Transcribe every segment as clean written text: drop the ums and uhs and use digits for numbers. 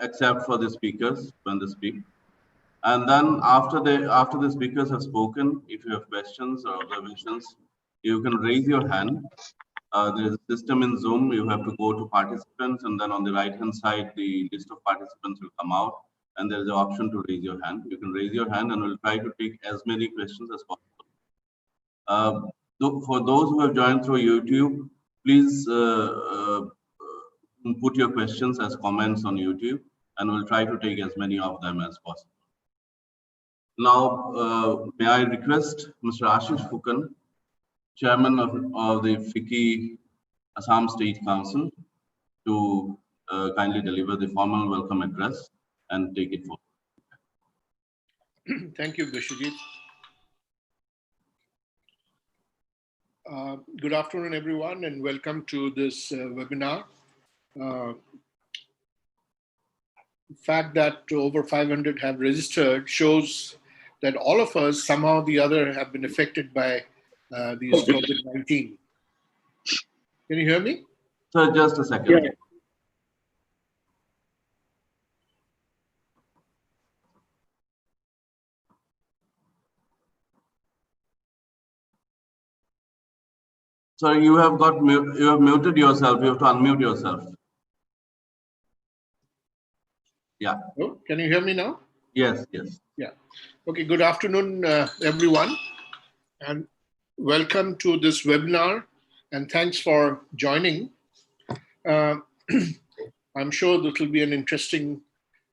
except for the speakers when they speak. And then after the speakers have spoken, if you have questions or observations, you can raise your hand. There is a system in Zoom. You have to go to participants, and then on the right-hand side, the list of participants will come out, and there is an option to raise your hand. You can raise your hand, and we'll try to take as many questions as possible. For those who have joined through YouTube, please put your questions as comments on YouTube, and we'll try to take as many of them as possible. Now, may I request Mr. Ashish Fukan, Chairman of the FICCI Assam State Council, to kindly deliver the formal welcome address and take it forward. Thank you, Vishwajit. Good afternoon, everyone, and welcome to this webinar. The fact that over 500 have registered shows that all of us, somehow or the other, have been affected by these COVID-19. Can you hear me? Sir, just a second. Yeah. So you have muted yourself. You have to unmute yourself. Yeah. Oh, can you hear me now? Yes, yes. Yeah. Okay, good afternoon, everyone, and welcome to this webinar, and thanks for joining. I'm sure this will be an interesting,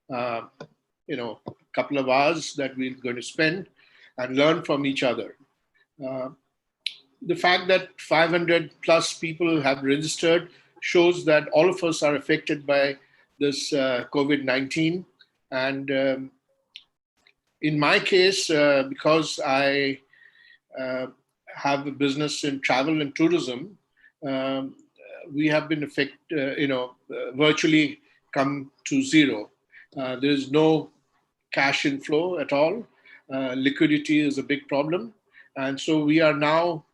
couple of hours that we're going to spend and learn from each other. The fact that 500 plus people have registered shows that all of us are affected by this COVID-19. And in my case, because I have a business in travel and tourism, we have been affected, virtually come to zero. There is no cash inflow at all. Liquidity is a big problem. And so we are now,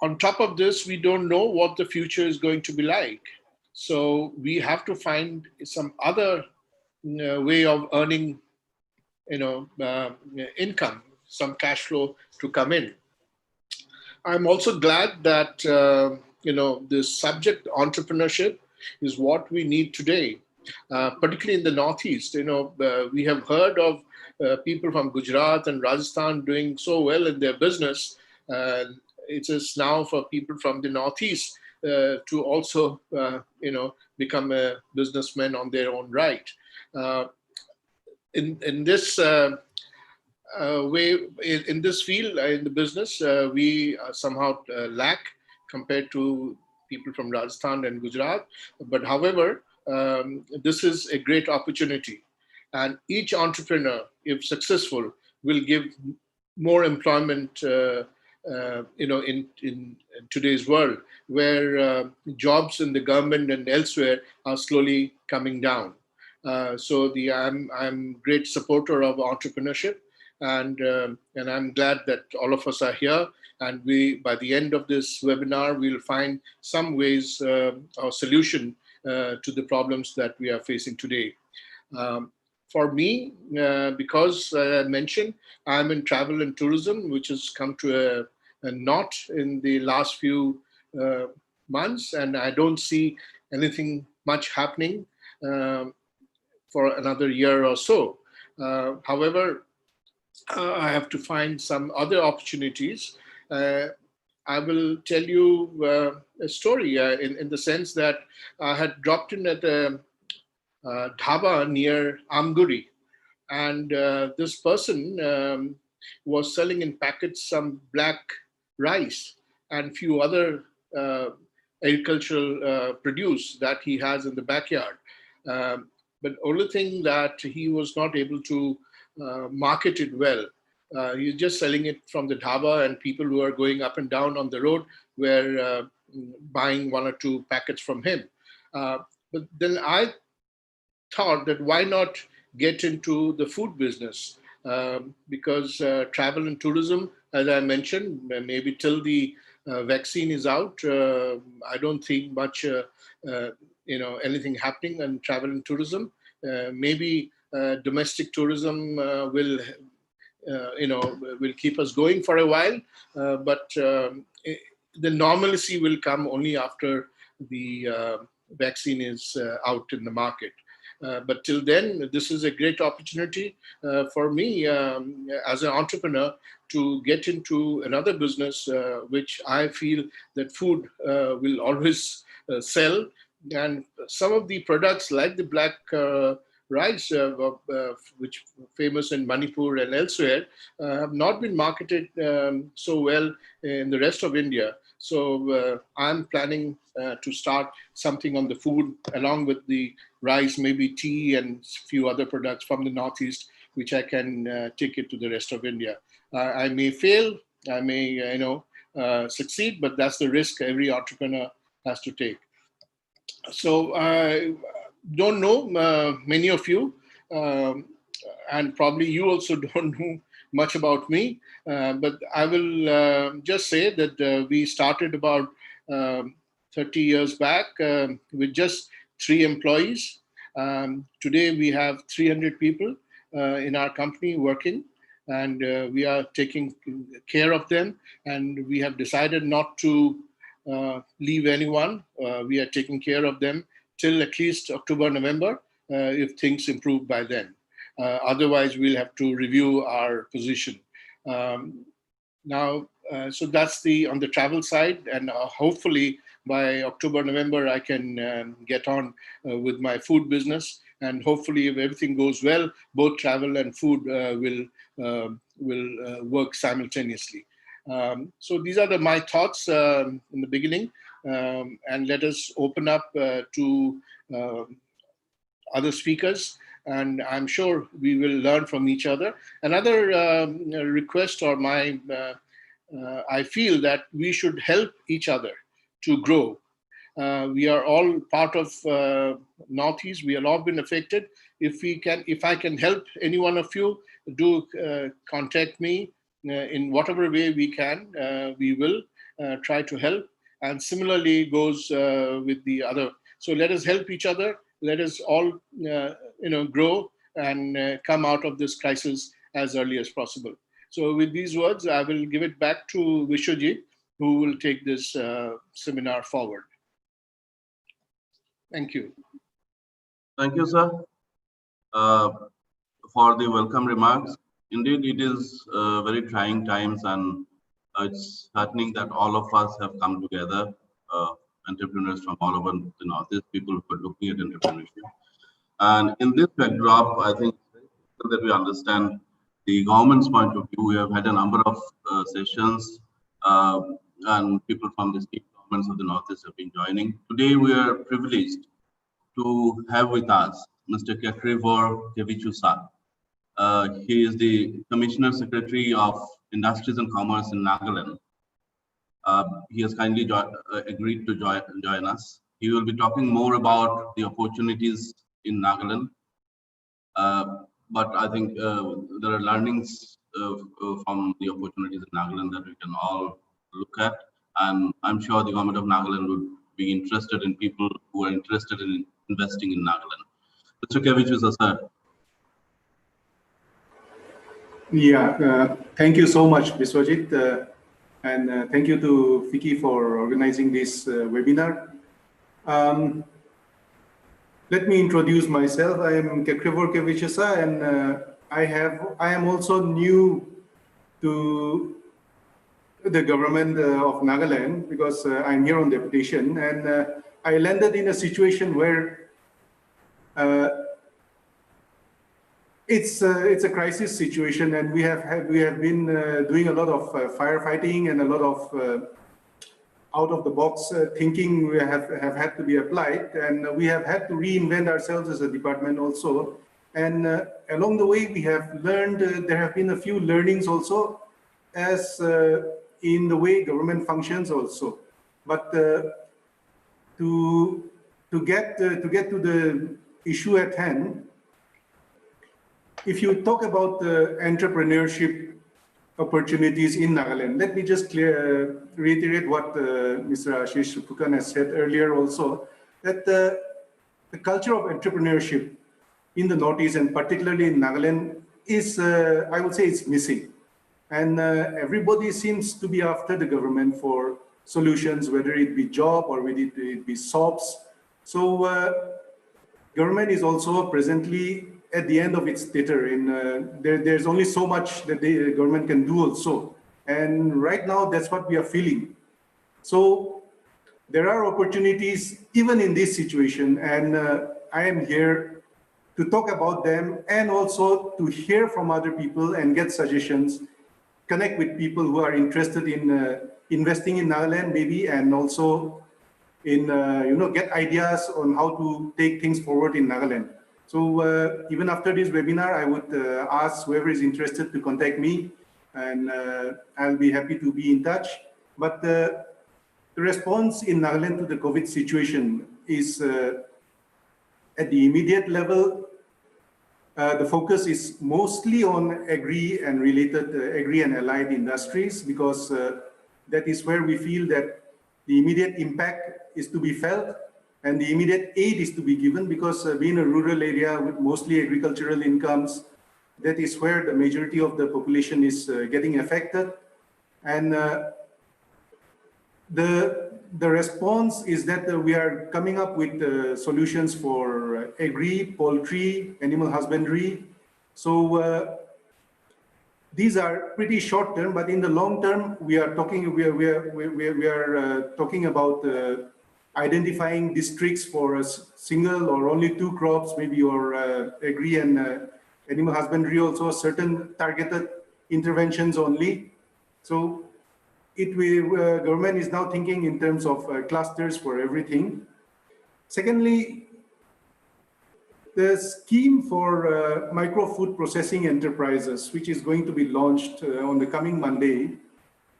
on top of this, we don't know what the future is going to be like. So we have to find some other way of earning, income, some cash flow to come in. I'm also glad that, this subject, entrepreneurship, is what we need today, particularly in the Northeast. We have heard of people from Gujarat and Rajasthan doing so well in their business. It is now for people from the Northeast to also, become a businessman on their own right. In this way, in this field, in the business, we somehow lack compared to people from Rajasthan and Gujarat. But however, this is a great opportunity. And each entrepreneur, if successful, will give more employment in today's world, where jobs in the government and elsewhere are slowly coming down. So I'm great supporter of entrepreneurship, and I'm glad that all of us are here. And by the end of this webinar, we'll find some ways or solution to the problems that we are facing today. For me, because I mentioned, I'm in travel and tourism, which has come to a knot in the last few months, and I don't see anything much happening for another year or so. However, I have to find some other opportunities. I will tell you a story in the sense that I had dropped in at a dhaba near Amguri, and this person was selling in packets some black rice and few other agricultural produce that he has in the backyard. But only thing that he was not able to market it well. He's just selling it from the dhaba, and people who are going up and down on the road were buying one or two packets from him. But then I thought that why not get into the food business? Because travel and tourism, as I mentioned, maybe till the vaccine is out, I don't think much anything happening in travel and tourism. Maybe domestic tourism will keep us going for a while, but the normalcy will come only after the vaccine is out in the market. But till then, this is a great opportunity for me as an entrepreneur to get into another business, which I feel that food will always sell. And some of the products like the black rice, which famous in Manipur and elsewhere, have not been marketed so well in the rest of India. So I'm planning to start something on the food along with the rice, maybe tea and a few other products from the Northeast, which I can take it to the rest of India. I may fail, I may succeed, but that's the risk every entrepreneur has to take. So I don't know many of you, and probably you also don't know much about me, but I will just say that we started about 30 years back with just 3 employees. Today we have 300 people in our company working, and we are taking care of them, and we have decided not to leave anyone. We are taking care of them till at least October, November, if things improve by then. Otherwise, we'll have to review our position. So that's on the travel side, and hopefully by October, November, I can get on with my food business, and hopefully, if everything goes well, both travel and food will work simultaneously. So these are my thoughts in the beginning, and let us open up to other speakers, and I'm sure we will learn from each other. Another request or I feel that we should help each other to grow. We are all part of Northeast. We have all been affected. If I can help any one of you, do contact me in whatever way we can. We will try to help. And similarly goes with the other. So let us help each other. Let us all grow and come out of this crisis as early as possible. So with these words, I will give it back to Vishwajit, who will take this seminar forward. Thank you. Thank you, sir, for the welcome remarks. Indeed, it is very trying times, and it's heartening that all of us have come together, entrepreneurs from all over the Northeast, people who are looking at entrepreneurship. And in this backdrop, I think that we understand the government's point of view. We have had a number of sessions, and people from the state governments of the Northeast have been joining. Today, we are privileged to have with us Mr. Kekrivor Kevichusa. He is the Commissioner Secretary of Industries and Commerce in Nagaland. He has kindly agreed to join us. He will be talking more about the opportunities in Nagaland. But I think there are learnings from the opportunities in Nagaland that we can all look at. And I'm sure the government of Nagaland would be interested in people who are interested in investing in Nagaland. Mr. Kevichusa, sir. Yeah, thank you so much, Vishwajit. And thank you to FICCI for organizing this webinar. Let me introduce myself. I am Kekrivor Kevichusa, and I am also new to the government of Nagaland because I'm here on deputation, and I landed in a situation where it's a crisis situation, and we have been doing a lot of firefighting and a lot of out of the box thinking we have had to be applied, and we have had to reinvent ourselves as a department also. And along the way, we have learned. There have been a few learnings also, as in the way government functions also. But to get to the issue at hand, if you talk about the entrepreneurship opportunities in Nagaland, let me just reiterate what Mr. Ashish Pukan has said earlier also, that the culture of entrepreneurship in the Northeast and particularly in Nagaland is, I would say, it's missing. And everybody seems to be after the government for solutions, whether it be job or whether it be SOPs. So government is also presently at the end of its tether. There's only so much that the government can do also. And right now, that's what we are feeling. So there are opportunities even in this situation. And I am here to talk about them and also to hear from other people and get suggestions, connect with people who are interested in investing in Nagaland maybe, and also in, get ideas on how to take things forward in Nagaland. So even after this webinar, I would ask whoever is interested to contact me, and I'll be happy to be in touch. But the response in Nagaland to the COVID situation is at the immediate level, the focus is mostly on agri and related agri and allied industries, because that is where we feel that the immediate impact is to be felt and the immediate aid is to be given, because being a rural area with mostly agricultural incomes, that is where the majority of the population is getting affected. And the response is that we are coming up with solutions for agri, poultry, animal husbandry. So these are pretty short term, but in the long term, we are talking about identifying districts for a single or only 2 crops, maybe, or agri and animal husbandry also, certain targeted interventions only. So government is now thinking in terms of clusters for everything. Secondly, the scheme for micro food processing enterprises, which is going to be launched on the coming Monday,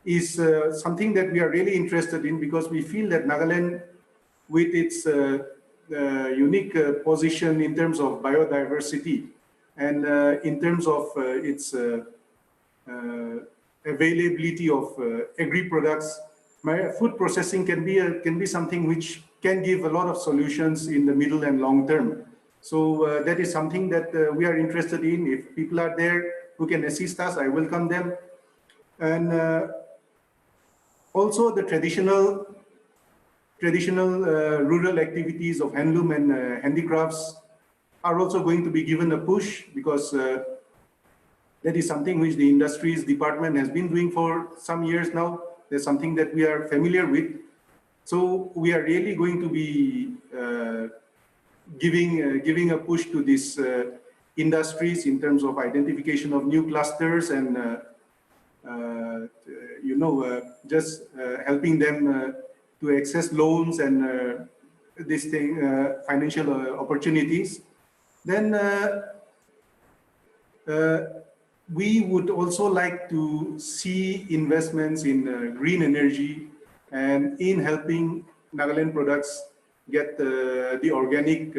is something that we are really interested in, because we feel that Nagaland, with its unique position in terms of biodiversity and in terms of its availability of agri products, food processing can be something which can give a lot of solutions in the middle and long term. So that is something that we are interested in. If people are there who can assist us, I welcome them. And also the traditional rural activities of handloom and handicrafts are also going to be given a push, because that is something which the industries department has been doing for some years now. There's something that we are familiar with. So we are really going to be giving a push to these industries in terms of identification of new clusters and just helping them to access loans and financial opportunities. Then we would also like to see investments in green energy and in helping Nagaland products get the organic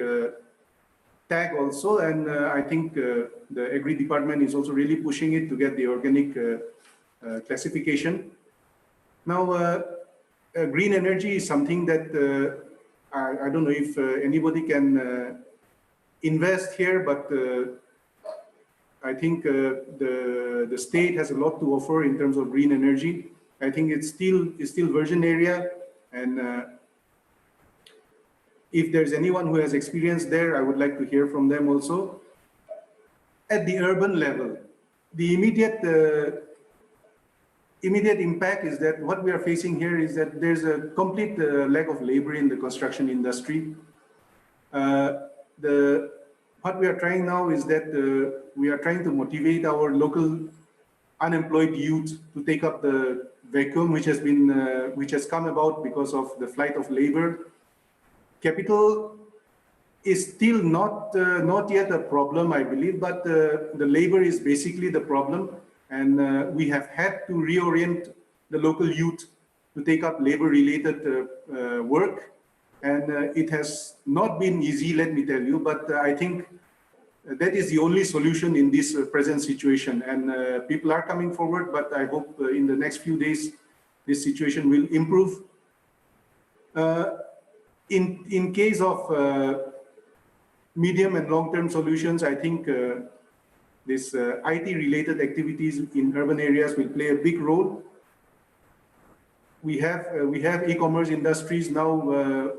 tag also. And I think the Agri department is also really pushing it to get the organic classification. Now, green energy is something that I don't know if anybody can invest here, but I think the state has a lot to offer in terms of green energy. I think it's still virgin area, and if there's anyone who has experience there, I would like to hear from them also. At the urban level, the immediate impact is that what we are facing here is that there's a complete lack of labor in the construction industry. What we are trying now is that we are trying to motivate our local unemployed youth to take up the vacuum which has come about because of the flight of labor. Capital is still not yet a problem, I believe, but the labor is basically the problem, and we have had to reorient the local youth to take up labor-related work, and it has not been easy, let me tell you, but I think that is the only solution in this present situation, and people are coming forward, but I hope in the next few days this situation will improve. In case of medium and long-term solutions, I think this IT-related activities in urban areas will play a big role. We have e-commerce industries now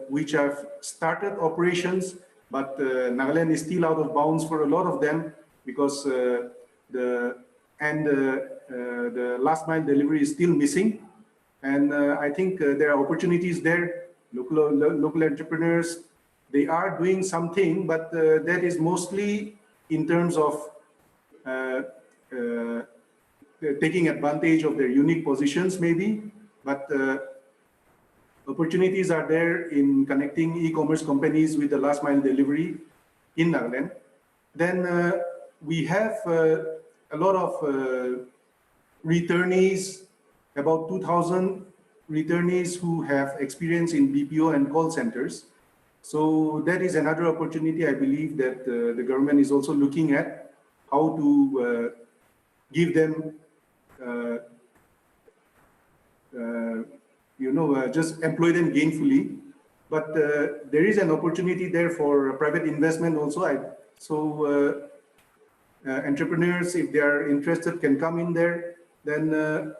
which have started operations, but Nagaland is still out of bounds for a lot of them because the last mile delivery is still missing. And I think there are opportunities there. Local entrepreneurs, they are doing something, but that is mostly in terms of taking advantage of their unique positions, maybe. But opportunities are there in connecting e-commerce companies with the last mile delivery in Nagaland. Then we have a lot of returnees, about 2,000 returnees who have experience in BPO and call centers. So that is another opportunity, I believe, that the government is also looking at, how to give them just employ them gainfully. But there is an opportunity there for private investment also. So entrepreneurs, if they are interested, can come in there. Then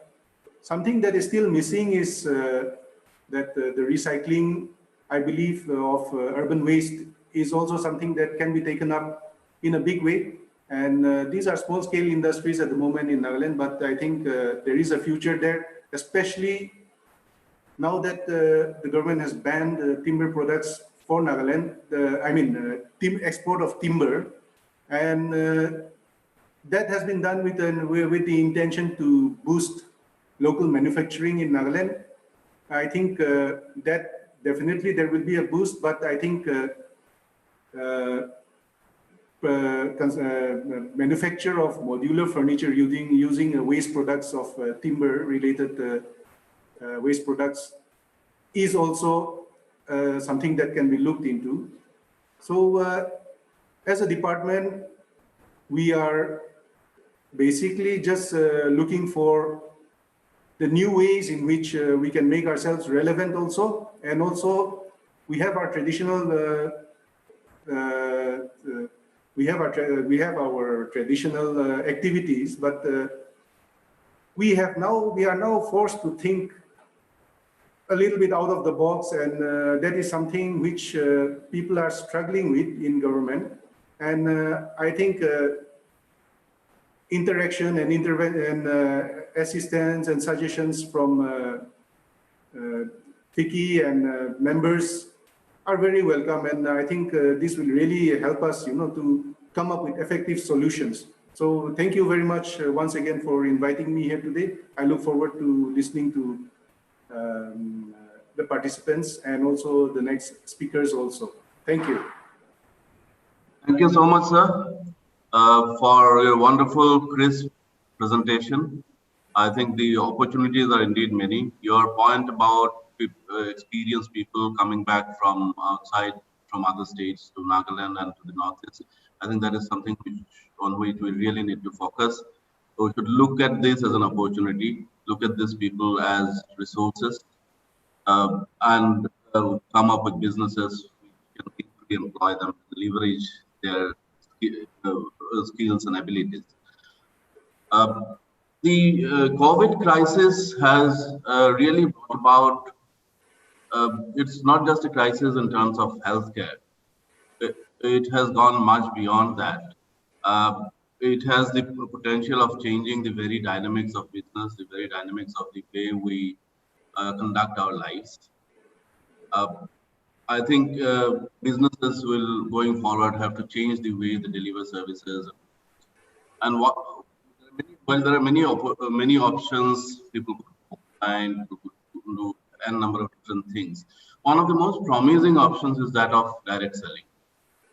something that is still missing is that the recycling, I believe, of urban waste is also something that can be taken up in a big way. And these are small-scale industries at the moment in Nagaland, but I think there is a future there, especially now that the government has banned timber products for Nagaland, export of timber, and that has been done with the intention to boost local manufacturing in Nagaland. I think that definitely there will be a boost, but I think manufacture of modular furniture using waste products of timber-related waste products is also something that can be looked into. So as a department, we are basically just looking for the new ways in which we can make ourselves relevant also. And also we have our traditional we have our traditional activities, but we are now forced to think a little bit out of the box, and that is something which people are struggling with in government. And I think interaction and assistance and suggestions from FICCI and members are very welcome, and I think this will really help us, to come up with effective solutions. So thank you very much once again for inviting me here today. I look forward to listening to the participants and also the next speakers also. Thank you. Thank you so much, sir, for your wonderful, crisp presentation. I think the opportunities are indeed many. Your point about experienced people coming back from outside, from other states to Nagaland and to the Northeast, I think that is something on which we really need to focus. So we should look at this as an opportunity, look at these people as resources, and come up with businesses which can employ them to leverage their skills and abilities. The COVID crisis has really brought about, it's not just a crisis in terms of healthcare. It has gone much beyond that. It has the potential of changing the very dynamics of business, the very dynamics of the way we conduct our lives. I think businesses will, going forward, have to change the way they deliver services. And while there are many options, people could find, people could do a number of different things. One of the most promising options is that of direct selling.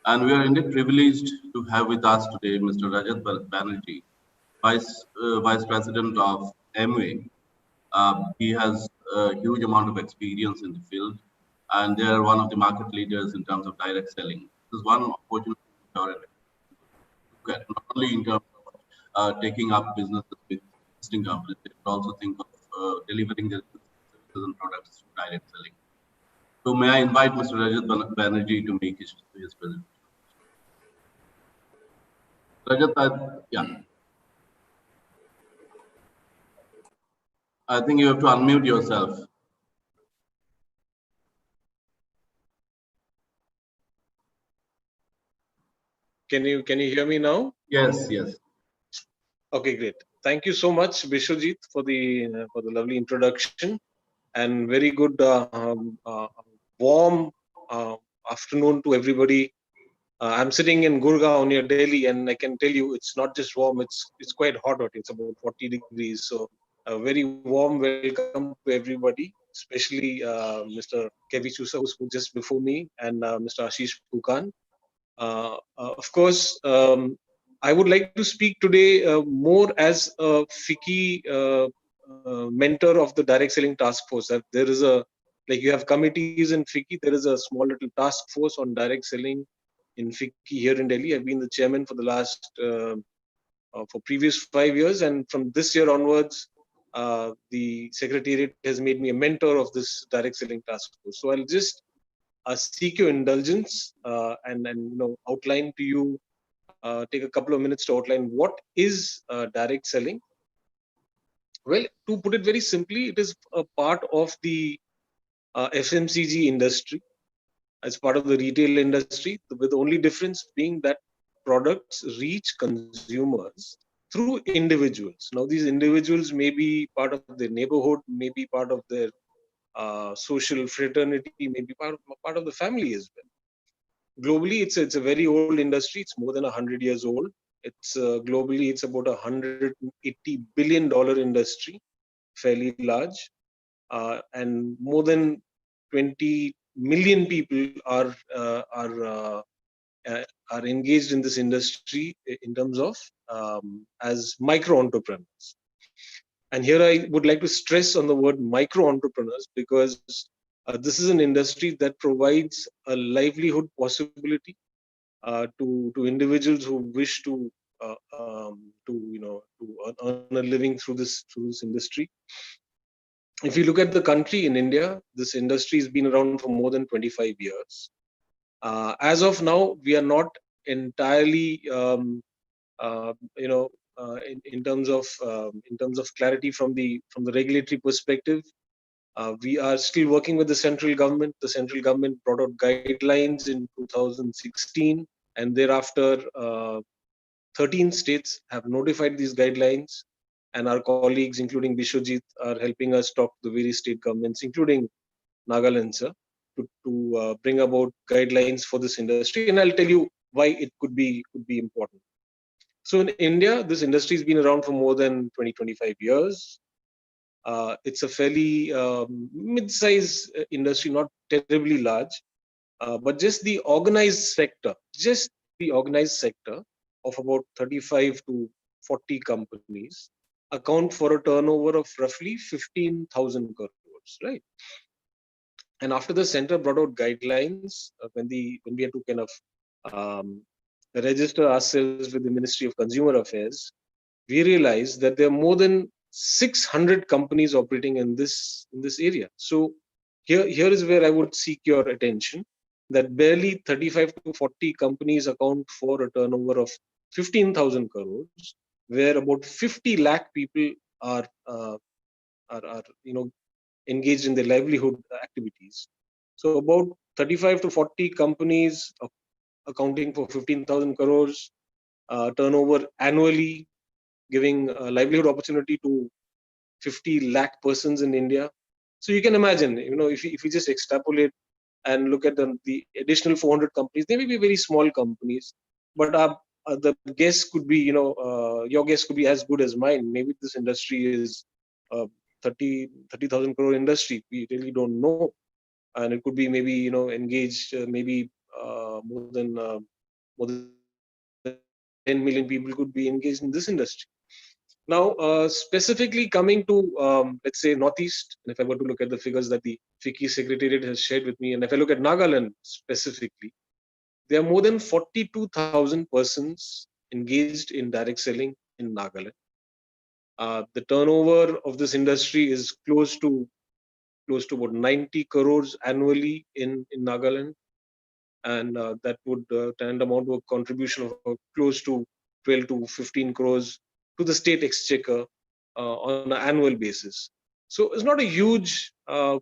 And we are indeed privileged to have with us today Mr. Rajat Banerjee, Vice President of MWay. He has a huge amount of experience in the field, and they are one of the market leaders in terms of direct selling. This is one opportunity to look at, not only in terms of taking up businesses with existing companies, but also think of delivering their services and products through direct selling. So may I invite Mr. Rajat Banerjee to make his presentation. Rajat, yeah. I think you have to unmute yourself. Can you hear me now? Yes, yes. Okay, great. Thank you so much, Bishwajit, for the lovely introduction, and very good warm afternoon to everybody. I'm sitting in Gurgaon near Delhi, and I can tell you it's not just warm; it's quite hot out. It's about 40 degrees. So a very warm welcome to everybody, especially Mr. Kevi Chusa, who's just before me, and Mr. Ashish Pukan. Of course, I would like to speak today more as a FICCI mentor of the direct selling task force. That there is a, like, you have committees in FICCI, there is a small little task force on direct selling in FICCI here in Delhi. I've been the chairman for the last for previous 5 years, and from this year onwards, the secretariat has made me a mentor of this direct selling task force. So I'll just seek your indulgence and outline to you, take a couple of minutes to outline what is direct selling. Well, to put it very simply, it is a part of the FMCG industry, as part of the retail industry, with the only difference being that products reach consumers through individuals. Now, these individuals may be part of their neighborhood, may be part of their social fraternity, may be part of the family as well. Globally, it's a very old industry. It's more than 100 years old. It's globally, it's about $180 billion industry, fairly large, and more than 20 million people are engaged in this industry in terms of as micro entrepreneurs. And here I would like to stress on the word micro entrepreneurs, because this is an industry that provides a livelihood possibility to individuals who wish to earn a living through this industry. If you look at the country, in India, this industry has been around for more than 25 years. As of now, we are not entirely in terms of clarity from the regulatory perspective. We are still working with the central government. The central government brought out guidelines in 2016, and thereafter 13 states have notified these guidelines, and our colleagues, including Bishwajit, are helping us talk to the various state governments, including Nagaland, sir, to bring about guidelines for this industry. And I'll tell you why it could be important. So in India, this industry has been around for more than 20-25 years. It's a fairly mid-size industry, not terribly large, but just the organized sector of about 35 to 40 companies account for a turnover of roughly 15,000 crores, right? And after the center brought out guidelines, when we had to kind of register ourselves with the Ministry of Consumer Affairs, we realized that there are more than 600 companies operating in this area. So here is where I would seek your attention, that barely 35 to 40 companies account for a turnover of 15,000 crores, where about 50 lakh people are engaged in their livelihood activities. So about 35 to 40 companies accounting for 15,000 crores turnover annually, giving a livelihood opportunity to 50 lakh persons in India. So you can imagine, if you just extrapolate and look at the additional 400 companies, they may be very small companies, but the guess could be, your guess could be as good as mine. Maybe this industry is 30,000 crore industry. We really don't know, and it could be maybe engaged maybe more than 10 million people could be engaged in this industry. Now, specifically coming to, let's say, Northeast, and if I were to look at the figures that the FICCI Secretariat has shared with me, and if I look at Nagaland specifically, there are more than 42,000 persons engaged in direct selling in Nagaland. The turnover of this industry is close to about 90 crores annually in Nagaland, and that would tend amount to a contribution of close to 12 to 15 crores to the state exchequer on an annual basis. So it's not a huge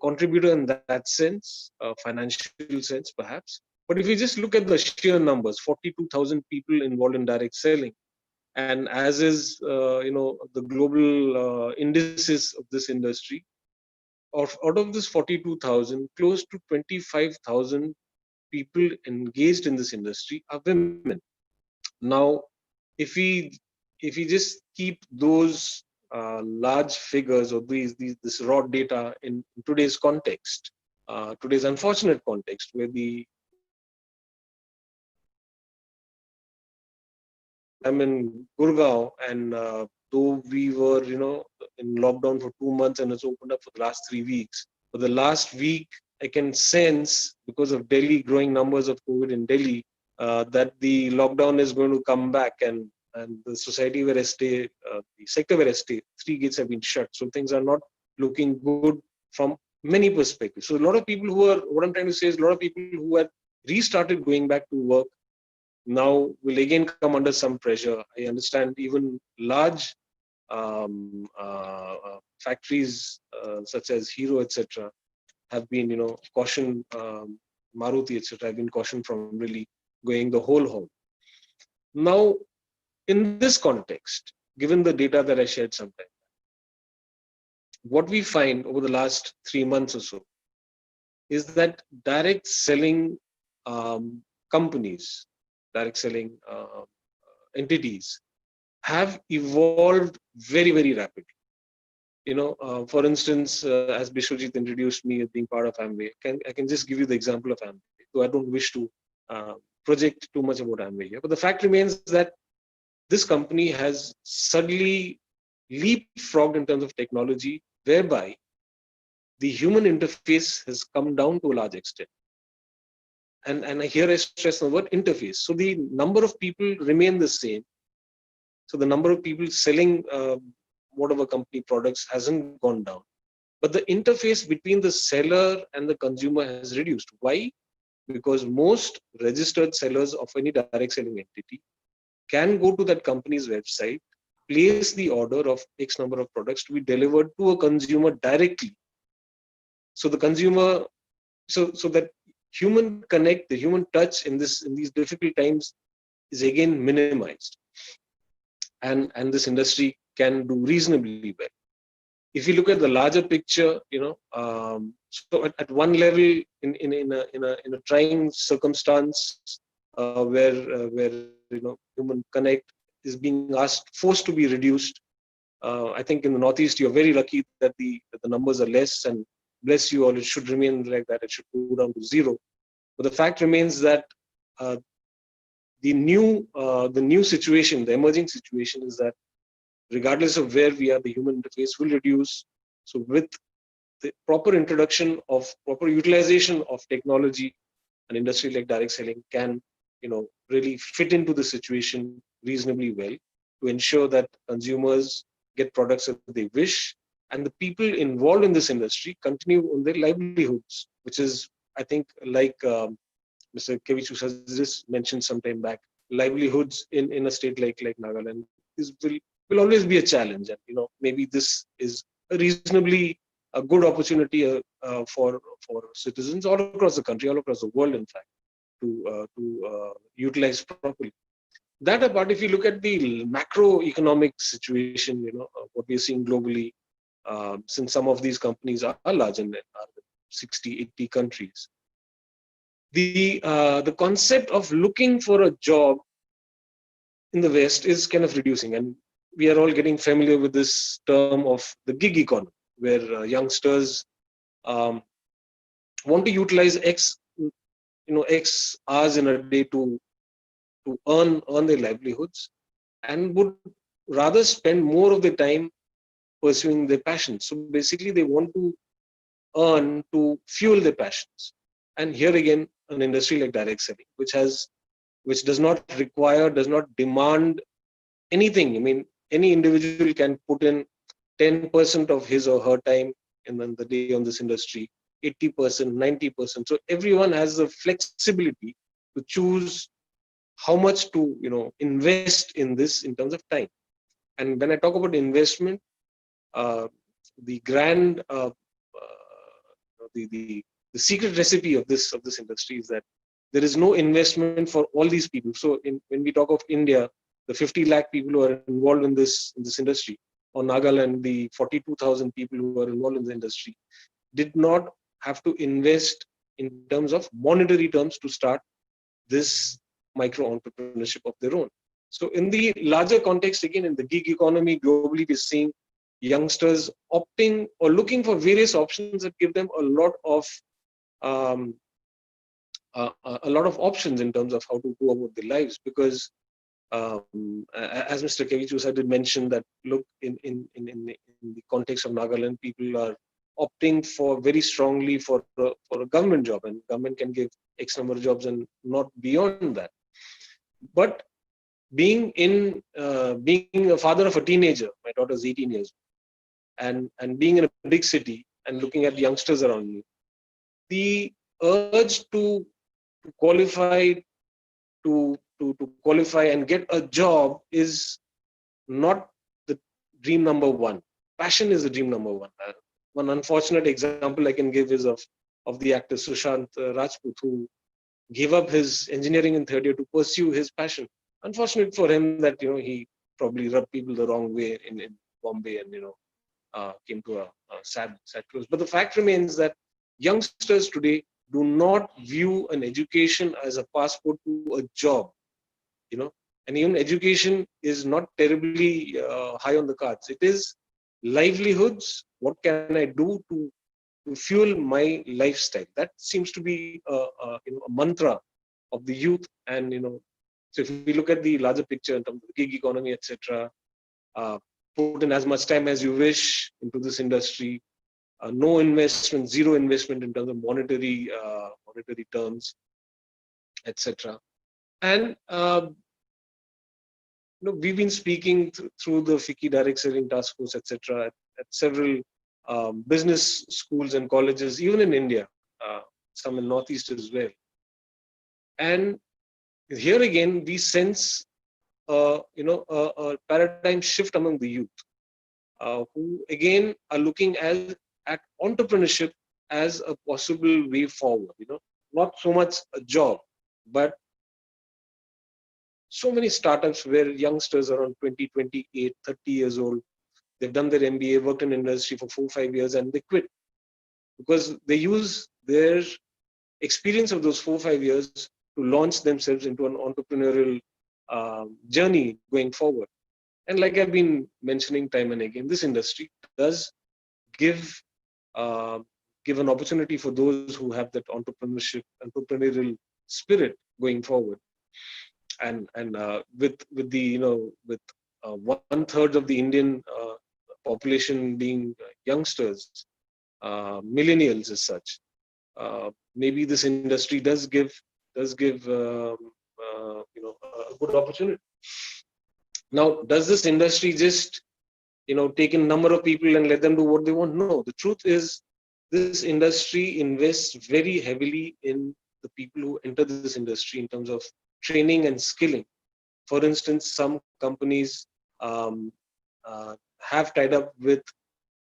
contributor in that sense, financial sense perhaps. But if you just look at the sheer numbers, 42,000 people involved in direct selling, and as is the global indices of this industry, out of this 42,000, close to 25,000 people engaged in this industry are women. Now, if we just keep those large figures or this raw data in today's context, today's unfortunate context, where I'm in Gurgaon, and though we were in lockdown for 2 months and it's opened up for the last 3 weeks, for the last week I can sense, because of Delhi, growing numbers of COVID in Delhi, that the lockdown is going to come back, and the society where I stay, the sector where I stay, 3 gates have been shut. So things are not looking good from many perspectives. So a lot of people what I'm trying to say is, a lot of people who had restarted going back to work now will again come under some pressure. I understand even large factories such as Hero, etc., have been, cautioned, Maruti, etc., have been cautioned from really going the whole hog. Now, in this context, given the data that I shared sometime, what we find over the last 3 months or so is that direct selling companies, direct selling entities have evolved very, very rapidly. For instance, as Bishwajit introduced me as being part of Amway, I can just give you the example of Amway. So I don't wish to project too much about Amway here, but the fact remains that this company has suddenly leapfrogged in terms of technology, whereby the human interface has come down to a large extent. And here I stress the word interface. So the number of people remain the same. So the number of people selling whatever company products hasn't gone down. But the interface between the seller and the consumer has reduced. Why? Because most registered sellers of any direct selling entity can go to that company's website, place the order of X number of products to be delivered to a consumer directly. So the consumer, so that human connect, the human touch in these difficult times is again minimized, and this industry can do reasonably well. If you look at the larger picture, so at one level, in a trying circumstance where human connect is being forced to be reduced. I think in the Northeast, you're very lucky that the numbers are less, and bless you all, it should remain like that. It should go down to 0. But the fact remains that the new situation, the emerging situation, is that regardless of where we are, the human interface will reduce. So with the proper introduction of proper utilization of technology, an industry like direct selling can really fit into the situation reasonably well to ensure that consumers get products that they wish, and the people involved in this industry continue on their livelihoods, which is, I think, like Mr. Kevichus has just mentioned some time back, livelihoods in a state like Nagaland will always be a challenge. And maybe this is a reasonably a good opportunity for citizens all across the country, all across the world, in fact, to utilize properly. That apart, if you look at the macroeconomic situation, what we're seeing globally, since some of these companies are large and are 60, 80 countries, the concept of looking for a job in the West is kind of reducing, and we are all getting familiar with this term of the gig economy, where youngsters want to utilize X hours in a day to earn their livelihoods, and would rather spend more of the time pursuing their passions. So basically, they want to earn to fuel their passions. And here again, an industry like direct selling, which does not demand anything. I mean, any individual can put in 10% of his or her time in the day on this industry, 80%, 90%. So everyone has the flexibility to choose how much to invest in this in terms of time. And when I talk about investment, the grand the secret recipe of this industry is that there is no investment for all these people. So when we talk of India, the 50 lakh people who are involved in this industry, or Nagaland, the 42,000 people who are involved in the industry, did not have to invest in terms of monetary terms to start this micro entrepreneurship of their own. So in the larger context, again, in the gig economy globally, we're seeing youngsters opting or looking for various options that give them a lot of options in terms of how to go about their lives. Because as Mr. Kevichusa did mention that, look, in the context of Nagaland, people are opting for very strongly for a government job, and government can give X number of jobs and not beyond that. But being a father of a teenager, my daughter's 18 years old, and being in a big city and looking at youngsters around me, the urge to qualify and get a job is not the dream number one. Passion is the dream number one. One unfortunate example I can give is of the actor Sushant Rajput, who gave up his engineering in third year to pursue his passion. Unfortunate for him that he probably rubbed people the wrong way in Bombay, and came to a sad close. But the fact remains that youngsters today do not view an education as a passport to a job, and even education is not terribly high on the cards. It is livelihoods. What can I do to fuel my lifestyle? That seems to be a mantra of the youth. And so if we look at the larger picture in terms of the gig economy, etc., put in as much time as you wish into this industry. No investment, zero investment in terms of monetary terms, etc. And we've been speaking through the FICCI Direct Selling Task Force, etc., at several business schools and colleges, even in India, some in Northeast as well. And here again, we sense a paradigm shift among the youth, who again are looking at entrepreneurship as a possible way forward. Not so much a job, but so many startups where youngsters around 20, 28, 30 years old, they've done their MBA, worked in industry for 4-5 years, and they quit because they use their experience of those 4-5 years to launch themselves into an entrepreneurial journey going forward. And like I've been mentioning time and again, this industry does give an opportunity for those who have that entrepreneurial spirit going forward. And with 1/3 of the Indian population being youngsters, millennials as such, maybe this industry does give a good opportunity. Now, does this industry just take a number of people and let them do what they want? No, the truth is this industry invests very heavily in the people who enter this industry in terms of training and skilling. For instance, some companies have tied up with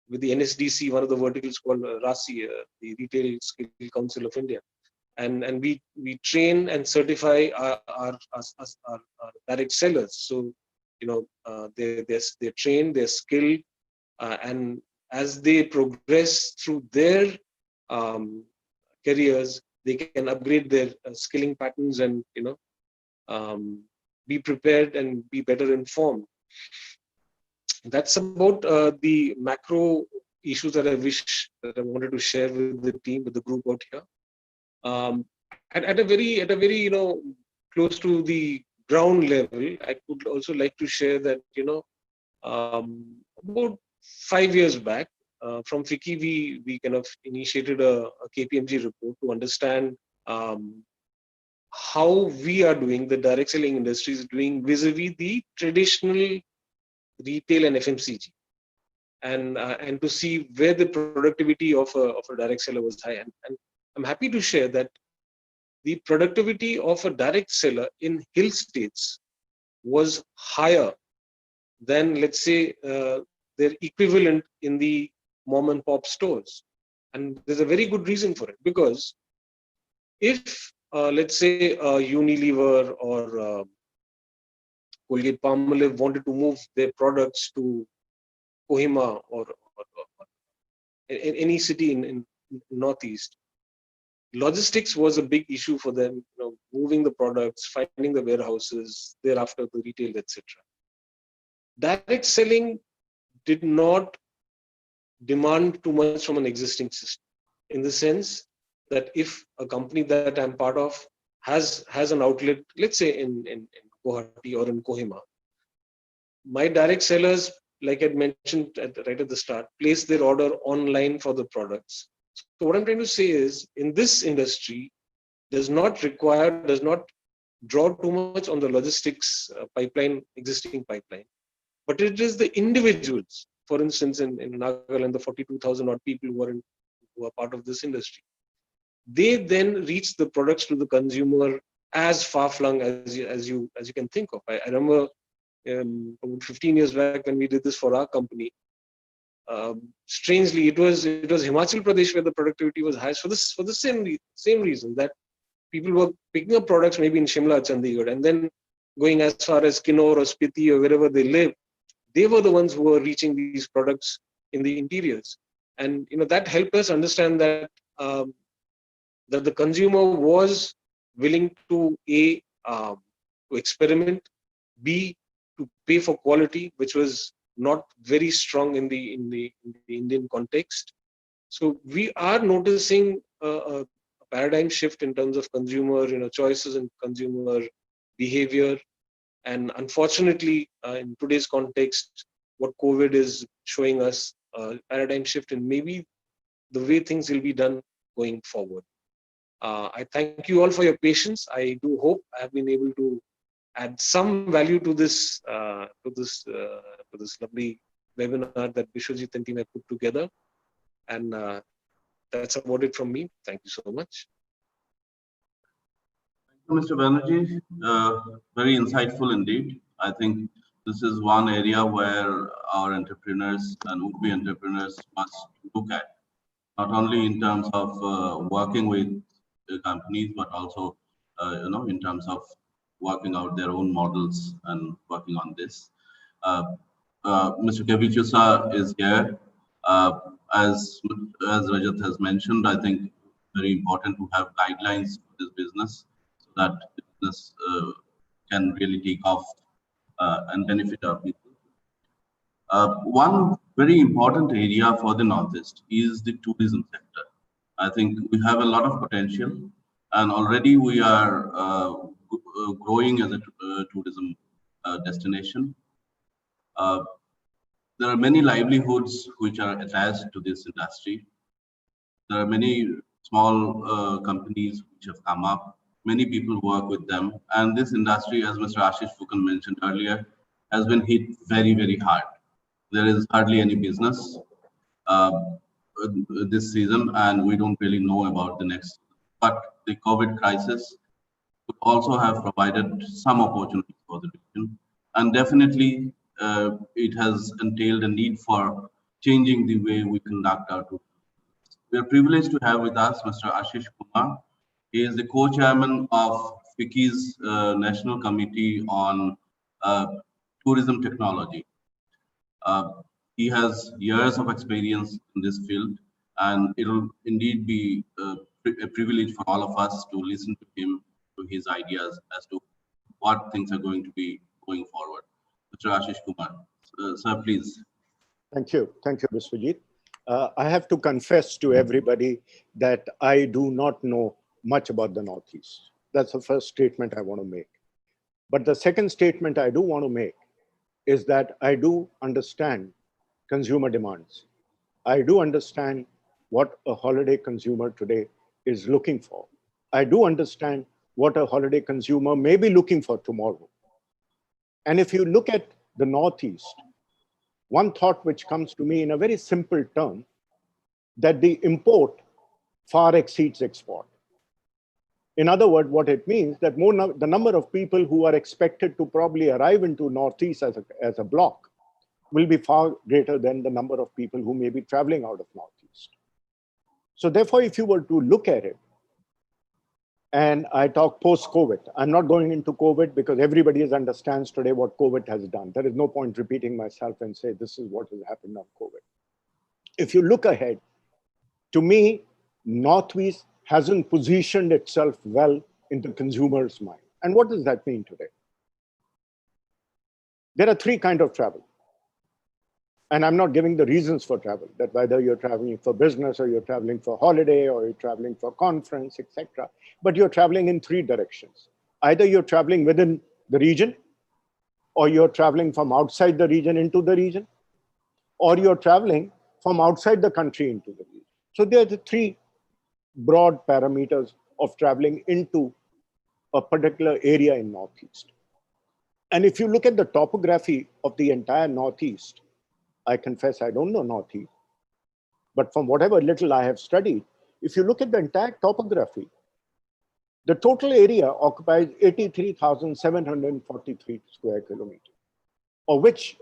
the NSDC, one of the verticals called RASI, the Retail Skill Council of India, and we train and certify our direct sellers. So they're trained, they're skilled, and as they progress through their careers, they can upgrade their skilling patterns and be prepared and be better informed. That's about the macro issues that I wanted to share with the team, with the group out here. At a very close to the ground level, I would also like to share that about 5 years back, from FICCI, we kind of initiated a KPMG report to understand how we are doing, the direct selling industry is doing vis-a-vis the traditional retail and FMCG, and to see where the productivity of a direct seller was high. And I'm happy to share that the productivity of a direct seller in hill states was higher than, let's say, their equivalent in the mom and pop stores. And there's a very good reason for it, because if, let's say, Unilever or Colgate Palmolive wanted to move their products to Kohima or in any city in Northeast, logistics was a big issue for them, moving the products, finding the warehouses, thereafter the retail, etc. Direct selling did not demand too much from an existing system, in the sense that if a company that I'm part of has an outlet, let's say in Guwahati or in Kohima, my direct sellers, like I mentioned right at the start, place their order online for the products. So what I'm trying to say is, in this industry, does not draw too much on the logistics existing pipeline, but it is the individuals. For instance, in Nagaland, the 42,000 odd people who are part of this industry, they then reach the products to the consumer as far-flung as you can think of. I remember about 15 years back when we did this for our company. Strangely, it was Himachal Pradesh where the productivity was highest for the same reason, that people were picking up products maybe in Shimla, Chandigarh, and then going as far as Kinnaur or Spiti or wherever they live. They were the ones who were reaching these products in the interiors, and that helped us understand that that the consumer was willing to to experiment, B, to pay for quality, which was not very strong in the Indian context. So we are noticing a paradigm shift in terms of consumer choices and consumer behavior. And unfortunately, in today's context, what COVID is showing us a paradigm shift in maybe the way things will be done going forward. I thank you all for your patience. I do hope I have been able to add some value to this lovely webinar that Vishwajit and team have put together. And that's about it from me. Thank you so much. Mr. Banerjee, very insightful indeed. I think this is one area where our entrepreneurs and would-be entrepreneurs must look at, not only in terms of working with companies, but also in terms of working out their own models and working on this. Mr. Kevichusa is here. As Rajat has mentioned, I think very important to have guidelines for this business, so that business can really take off and benefit our people. One very important area for the Northeast is the tourism sector. I think we have a lot of potential, and already we are growing as a tourism destination. There are many livelihoods which are attached to this industry. There are many small companies which have come up. Many people work with them, and this industry, as Mr. Ashish Fukan mentioned earlier, has been hit very, very hard. There is hardly any business this season, and we don't really know about the next. But the COVID crisis could also have provided some opportunities for the region, and definitely it has entailed a need for changing the way we conduct our tourism. We are privileged to have with us Mr. Ashish Kumar. He is the co-chairman of FICCI's National Committee on Tourism Technology. He has years of experience in this field, and it will indeed be a privilege for all of us to listen to him, to his ideas as to what things are going to be going forward. Mr. Ashish Kumar, sir, please. Thank you, Biswajit. I have to confess to everybody that I do not know much about the Northeast. That's the first statement I want to make. But the second statement I do want to make is that I do understand consumer demands. I do understand what a holiday consumer today is looking for. I do understand what a holiday consumer may be looking for tomorrow. And if you look at the Northeast, one thought which comes to me in a very simple term, that the import far exceeds export. In other words, what it means that the number of people who are expected to probably arrive into Northeast as a block will be far greater than the number of people who may be traveling out of Northeast. So therefore, if you were to look at it, and I talk post-COVID, I'm not going into COVID because everybody understands today what COVID has done. There is no point repeating myself and say, this is what has happened on COVID. If you look ahead, to me, Northeast hasn't positioned itself well in the consumer's mind. And what does that mean today? There are three kinds of travel. And I'm not giving the reasons for travel, that whether you're traveling for business or you're traveling for holiday or you're traveling for conference, etc. But you're traveling in three directions. Either you're traveling within the region, or you're traveling from outside the region into the region, or you're traveling from outside the country into the region. So there are the three broad parameters of traveling into a particular area in Northeast. And if you look at the topography of the entire Northeast, I confess I don't know Northeast, but from whatever little I have studied, if you look at the entire topography, the total area occupies 83,743 square kilometers, of which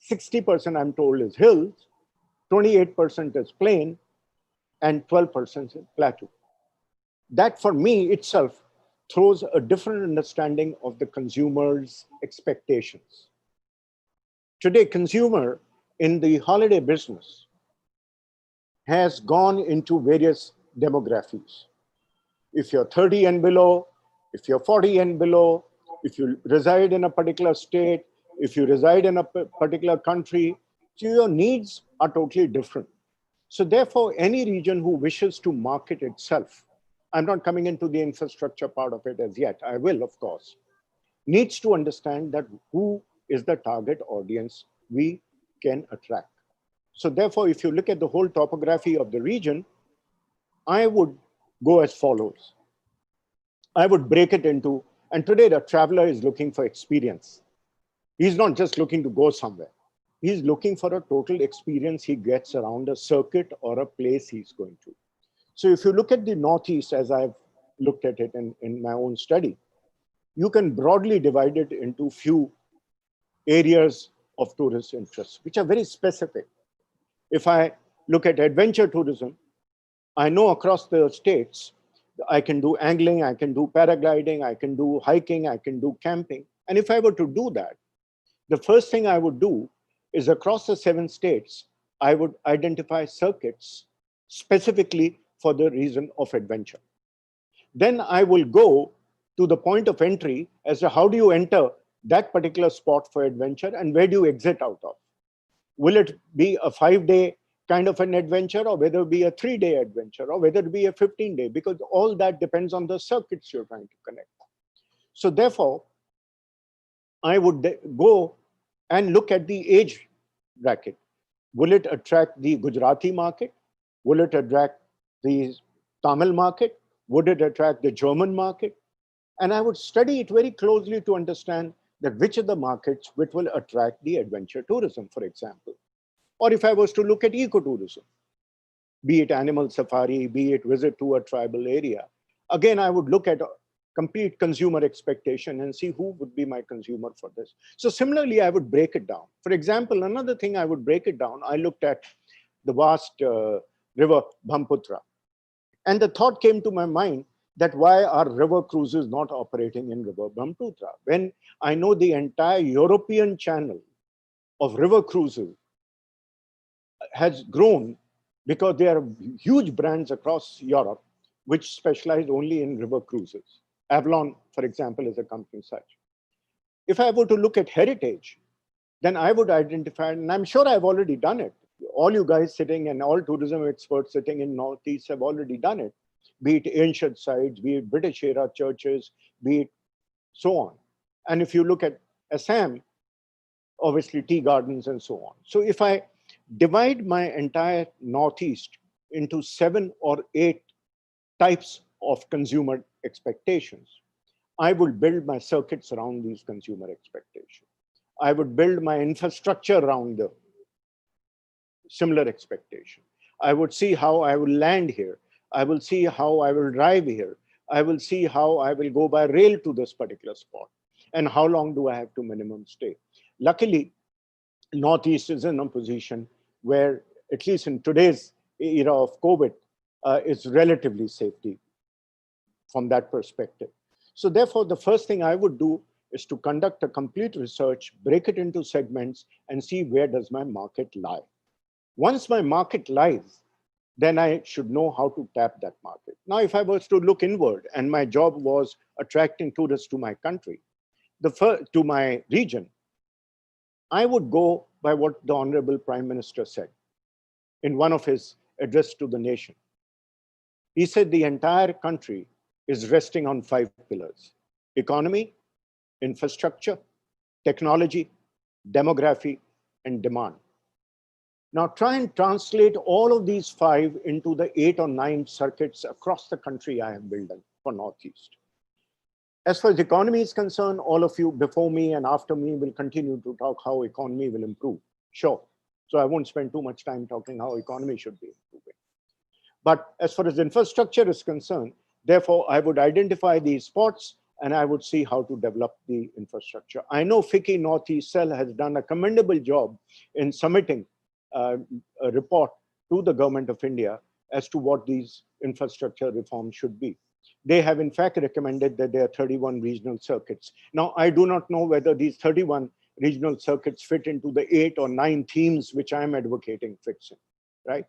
60% I'm told is hills, 28% is plain, and 12% is plateau. That for me itself throws a different understanding of the consumer's expectations. Today, consumer in the holiday business has gone into various demographies. If you're 30 and below, if you're 40 and below, if you reside in a particular state, if you reside in a particular country, so your needs are totally different. So therefore, any region who wishes to market itself, I'm not coming into the infrastructure part of it as yet, I will, of course, needs to understand that who is the target audience we can attract. So therefore, if you look at the whole topography of the region, I would go as follows. I would break it into, and today the traveler is looking for experience. He's not just looking to go somewhere. He's looking for a total experience he gets around a circuit or a place he's going to. So if you look at the Northeast, as I've looked at it in my own study, you can broadly divide it into few areas of tourist interest, which are very specific. If I look at adventure tourism, I know across the states, I can do angling, I can do paragliding, I can do hiking, I can do camping. And if I were to do that, the first thing I would do is across the 7 states, I would identify circuits specifically for the reason of adventure. Then I will go to the point of entry as to how do you enter that particular spot for adventure and where do you exit out of? Will it be a 5-day kind of an adventure, or whether it be a 3-day adventure, or whether it be a 15-day, because all that depends on the circuits you're trying to connect. So therefore, I would go and look at the age bracket. Will it attract the Gujarati market? Will it attract the Tamil market? Would it attract the German market? And I would study it very closely to understand that which are the markets which will attract the adventure tourism, for example. Or if I was to look at ecotourism, be it animal safari, be it visit to a tribal area, again, I would look at a complete consumer expectation and see who would be my consumer for this. So similarly, I would break it down. For example, another thing I would break it down, I looked at the vast river Brahmaputra. And the thought came to my mind that why are river cruises not operating in river Brahmaputra? When I know the entire European channel of river cruises has grown because there are huge brands across Europe which specialize only in river cruises. Avalon, for example, is a company such. If I were to look at heritage, then I would identify, and I'm sure I've already done it. All you guys sitting and all tourism experts sitting in Northeast have already done it, be it ancient sites, be it British era churches, be it so on. And if you look at Assam, obviously tea gardens and so on. So if I divide my entire Northeast into 7 or 8 types of consumer expectations, I would build my circuits around these consumer expectations. I would build my infrastructure around the similar expectation. I would see how I will land here. I will see how I will drive here. I will see how I will go by rail to this particular spot and how long do I have to minimum stay. Luckily, Northeast is in a position where, at least in today's era of COVID, is relatively safety from that perspective. So therefore, the first thing I would do is to conduct a complete research, break it into segments, and see where does my market lie. Once my market lies, then I should know how to tap that market. Now, if I was to look inward and my job was attracting tourists to my country, to my region, I would go by what the Honorable Prime Minister said in one of his address to the nation. He said the entire country is resting on 5 pillars: economy, infrastructure, technology, demography, and demand. Now try and translate all of these 5 into the 8 or 9 circuits across the country I have built for Northeast. As far as economy is concerned, all of you before me and after me will continue to talk how economy will improve. Sure. So I won't spend too much time talking how economy should be improving. But as far as infrastructure is concerned, therefore, I would identify these spots and I would see how to develop the infrastructure. I know FICCI Northeast Cell has done a commendable job in submitting a report to the Government of India as to what these infrastructure reforms should be. They have in fact recommended that there are 31 regional circuits. Now, I do not know whether these 31 regional circuits fit into the 8 or 9 themes which I am advocating fits in, right?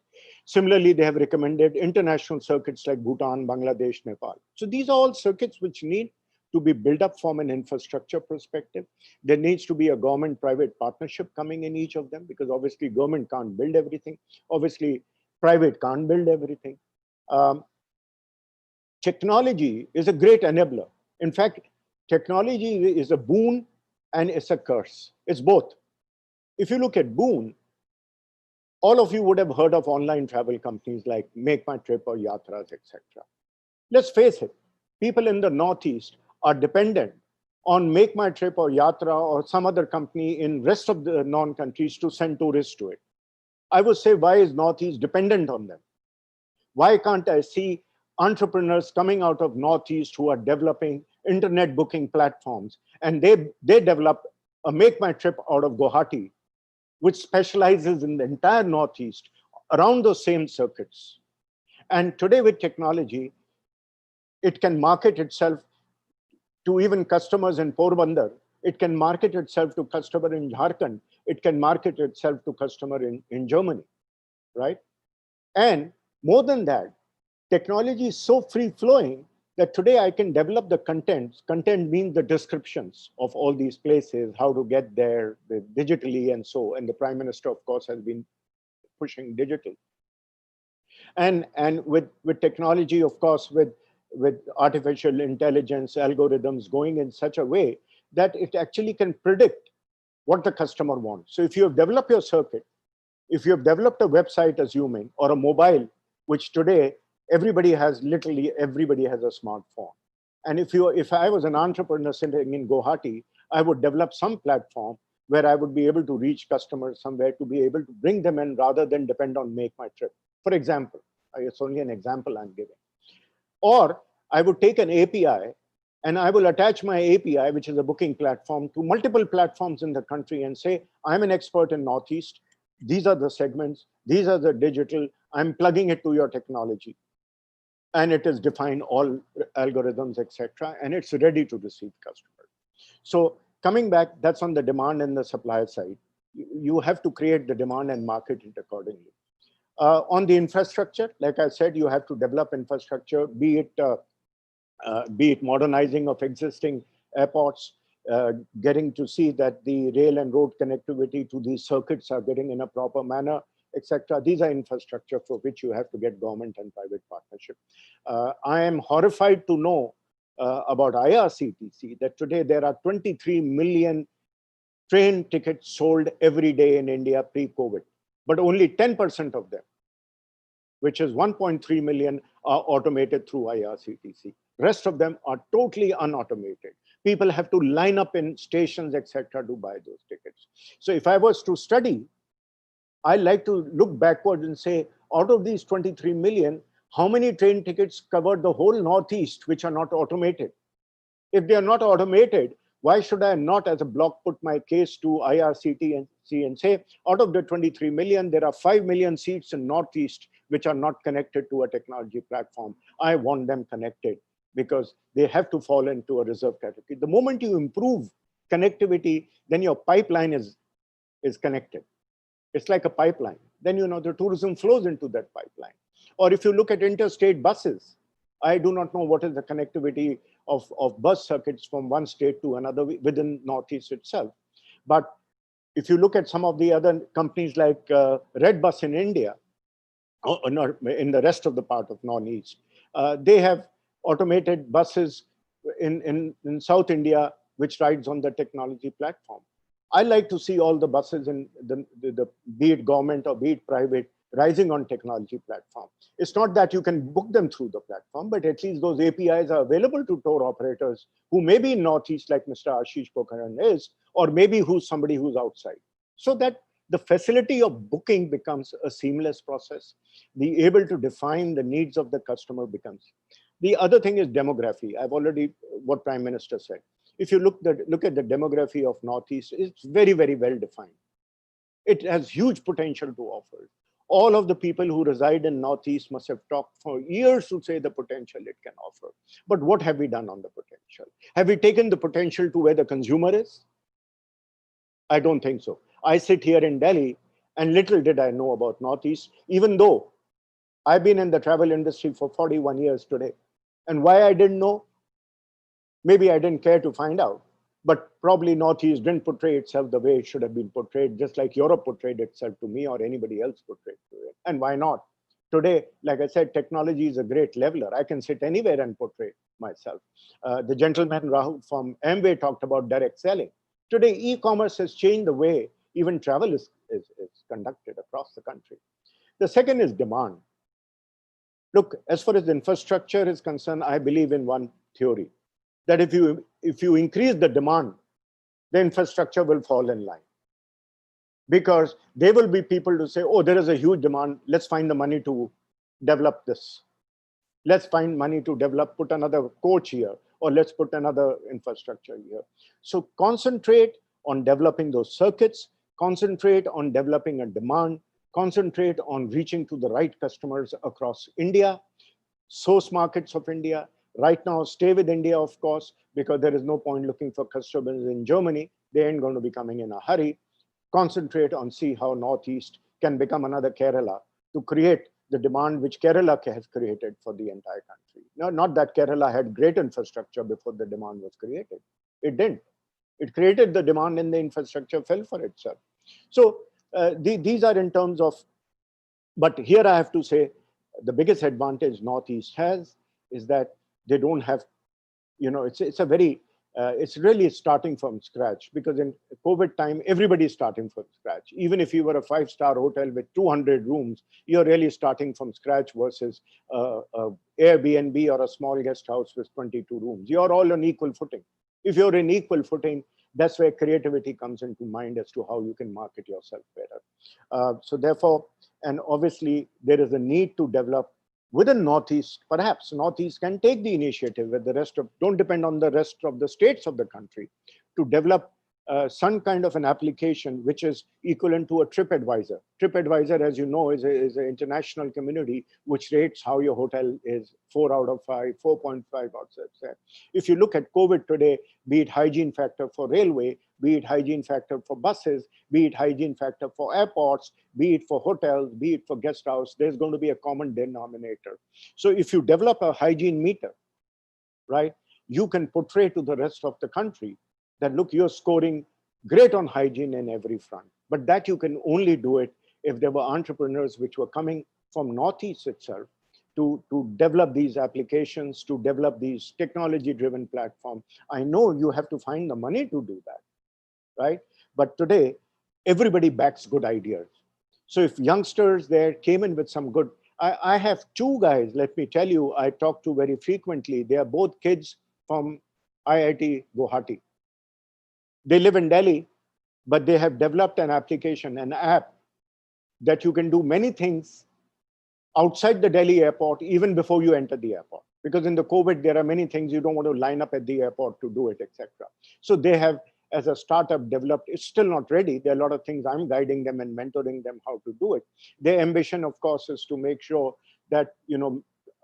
Similarly, they have recommended international circuits like Bhutan, Bangladesh, Nepal. So these are all circuits which need to be built up from an infrastructure perspective. There needs to be a government-private partnership coming in each of them, because obviously government can't build everything. Obviously, private can't build everything. Technology is a great enabler. In fact, technology is a boon and it's a curse. It's both. If you look at boon, all of you would have heard of online travel companies like Make My Trip or Yatras, etc. Let's face it, people in the Northeast are dependent on Make My Trip or Yatra or some other company in rest of the non-countries to send tourists to it. I would say, why is Northeast dependent on them? Why can't I see entrepreneurs coming out of Northeast who are developing internet booking platforms, and they develop a Make My Trip out of Guwahati, which specializes in the entire Northeast around those same circuits. And today with technology, it can market itself to even customers in Porbandar. It can market itself to customer in Jharkhand. It can market itself to customer in Germany, right? And more than that, technology is so free-flowing that today I can develop the content. Content means the descriptions of all these places, how to get there digitally and so. And the Prime Minister, of course, has been pushing digital. And with technology, of course, with artificial intelligence algorithms going in such a way that it actually can predict what the customer wants. So if you have developed your circuit, if you have developed a website, assuming, or a mobile, which today literally everybody has a smartphone. And if I was an entrepreneur sitting in Guwahati, I would develop some platform where I would be able to reach customers somewhere to be able to bring them in rather than depend on Make My Trip. For example, it's only an example I'm giving. Or I would take an API and I will attach my API, which is a booking platform, to multiple platforms in the country and say, I'm an expert in Northeast. These are the segments. These are the digital. I'm plugging it to your technology. And it is defined all algorithms, etc. And it's ready to receive customers. So coming back, that's on the demand and the supply side. You have to create the demand and market it accordingly. On the infrastructure, like I said, you have to develop infrastructure, be it modernizing of existing airports, getting to see that the rail and road connectivity to these circuits are getting in a proper manner, etc. These are infrastructure for which you have to get government and private partnership. I am horrified to know about IRCTC that today there are 23 million train tickets sold every day in India pre-COVID, but only 10% of them, which is 1.3 million, are automated through IRCTC. Rest of them are totally unautomated. People have to line up in stations, etc., to buy those tickets. So if I was to study, I like to look backward and say, out of these 23 million, How many train tickets cover the whole Northeast which are not automated? If they are not automated, why should I not, as a block, put my case to IRCTC and say, out of the 23 million, there are 5 million seats in Northeast which are not connected to a technology platform. I want them connected because they have to fall into a reserve category. The moment you improve connectivity, then your pipeline is connected. It's like a pipeline. Then, you know, the tourism flows into that pipeline. Or if you look at interstate buses, I do not know what is the connectivity of bus circuits from one state to another within Northeast itself. But if you look at some of the other companies like Red Bus in India, or in the rest of the part of Northeast, they have automated buses in South India, which rides on the technology platform. I like to see all the buses in the be it government or be it private, rising on technology platform. It's not that you can book them through the platform, but at least those APIs are available to tour operators who may be in Northeast, like Mr. Ashish Pokharan is, or maybe who's somebody who's outside. So that the facility of booking becomes a seamless process. The able to define the needs of the customer becomes. The other thing is demography. I've already, what Prime Minister said. If you look at the demography of Northeast, it's very, very well defined. It has huge potential to offer. All of the people who reside in Northeast must have talked for years to say the potential it can offer. But what have we done on the potential? Have we taken the potential to where the consumer is? I don't think so. I sit here in Delhi and little did I know about Northeast, even though I've been in the travel industry for 41 years today. And why I didn't know? Maybe I didn't care to find out. But probably Northeast didn't portray itself the way it should have been portrayed, just like Europe portrayed itself to me or anybody else portrayed to it. And why not? Today, like I said, technology is a great leveler. I can sit anywhere and portray myself. The gentleman Rahul from Amway talked about direct selling. Today, e-commerce has changed the way even travel is conducted across the country. The second is demand. Look, as far as infrastructure is concerned, I believe in one theory, that if you increase the demand, the infrastructure will fall in line. Because there will be people to say, oh, there is a huge demand, let's find the money to develop this. Let's find money to develop, put another coach here, or let's put another infrastructure here. So concentrate on developing those circuits, concentrate on developing a demand, concentrate on reaching to the right customers across India, source markets of India. Right now, stay with India, of course, because there is no point looking for customers in Germany. They ain't going to be coming in a hurry. Concentrate on see how Northeast can become another Kerala to create the demand which Kerala has created for the entire country. No, not that Kerala had great infrastructure before the demand was created. It didn't. It created the demand and the infrastructure fell for itself. So these are in terms of, but here I have to say the biggest advantage Northeast has is that they don't have, you know, it's a very, it's really starting from scratch, because in COVID time, everybody's starting from scratch. Even if you were a 5-star hotel with 200 rooms, you're really starting from scratch versus Airbnb or a small guest house with 22 rooms. You're all on equal footing. If you're in equal footing, that's where creativity comes into mind as to how you can market yourself better. So therefore, and obviously there is a need to develop within Northeast. Perhaps Northeast can take the initiative with the rest of, don't depend on the rest of the states of the country, to develop some kind of an application which is equivalent to a TripAdvisor. TripAdvisor, as you know, is an international community which rates how your hotel is 4 out of 5, 4.5 out of 6. If you look at COVID today, be it hygiene factor for railway, be it hygiene factor for buses, be it hygiene factor for airports, be it for hotels, be it for guest house, there's going to be a common denominator. So if you develop a hygiene meter, right, you can portray to the rest of the country that, look, you're scoring great on hygiene in every front. But that you can only do it if there were entrepreneurs which were coming from Northeast itself to develop these applications, to develop these technology-driven platforms. I know you have to find the money to do that, right? But today, everybody backs good ideas. So if youngsters there came in with some good, I have 2 guys, let me tell you, I talk to very frequently. They are both kids from IIT Guwahati. They live in Delhi, but they have developed an application, an app that you can do many things outside the Delhi airport, even before you enter the airport. Because in the COVID, there are many things you don't want to line up at the airport to do it, etc. So they have, as a startup, developed. It's still not ready. There are a lot of things I'm guiding them and mentoring them how to do it. Their ambition, of course, is to make sure that,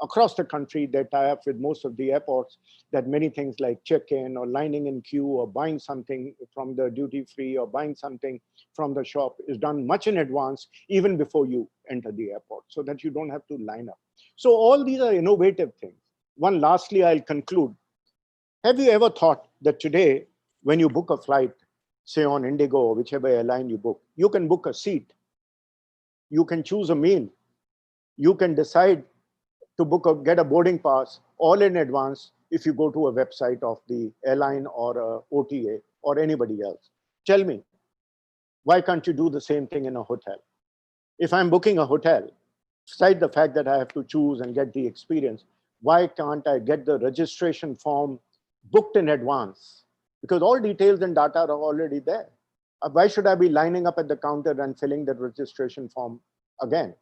across the country, they tie up with most of the airports, that many things like check-in or lining in queue or buying something from the duty-free or buying something from the shop is done much in advance, even before you enter the airport, so that you don't have to line up. So all these are innovative things. One, lastly, I'll conclude. Have you ever thought that today, when you book a flight, say on Indigo or whichever airline you book, you can book a seat, you can choose a meal, you can decide to get a boarding pass all in advance if you go to a website of the airline or a OTA or anybody else. Tell me, why can't you do the same thing in a hotel? If I'm booking a hotel, besides the fact that I have to choose and get the experience, why can't I get the registration form booked in advance? Because all details and data are already there. Why should I be lining up at the counter and filling the registration form again?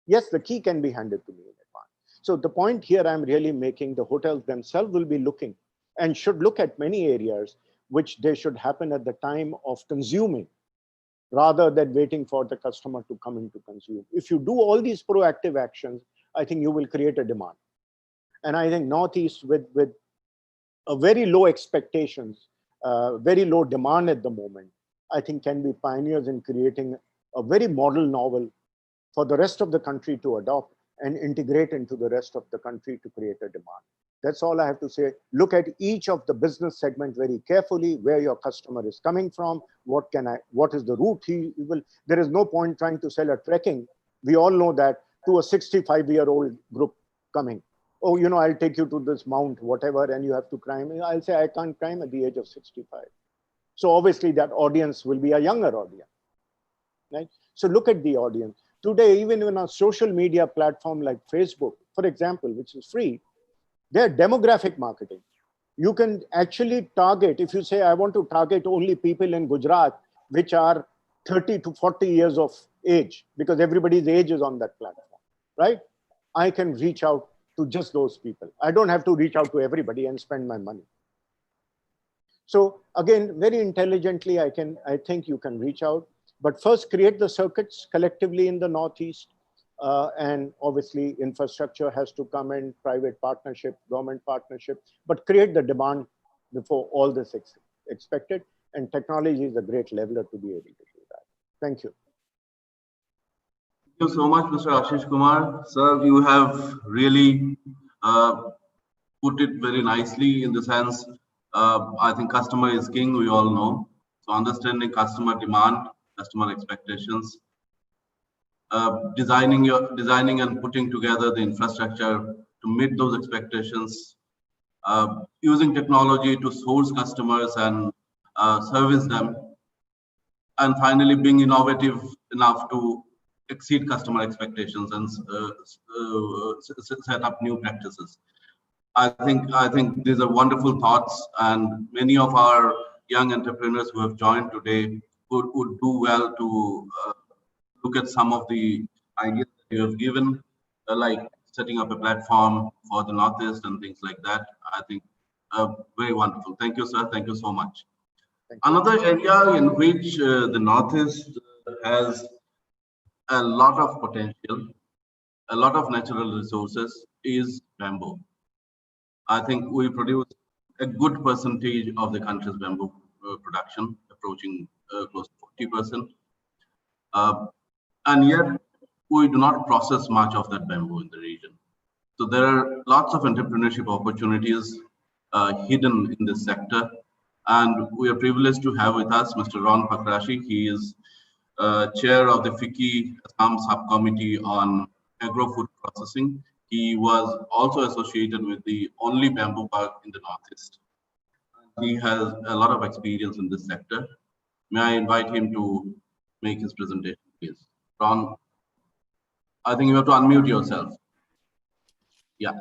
Yes, the key can be handed to me in advance. So the point here I'm really making, the hotels themselves will be looking and should look at many areas which they should happen at the time of consuming, rather than waiting for the customer to come in to consume. If you do all these proactive actions, I think you will create a demand. And I think Northeast, with a very low expectations, very low demand at the moment, I think can be pioneers in creating a very model novel for the rest of the country to adopt and integrate into the rest of the country to create a demand. That's all I have to say. Look at each of the business segment very carefully, where your customer is coming from, what is the route he will. There is no point trying to sell a trekking. We all know that, to a 65-year-old group coming. Oh, I'll take you to this mount, whatever, and you have to climb. I'll say, I can't climb at the age of 65. So obviously that audience will be a younger audience, right? So look at the audience. Today, even in a social media platform like Facebook, for example, which is free, they're demographic marketing. You can actually target, if you say, I want to target only people in Gujarat, which are 30 to 40 years of age, because everybody's age is on that platform, right? I can reach out to just those people. I don't have to reach out to everybody and spend my money. So again, very intelligently, I think you can reach out, but first create the circuits collectively in the Northeast. And obviously infrastructure has to come in, private partnership, government partnership, but create the demand before all this expected. And technology is a great leveler to be able to do that. Thank you. Thank you so much, Mr. Ashish Kumar. Sir, you have really put it very nicely in the sense, I think customer is king, we all know. So understanding customer demand, customer expectations, designing and putting together the infrastructure to meet those expectations, using technology to source customers and service them, and finally being innovative enough to exceed customer expectations and set up new practices. I think these are wonderful thoughts, and many of our young entrepreneurs who have joined today would do well to look at some of the ideas that you have given, like setting up a platform for the Northeast and things like that. I think very wonderful. Thank you, sir. Thank you so much. Another area in which the Northeast has a lot of potential, a lot of natural resources is bamboo. I think we produce a good percentage of the country's bamboo production, approaching close to 40%. And yet we do not process much of that bamboo in the region. So there are lots of entrepreneurship opportunities hidden in this sector. And we are privileged to have with us Mr. Ron Pakrashi. He is chair of the FICCI Assam subcommittee on agro-food processing. He was also associated with the only bamboo park in the Northeast. He has a lot of experience in this sector. May I invite him to make his presentation, please? Ron, I think you have to unmute yourself. Yeah.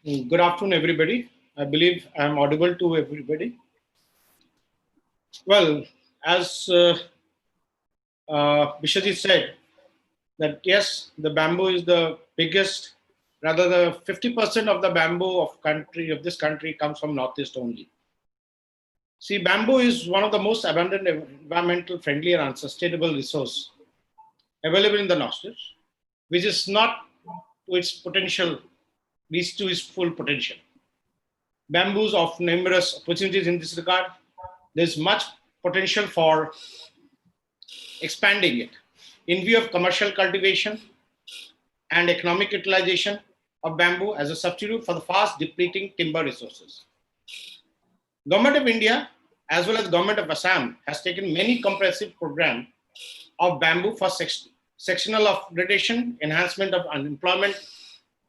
Good afternoon, everybody. I believe I'm audible to everybody. Well, as Bishajit said, that yes, the bamboo is the biggest, rather the 50% of the bamboo of this country comes from Northeast only. See, bamboo is one of the most abundant, environmental friendly and sustainable resource available in the Northeast, which is not to its potential, reached to its full potential. Bamboos offer numerous opportunities in this regard. There's much potential for expanding it in view of commercial cultivation and economic utilization of bamboo as a substitute for the fast depleting timber resources. Government of India as well as Government of Assam has taken many comprehensive programs of bamboo for sectional upgradation, enhancement of employment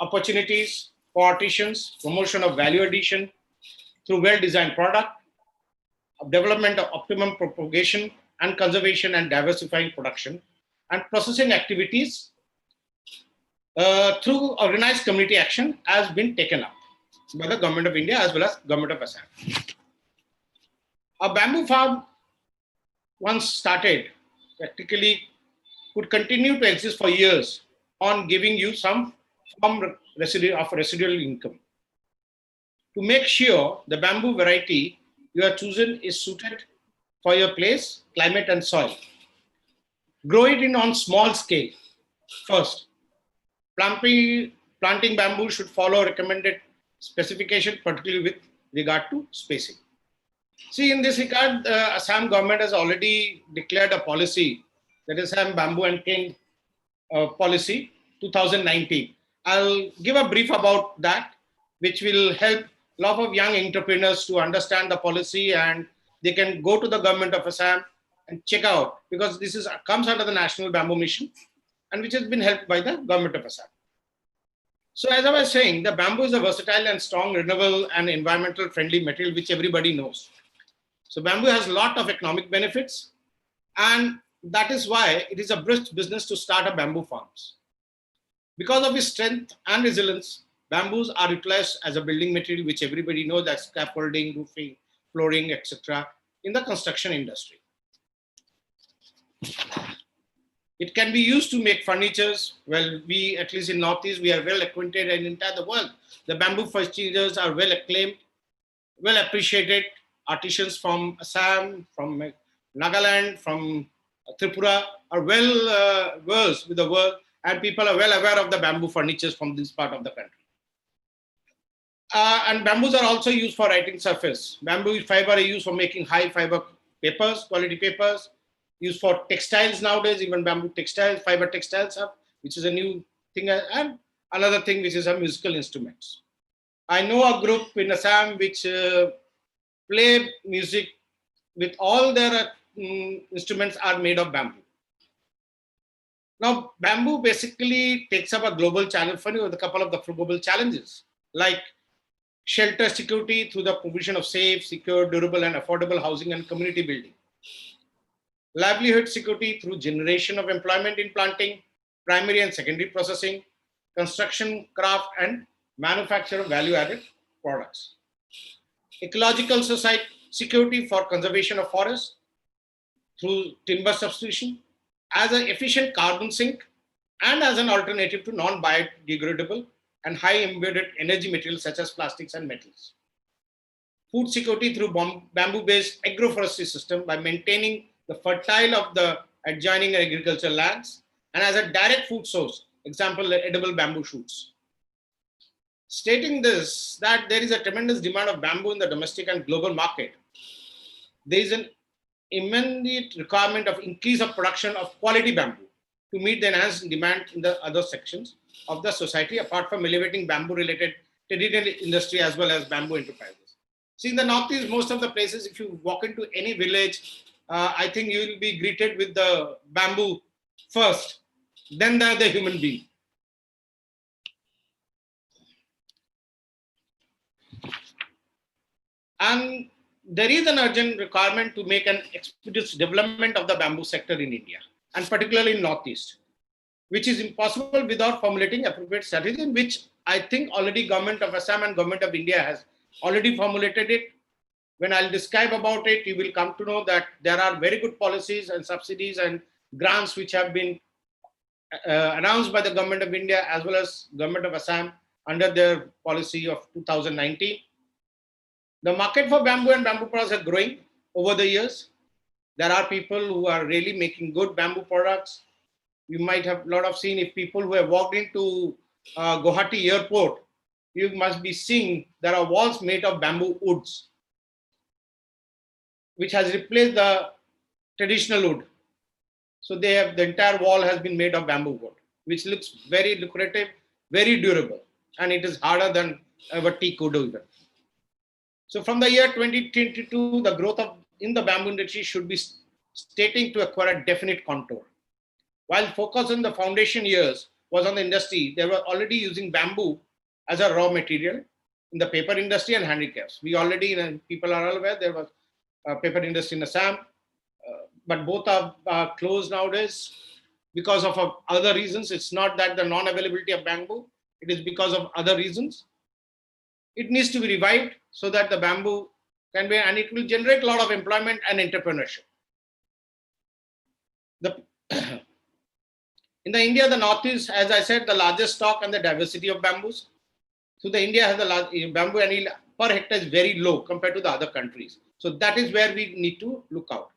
opportunities for artisans, promotion of value addition through well-designed product, development of optimum propagation and conservation and diversifying production and processing activities through organized community action has been taken up by the Government of India as well as Government of Assam. A bamboo farm once started practically could continue to exist for years on giving you some form of residual income. To make sure the bamboo variety you have chosen is suited for your place, climate and soil. Grow it in on small scale first. Planting bamboo should follow recommended specification, particularly with regard to spacing. See, in this regard, Assam government has already declared a policy, that is Assam Bamboo and Cane Policy 2019. I'll give a brief about that, which will help a lot of young entrepreneurs to understand the policy, and they can go to the Government of Assam and check out, because this comes under the National Bamboo Mission and which has been helped by the Government of Assam. So as I was saying, the bamboo is a versatile and strong, renewable and environmental friendly material, which everybody knows. So bamboo has a lot of economic benefits, and that is why it is a brisk business to start a bamboo farms. Because of its strength and resilience, bamboos are utilized as a building material, which everybody knows, that scaffolding, roofing, flooring, etc. in the construction industry. It can be used to make furnitures. Well, we, at least in Northeast, we are well acquainted, and in entire the world, the bamboo furnitures are well acclaimed, well appreciated. Artisans from Assam, from Nagaland, from Tripura are well versed with the work, and people are well aware of the bamboo furnitures from this part of the country. And bamboos are also used for writing surface. Bamboo fiber are used for making high fiber papers, quality papers, used for textiles nowadays, even bamboo textiles, fiber textiles, which is a new thing, and another thing which is a musical instruments. I know a group in Assam which play music with all their instruments are made of bamboo. Now, bamboo basically takes up a global challenge for you with a couple of the global challenges, like shelter security through the provision of safe, secure, durable, and affordable housing and community building. Livelihood security through generation of employment in planting, primary and secondary processing, construction, craft, and manufacture of value-added products. Ecological security for conservation of forests through timber substitution as an efficient carbon sink and as an alternative to non-biodegradable and high embedded energy materials such as plastics and metals. Food security through bamboo-based agroforestry system by maintaining the fertile of the adjoining agricultural lands and as a direct food source, example, edible bamboo shoots. Stating this, that there is a tremendous demand of bamboo in the domestic and global market, there is an immediate requirement of increase of production of quality bamboo to meet the enhanced demand in the other sections of the society, apart from elevating bamboo-related traditional industry as well as bamboo enterprises. See, in the Northeast, most of the places, if you walk into any village, I think you will be greeted with the bamboo first, then the human being. And there is an urgent requirement to make an expeditious development of the bamboo sector in India, and particularly in Northeast, which is impossible without formulating appropriate strategy, in which I think already Government of Assam and Government of India has already formulated it. When I'll describe about it, you will come to know that there are very good policies and subsidies and grants which have been announced by the government of India as well as government of Assam under their policy of 2019. The market for bamboo and bamboo products are growing over the years. There are people who are really making good bamboo products. You might have a lot of seen, if people who have walked into Guwahati airport, you must be seeing there are walls made of bamboo woods, which has replaced the traditional wood. So the entire wall has been made of bamboo wood, which looks very lucrative, very durable, and it is harder than ever teak wood even. So from the year 2022, the growth in the bamboo industry should be starting to acquire a definite contour. While focus in the foundation years was on the industry, they were already using bamboo as a raw material in the paper industry and handicrafts. We already, people are all aware, there was a paper industry in Assam, but both are closed nowadays because of other reasons. It's not that the non-availability of bamboo, it is because of other reasons. It needs to be revived so that the bamboo can be, and it will generate a lot of employment and entrepreneurship. In the India, the Northeast, as I said, the largest stock and the diversity of bamboos. So the India has the bamboo and per hectare is very low compared to the other countries. So that is where we need to look out.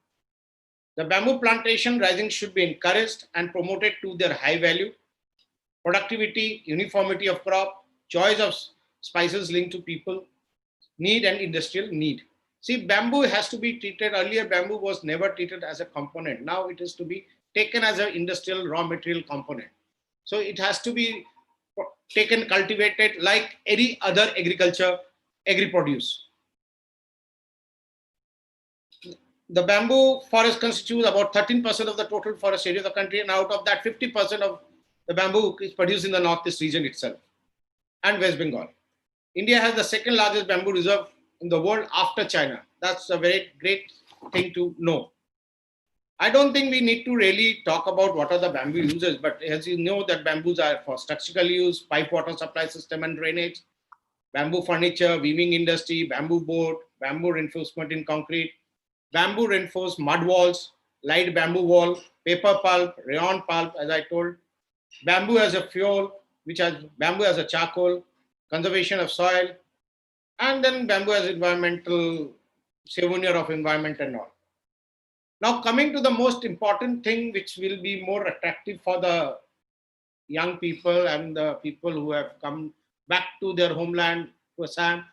The bamboo plantation rising should be encouraged and promoted to their high value, productivity, uniformity of crop, choice of spices linked to people need and industrial need. See, bamboo has to be treated, earlier bamboo was never treated as a component. Now it is to be taken as an industrial raw material component. So it has to be taken, cultivated like any other agri-produce. The bamboo forest constitutes about 13% of the total forest area of the country, and out of that 50% of the bamboo is produced in the Northeast region itself and West Bengal. India has the second largest bamboo reserve in the world after China. That's a very great thing to know. I don't think we need to really talk about what are the bamboo uses, but as you know that bamboos are for structural use, pipe water supply system and drainage, bamboo furniture, weaving industry, bamboo board, bamboo reinforcement in concrete, bamboo reinforced mud walls, light bamboo wall, paper pulp, rayon pulp, as I told, bamboo as a fuel, which has bamboo as a charcoal, conservation of soil, and then bamboo as environmental souvenir of environment and all. Now coming to the most important thing, which will be more attractive for the young people and the people who have come back to their homeland, to Assam,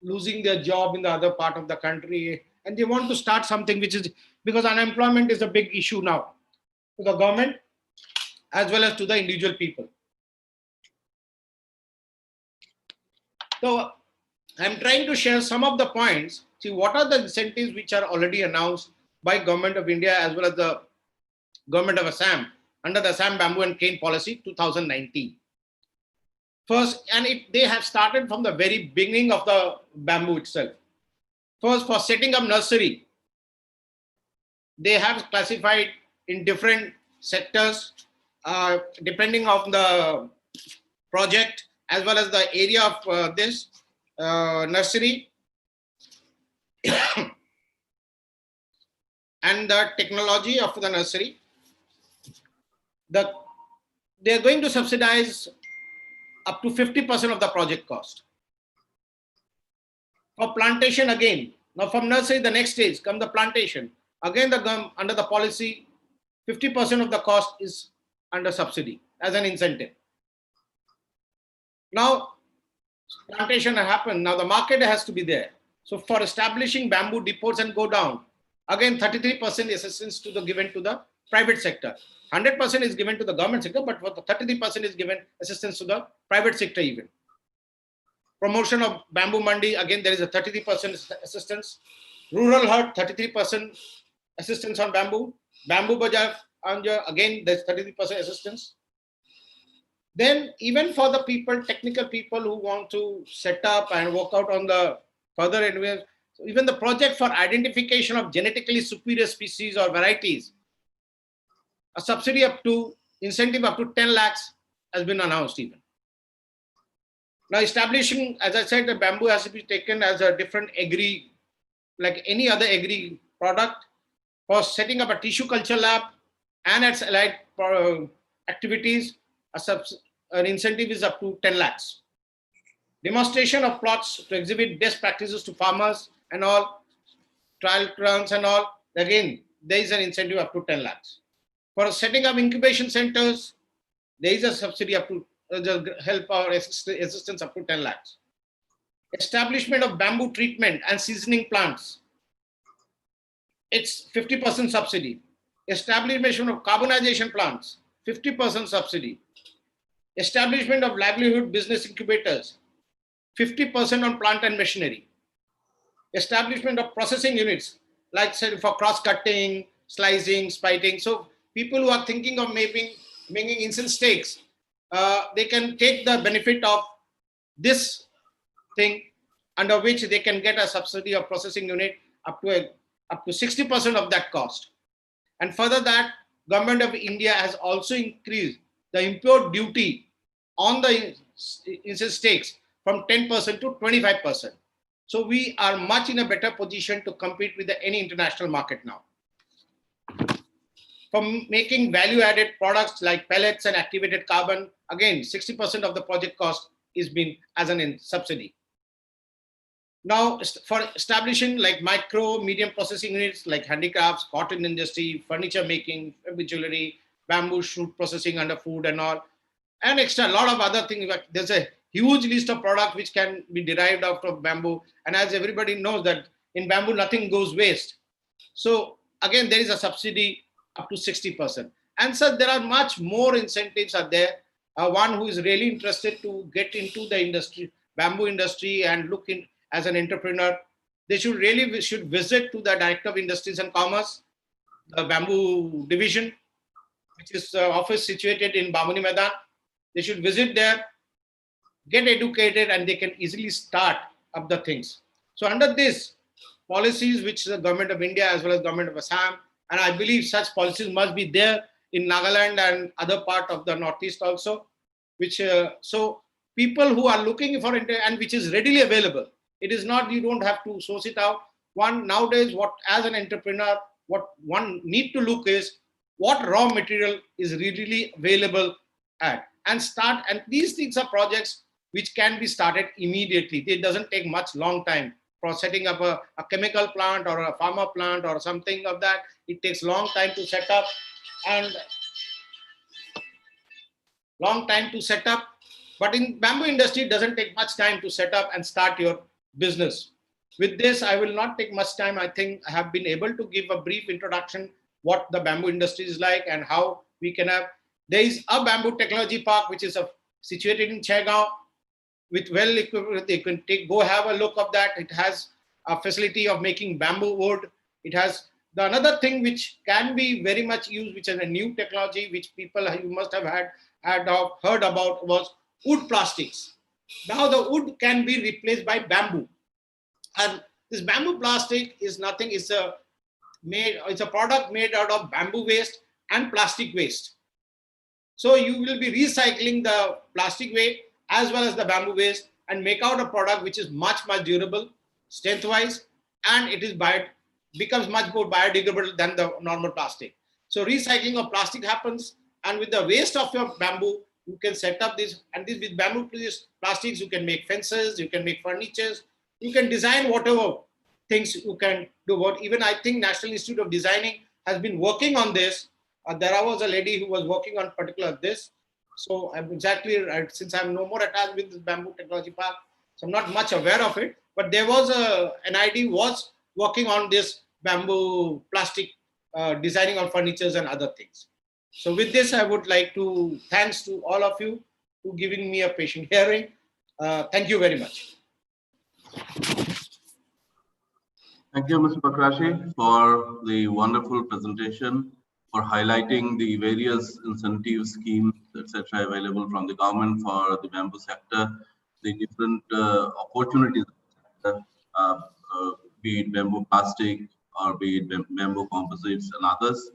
losing their job in the other part of the country, and they want to start something, which is because unemployment is a big issue now to the government as well as to the individual people. So I'm trying to share some of the points. See, what are the incentives which are already announced by Government of India as well as the Government of Assam under the Assam Bamboo and Cane Policy 2019. First, and they have started from the very beginning of the bamboo itself. First, for setting up nursery, they have classified in different sectors depending on the project as well as the area of this nursery and the technology of the nursery. They are going to subsidize up to 50% of the project cost. For plantation again, now from nursery, the next stage come the plantation. Again, under the policy, 50% of the cost is under subsidy as an incentive. Now, plantation happened. Now the market has to be there. So for establishing bamboo depots and go down, again, 33% assistance given to the private sector. 100% is given to the government sector, but for the 33% is given assistance to the private sector even. Promotion of bamboo mandi, again, there is a 33% assistance. Rural hut, 33% assistance on bamboo. Bamboo bazaar, again, there's 33% assistance. Then even for the people, technical people who want to set up and work out on the further advance, so even the project for identification of genetically superior species or varieties, a subsidy incentive up to 10 lakhs has been announced even. Now establishing, as I said, the bamboo has to be taken as a different agri, like any other agri product, for setting up a tissue culture lab and its allied activities, an incentive is up to 10 lakhs. Demonstration of plots to exhibit best practices to farmers and all, trial runs and all, again, there is an incentive up to 10 lakhs. For setting up incubation centers, there is a subsidy up to help or assistance up to 10 lakhs. Establishment of bamboo treatment and seasoning plants, it's 50% subsidy. Establishment of carbonization plants, 50% subsidy. Establishment of livelihood business incubators, 50% on plant and machinery. Establishment of processing units, like said, for cross-cutting, slicing, spiting. So people who are thinking of making instant steaks, they can take the benefit of this thing, under which they can get a subsidy of processing unit up to 60% of that cost. And further that, Government of India has also increased the import duty on the instant steaks from 10% to 25%. So we are much in a better position to compete with any international market now. For making value-added products like pellets and activated carbon, again, 60% of the project cost is being as an subsidy. Now, for establishing like micro, medium processing units like handicrafts, cotton industry, furniture making, jewelry, bamboo shoot processing under food and all, and extra, a lot of other things. There's a huge list of products which can be derived out of bamboo. And as everybody knows that in bamboo, nothing goes waste. So again, there is a subsidy up to 60%. And so there are much more incentives are there. One who is really interested to get into the industry, bamboo industry, and look in as an entrepreneur, they should visit to the Director of Industries and Commerce, the bamboo division, which is office situated in Bamuni Maidan. They should visit there, get educated, and they can easily start up the things. So under this policies, which the Government of India as well as Government of Assam, and I believe such policies must be there in Nagaland and other part of the Northeast also, which so people who are looking for it and which is readily available. It is not, you don't have to source it out. One nowadays, what as an entrepreneur, what one need to look is what raw material is readily available at and start. And these things are projects which can be started immediately. It doesn't take much long time for setting up a chemical plant or a pharma plant or something of that. It takes long time to set up and But in bamboo industry, it doesn't take much time to set up and start your business. With this, I will not take much time. I think I have been able to give a brief introduction what the bamboo industry is like and how we can have. There is a bamboo technology park which is situated in Chaigaon with well equipped. They can go have a look of that. It has a facility of making bamboo wood. It has another thing which can be very much used, which is a new technology which people you must have heard about, was wood plastics. Now the wood can be replaced by bamboo, and this bamboo plastic is nothing. It's a product made out of bamboo waste and plastic waste. So you will be recycling the plastic waste as well as the bamboo waste and make out a product which is much durable, strength-wise, and it is becomes much more biodegradable than the normal plastic. So recycling of plastic happens, and with the waste of your bamboo, you can set up this, and this with bamboo plastics, you can make fences, you can make furniture, you can design whatever things you can do. Even I think National Institute of Designing has been working on this. There was a lady who was working on particular this. So I'm since I'm no more attached with this bamboo technology park, so I'm not much aware of it, but there was an ID was working on this bamboo plastic designing on furnitures and other things. So with this, I would like to thanks to all of you for giving me a patient hearing. Thank you very much. Thank you, Mr. Pakrashi, for the wonderful presentation, for highlighting the various incentive schemes, etc., available from the government for the bamboo sector, the different opportunities, be it bamboo plastic or be it bamboo composites and others.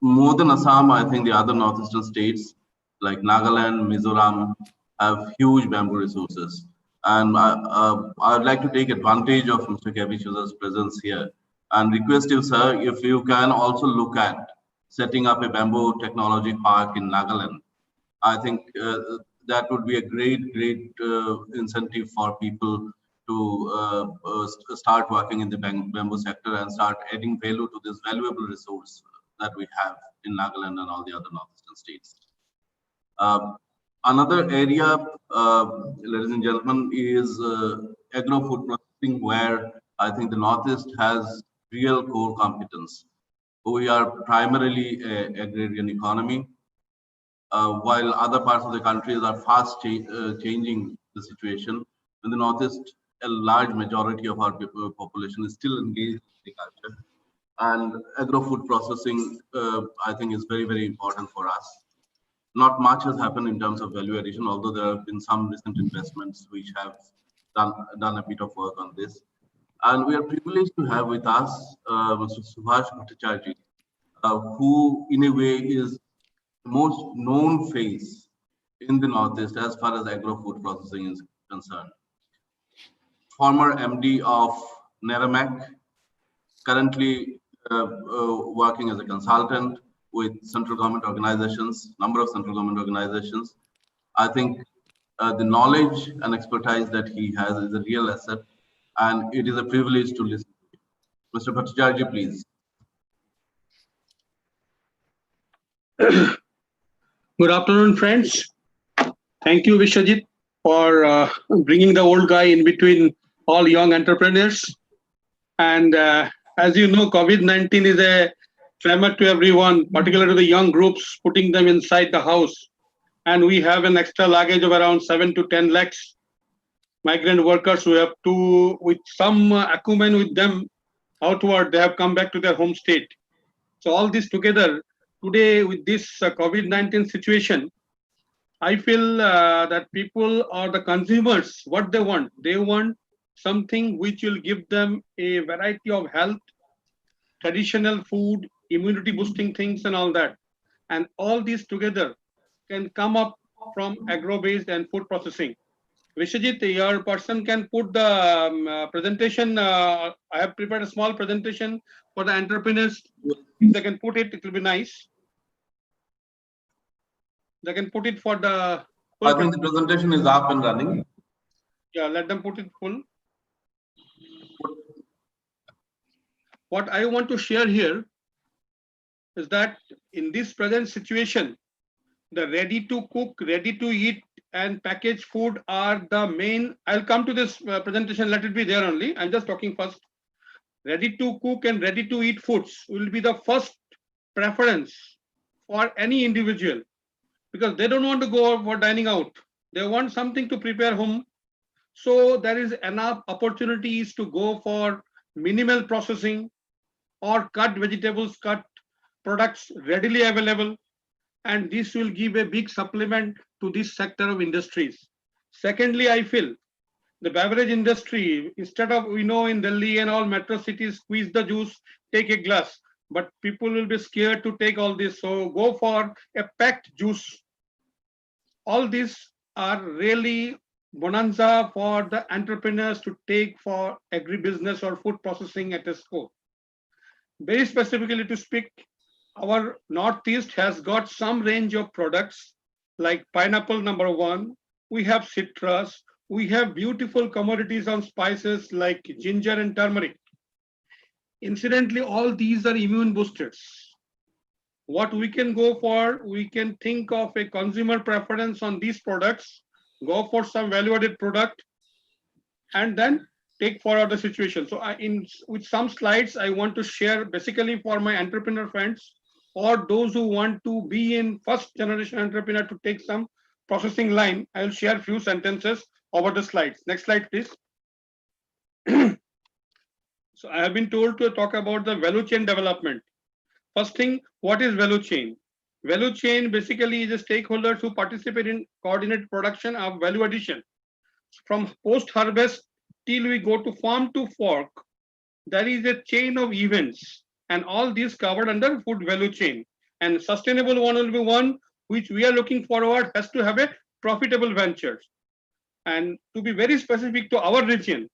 More than Assam, I think the other northeastern states like Nagaland, Mizoram have huge bamboo resources. And I'd like to take advantage of Mr. K.V. Shuza's presence here and request you, sir, if you can also look at setting up a bamboo technology park in Nagaland. I think that would be a great incentive for people to start working in the bamboo sector and start adding value to this valuable resource that we have in Nagaland and all the other northeastern states. Another area, ladies and gentlemen, is agro-food processing, where I think the Northeast has real core competence. We are primarily an agrarian economy, while other parts of the country are fast changing the situation. In the Northeast, a large majority of our population is still engaged in agriculture, and agro-food processing, I think, is very important for us. Not much has happened in terms of value addition, although there have been some recent investments which have done a bit of work on this. And we are privileged to have with us Mr. Subhash Bhattacharya, who in a way is the most known face in the Northeast as far as agro-food processing is concerned. Former MD of Neramac, currently working as a consultant with central government organizations, number of central government organizations. I think the knowledge and expertise that he has is a real asset, and it is a privilege to listen to him. Mr. Bhattacharya, please. Good afternoon, friends. Thank you, Vishwajit, for bringing the old guy in between all young entrepreneurs. And as you know, COVID-19 is a tremor to everyone, particularly to the young groups, putting them inside the house. And we have an extra luggage of around 7 to 10 lakhs migrant workers who have to, with some acumen with them outward, they have come back to their home state. So all this together, today with this COVID-19 situation, I feel that people or the consumers, what they want something which will give them a variety of health, traditional food, immunity boosting things and all that. And all these together can come up from agro-based and food processing. Vishwajit, your person can put the presentation. I have prepared a small presentation for the entrepreneurs. If they can put it, it will be nice. They can put it for the. I think the presentation is up and running. Yeah, let them put it full. What I want to share here is that in this present situation, the ready to cook, ready to eat and packaged food are the main. I'll come to this presentation, let it be there only. I'm just talking first. Ready to cook and ready to eat foods will be the first preference for any individual, because they don't want to go for dining out. They want something to prepare home. So there is enough opportunities to go for minimal processing or cut vegetables, cut products readily available. And this will give a big supplement to this sector of industries. Secondly, I feel the beverage industry, instead of, we know in Delhi and all metro cities, squeeze the juice, take a glass, but people will be scared to take all this. So go for a packed juice. All these are really bonanza for the entrepreneurs to take for agribusiness or food processing at a scope. Very specifically to speak, our Northeast has got some range of products like pineapple, number one. We have citrus. We have beautiful commodities on spices like ginger and turmeric. Incidentally, all these are immune boosters. What we can go for, we can think of a consumer preference on these products, go for some value-added product, and then take forward the situation. So with some slides, I want to share basically for my entrepreneur friends, or those who want to be in first generation entrepreneur to take some processing line. I'll share few sentences over the slides. Next slide, please. So I have been told to talk about the value chain development. First thing, what is value chain? Value chain basically is a stakeholders who participate in coordinated production of value addition. From post-harvest till we go to farm to fork, there is a chain of events. And all these covered under food value chain. And sustainable one will be one which we are looking forward has to have a profitable ventures. And to be very specific to our region,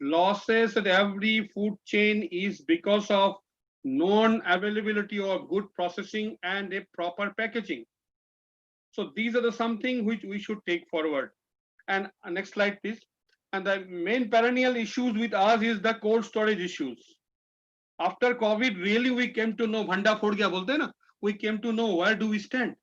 losses at every food chain is because of non-availability of good processing and a proper packaging. So these are the something which we should take forward. And next slide, please. And the main perennial issues with us is the cold storage issues. After COVID, really we came to know, bhanda phod gaya bolte na, we came to know where do we stand.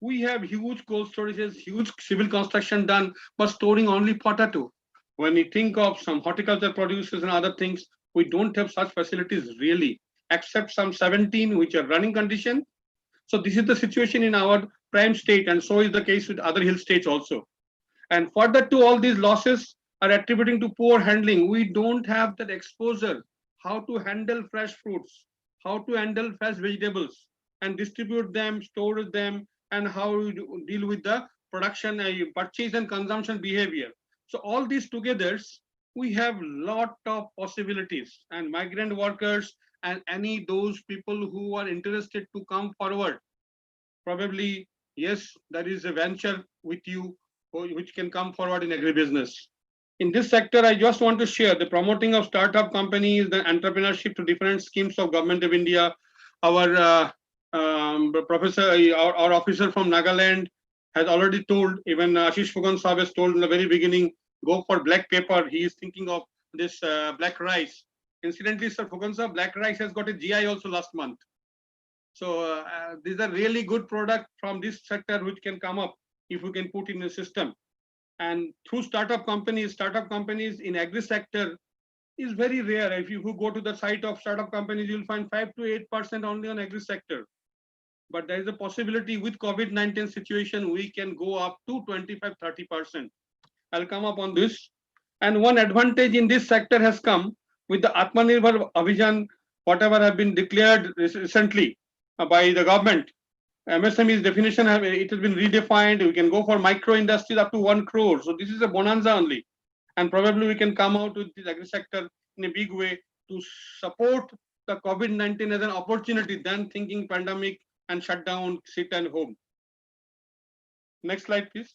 We have huge cold storages, huge civil construction done, but storing only potato. When we think of some horticulture producers and other things, we don't have such facilities really, except some 17 which are running condition. So this is the situation in our prime state, and so is the case with other hill states also. And further to all these losses are attributing to poor handling. We don't have that exposure, how to handle fresh fruits, how to handle fresh vegetables and distribute them, store them, and how you deal with the production, purchase and consumption behavior. So all these together, we have lot of possibilities, and migrant workers and any those people who are interested to come forward, probably, yes, there is a venture with you which can come forward in agribusiness. In this sector, I just want to share the promoting of startup companies, the entrepreneurship to different schemes of Government of India. Our professor, our officer from Nagaland has already told, even Ashish Phugan Saab has told in the very beginning, go for black pepper. He is thinking of this black rice. Incidentally, Sir Phugan Saab, black rice has got a GI also last month. So these are really good product from this sector which can come up if we can put in a system. And through startup companies in agri sector is very rare. If you go to the site of startup companies, you'll find 5 to 8% only on agri sector. But there is a possibility with COVID-19 situation, we can go up to 25-30%. I'll come up on this. And one advantage in this sector has come with the Atmanirbhar Abhijan, whatever have been declared recently by the government. MSME's definition, it has been redefined. We can go for micro industries up to 1 crore. So this is a bonanza only. And probably we can come out with this agri sector in a big way to support the COVID-19 as an opportunity than thinking pandemic and shut down, sit and home. Next slide, please.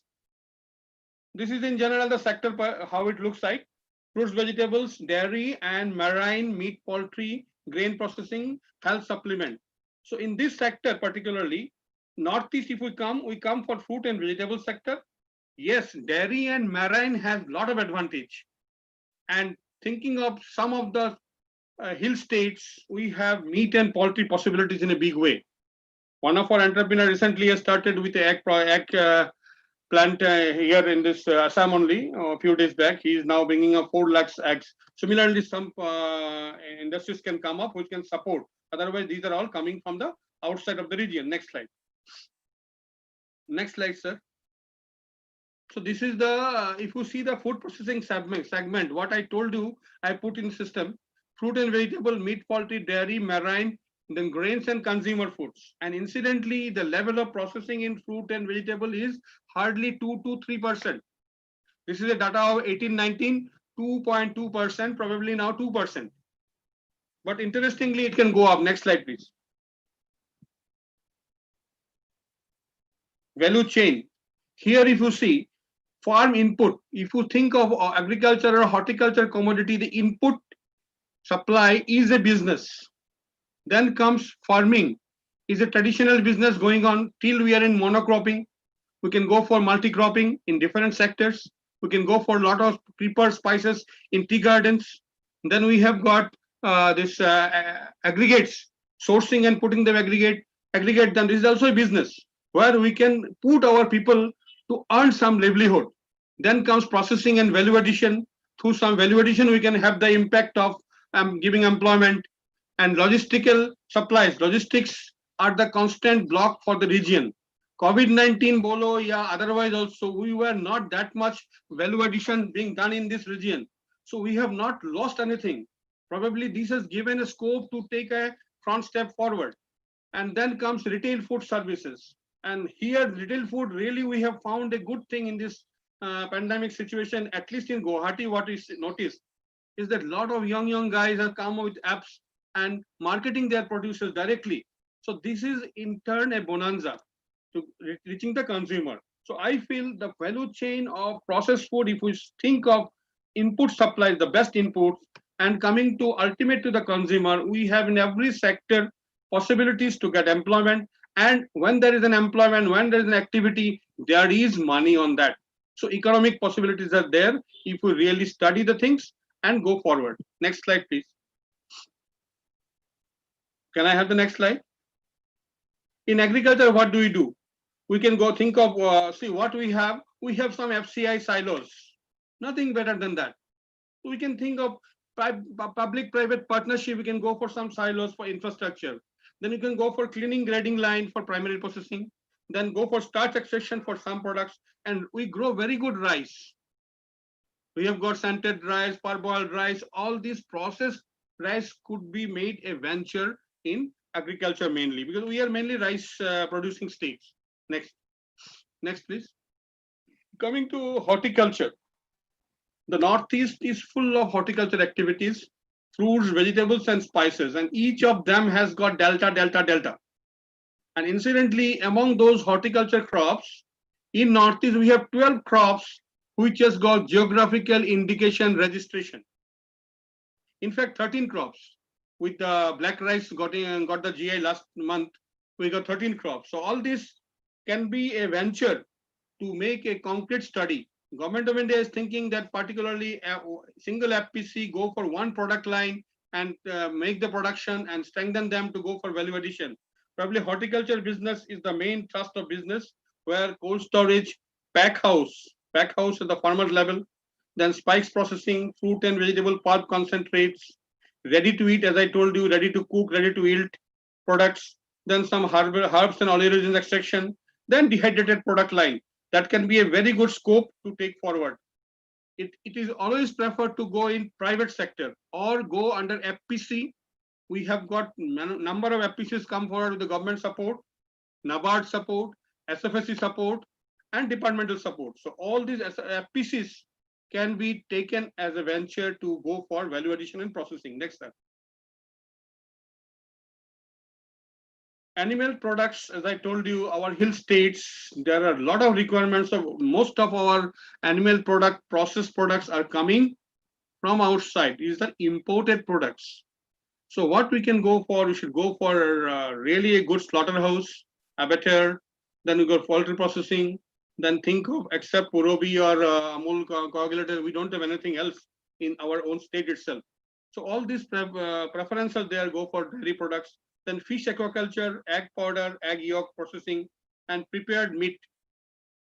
This is in general the sector, how it looks like. Fruits, vegetables, dairy and marine, meat, poultry, grain processing, health supplement. So in this sector particularly, Northeast, if we come for fruit and vegetable sector. Yes, dairy and marine has a lot of advantage. And thinking of some of the hill states, we have meat and poultry possibilities in a big way. One of our entrepreneurs recently has started with the egg plant here in this Assam only a few days back. He is now bringing up 4 lakhs eggs. Similarly, some industries can come up which can support. Otherwise, these are all coming from the outside of the region. Next slide. Next slide, sir. So this is the, if you see the food processing segment, what I told you, I put in system, fruit and vegetable, meat, poultry, dairy, marine, then grains and consumer foods. And incidentally, the level of processing in fruit and vegetable is hardly 2 to 3%. This is the data of 18-19, 2.2%, probably now 2%. But interestingly, it can go up. Next slide, please. Value chain. Here, if you see farm input, if you think of agriculture or horticulture commodity, the input supply is a business. Then comes farming, is a traditional business going on till we are in monocropping. We can go for multi-cropping in different sectors. We can go for a lot of prepared spices in tea gardens. Then we have got this aggregates, sourcing and putting them aggregate them. This is also a business where we can put our people to earn some livelihood. Then comes processing and value addition. Through some value addition, we can have the impact of giving employment. And logistical supplies. Logistics are the constant block for the region. COVID-19 bolo, yeah, otherwise also we were not that much value addition being done in this region. So we have not lost anything. Probably this has given a scope to take a front step forward. And then comes retail food services. And here retail food, really we have found a good thing in this pandemic situation, at least in Guwahati, what is noticed is that a lot of young guys have come with apps and marketing their producers directly. So this is in turn a bonanza to reaching the consumer. So I feel the value chain of processed food, if we think of input supplies, the best inputs, And coming to ultimate to the consumer, we have in every sector possibilities to get employment. And when there is an employment, when there is an activity, there is money on that. So economic possibilities are there if we really study the things and go forward. Next slide, please. Can I have the next slide? In agriculture, what do we do? We can go think of, see what we have. We have some FCI silos, nothing better than that. We can think of public-private partnership. We can go for some silos for infrastructure. Then you can go for cleaning grading line for primary processing. Then go for starch extraction for some products. And we grow very good rice. We have got scented rice, parboiled rice. All these processed rice could be made a venture in agriculture mainly, because we are mainly rice producing states. Next, please. Coming to horticulture. The Northeast is full of horticulture activities, fruits, vegetables, and spices, and each of them has got delta, delta, delta. And incidentally, among those horticulture crops, in Northeast, we have 12 crops which has got geographical indication registration. In fact, 13 crops. With the black rice got the GI last month, we got 13 crops. So all this can be a venture to make a concrete study. Government of India is thinking that particularly a single FPC go for one product line and make the production and strengthen them to go for value addition. Probably horticulture business is the main thrust of business, where cold storage, pack house at the farmer level, then spikes processing, fruit and vegetable pulp concentrates, ready to eat, as I told you, ready to cook, ready to eat products, then some herbs and oleaginous extraction, then dehydrated product line. That can be a very good scope to take forward. It is always preferred to go in private sector or go under FPC. We have got number of FPCs come forward with the government support, NABARD support, SFSC support, and departmental support. So all these FPCs can be taken as a venture to go for value addition and processing. Next slide. Animal products, as I told you, our hill states, there are a lot of requirements of most of our animal product, processed products are coming from outside. These are imported products. So what we can go for, we should go for really a good slaughterhouse, abattoir, then we go poultry processing, then think of except Purobi or Amul coagulator, we don't have anything else in our own state itself. So all these preferences there go for dairy products. Then fish aquaculture, egg powder, egg yolk processing, and prepared meat.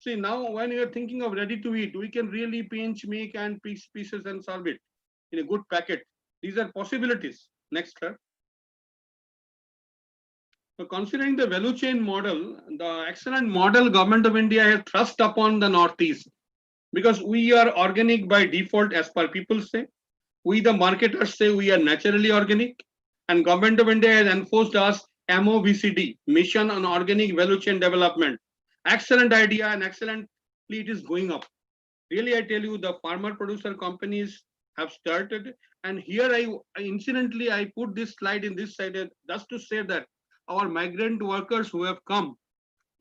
See, now when you're thinking of ready to eat, we can really pinch, make, and pieces and serve it in a good packet. These are possibilities. Next, sir. So considering the value chain model, the excellent model Government of India has thrust upon the Northeast, because we are organic by default, as per people say. We, the marketers, say we are naturally organic. And Government of India has enforced us MOVCD, Mission on Organic Value Chain Development. Excellent idea and excellently it is going up. Really, I tell you, the farmer producer companies have started. And here incidentally, I put this slide in this side just to say that our migrant workers who have come,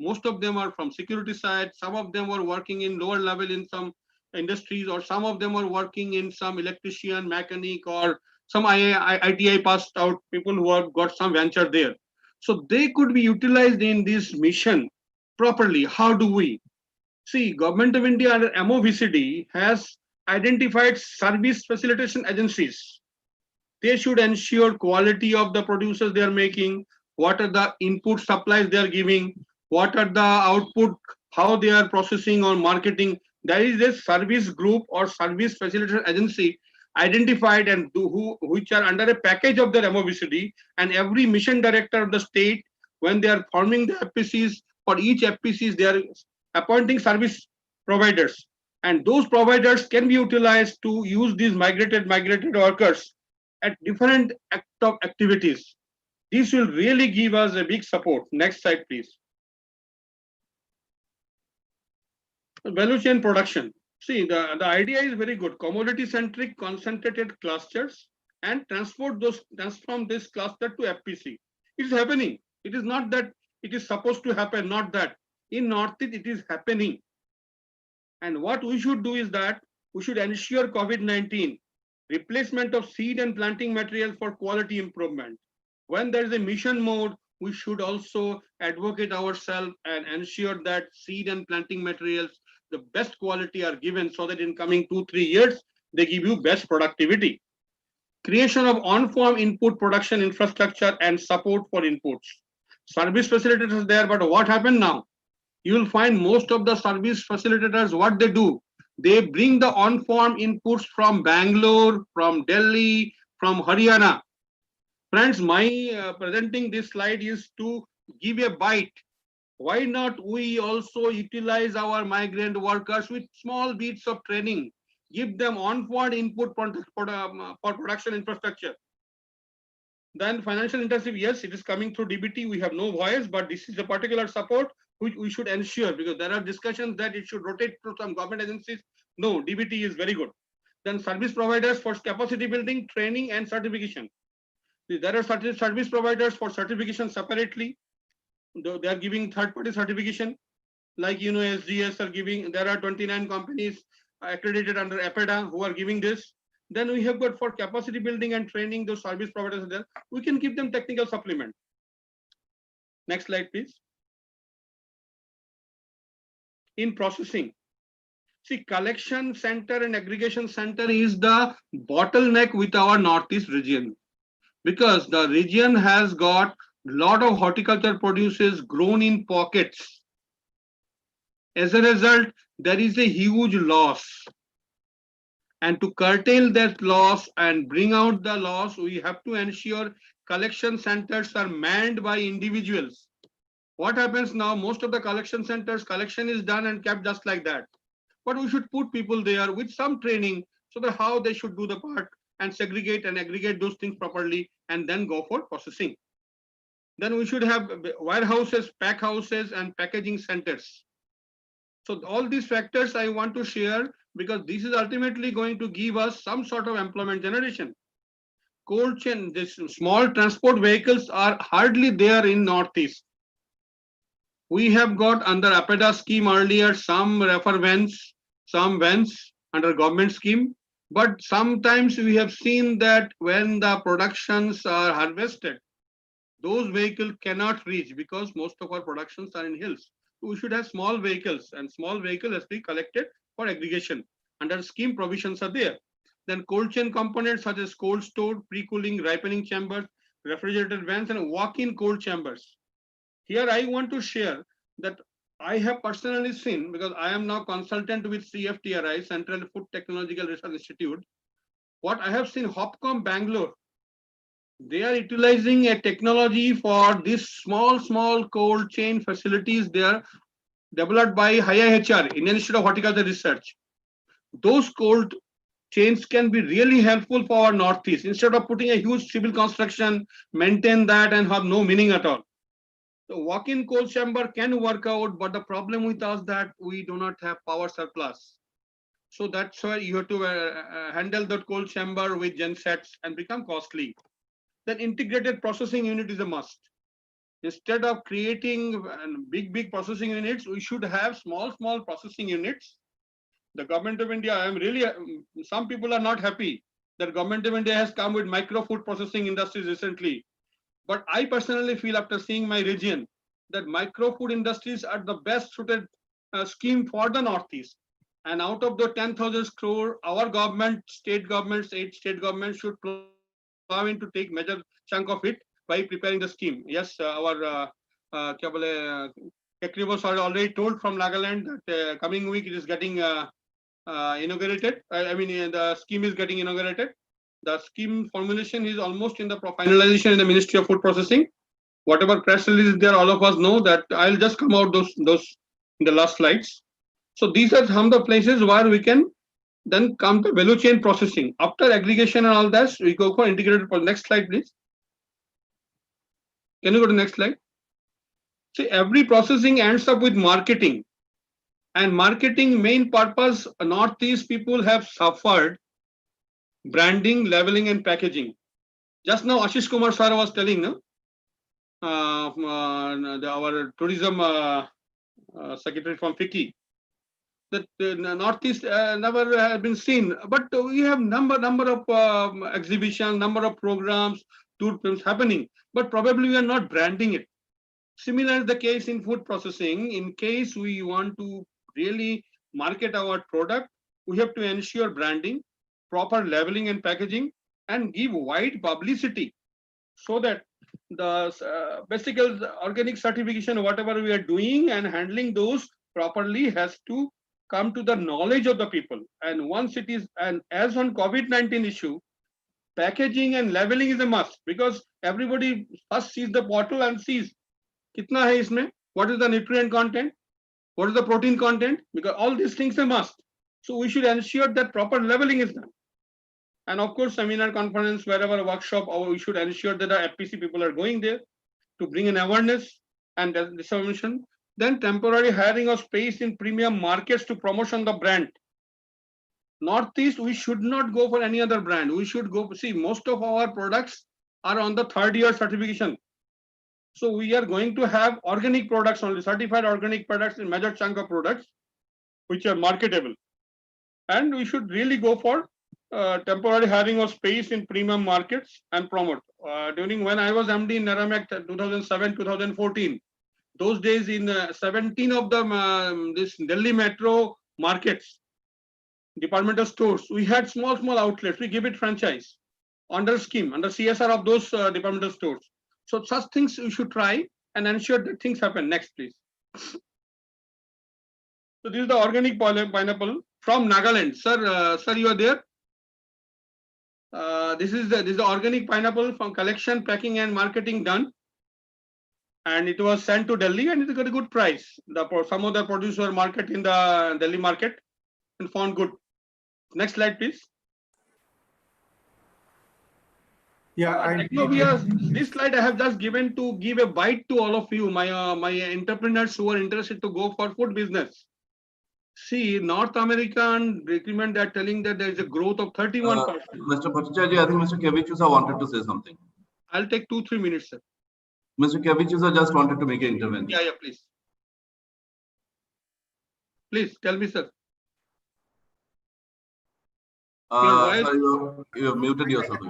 most of them are from security side. Some of them were working in lower level in some industries, or some of them were working in some electrician, mechanic, or some ITI passed out people who have got some venture there. So they could be utilized in this mission properly. How do we? See, Government of India under MOVCD has identified service facilitation agencies. They should ensure quality of the producers they are making, what are the input supplies they are giving, what are the output, how they are processing or marketing. There is a service group or service facilitation agency identified and which are under a package of their MOVCD, and every mission director of the state, when they are forming the FPCs, for each FPCs, they are appointing service providers. And those providers can be utilized to use these migrated workers at different activities. This will really give us a big support. Next slide, please. Value chain production. See, the idea is very good. Commodity-centric concentrated clusters, and transform this cluster to FPC. It's happening. It is not that it is supposed to happen, not that. In Northeast, it is happening. And what we should do is that we should ensure COVID-19 replacement of seed and planting material for quality improvement. When there is a mission mode, we should also advocate ourselves and ensure that seed and planting materials, the best quality are given so that in coming 2-3 years, they give you best productivity. Creation of on-farm input production infrastructure and support for inputs. Service facilitators there, but what happened now? You will find most of the service facilitators, what they do, they bring the on-farm inputs from Bangalore, from Delhi, from Haryana. Friends, my presenting this slide is to give a bite. Why not we also utilize our migrant workers with small bits of training, give them on-farm input for production infrastructure. Then financial intensive, yes, it is coming through DBT. We have no voice, but this is a particular support which we should ensure, because there are discussions that it should rotate to some government agencies. No, DBT is very good. Then service providers for capacity building, training and certification. There are service providers for certification separately. They are giving third-party certification, like SGS are giving. There are 29 companies accredited under APEDA who are giving this. Then we have got for capacity building and training, those service providers there. We can give them technical supplement. Next slide, please. In processing, see, collection center and aggregation center is the bottleneck with our Northeast region, because the region has got a lot of horticulture produces grown in pockets. As a result, there is a huge loss. And to curtail that loss and bring out the loss, we have to ensure collection centers are manned by individuals. What happens now? Most of the collection centers, collection is done and kept just like that. But we should put people there with some training so that how they should do the part and segregate and aggregate those things properly and then go for processing. Then we should have warehouses, pack houses and packaging centers. So all these factors I want to share, because this is ultimately going to give us some sort of employment generation. Cold chain, this small transport vehicles are hardly there in Northeast. We have got under APEDA scheme earlier some reefer vans, some vans under government scheme, but sometimes we have seen that when the productions are harvested, those vehicles cannot reach because most of our productions are in hills. We should have small vehicles, and small vehicle has to be collected for aggregation. Under scheme provisions are there. Then cold chain components such as cold store, pre-cooling, ripening chambers, refrigerated vans and walk-in cold chambers. Here I want to share that I have personally seen, because I am now consultant with CFTRI, Central Food Technological Research Institute. What I have seen, Hopcom Bangalore, they are utilizing a technology for these small cold chain facilities. They are developed by IIHR, Indian Institute of Horticulture Research. Those cold chains can be really helpful for our Northeast. Instead of putting a huge civil construction, maintain that and have no meaning at all. The walk-in cold chamber can work out, but the problem with us that we do not have power surplus. So that's why you have to handle that cold chamber with gensets and become costly. Then integrated processing unit is a must. Instead of creating big processing units, we should have small processing units. The government of India, I am really, some people are not happy that government of India has come with micro food processing industries recently. But I personally feel after seeing my region that micro food industries are the best suited scheme for the Northeast. And out of the 10,000 crore, our government, state governments, 8 state governments should plow in to take major chunk of it by preparing the scheme. Yes, our Kekribos are already told from Nagaland that coming week it is getting inaugurated. The scheme is getting inaugurated. The scheme formulation is almost in the finalization in the Ministry of Food Processing. Whatever press release is there, all of us know that. I'll just come out those in the last slides. So these are some of the places where we can then come to value chain processing. After aggregation and all that, we go for integrated. Next slide, please. Can you go to the next slide? See, every processing ends up with marketing. And marketing main purpose, Northeast people have suffered branding, labeling and packaging. Just now Ashish Kumar sir was telling, no? Our tourism secretary from FICCI. that Northeast never has been seen. But we have number of exhibitions, number of programs, tour films happening. But probably we are not branding it. Similar is the case in food processing. In case we want to really market our product, we have to ensure branding, proper labeling and packaging, and give wide publicity so that the basic organic certification, whatever we are doing and handling those properly, has to come to the knowledge of the people. And once it is, and as on COVID-19 issue, packaging and labeling is a must, because everybody first sees the bottle and sees kitna hai isme, what is the nutrient content, what is the protein content, because all these things are must. So we should ensure that proper labeling is done. And of course, seminar, conference, wherever, workshop, we should ensure that the FPC people are going there to bring an awareness and dissemination. Then temporary hiring of space in premium markets to promotion the brand. Northeast, we should not go for any other brand. We should go, see, most of our products are on the third year certification. So we are going to have organic products only, certified organic products in major chunk of products, which are marketable. And we should really go for temporary hiring of space in premium markets and promote. During when I was MD in Neramek 2007-2014, those days in 17 of the this Delhi metro markets, departmental stores, we had small outlets. We give it franchise under scheme, under CSR of those departmental stores. So such things we should try and ensure that things happen. Next, please. So this is the organic pineapple from Nagaland. Sir, sir, you are there? This is the organic pineapple from collection, packing, and marketing done, and it was sent to Delhi, and it got a good price. Some of the producer market in the Delhi market and found good. Next slide, please. Yeah, this slide I have just given to give a bite to all of you, my entrepreneurs who are interested to go for food business. See, North American recruitment, they are telling that there is a growth of 31%. Mr. Bhattacharya, I think Mr. Kevichusa wanted to say something. I'll take 2-3 minutes, sir. Mr. Kevichusa just wanted to make an intervention. Yeah, please. Please tell me, sir. Sorry, you have muted yourself.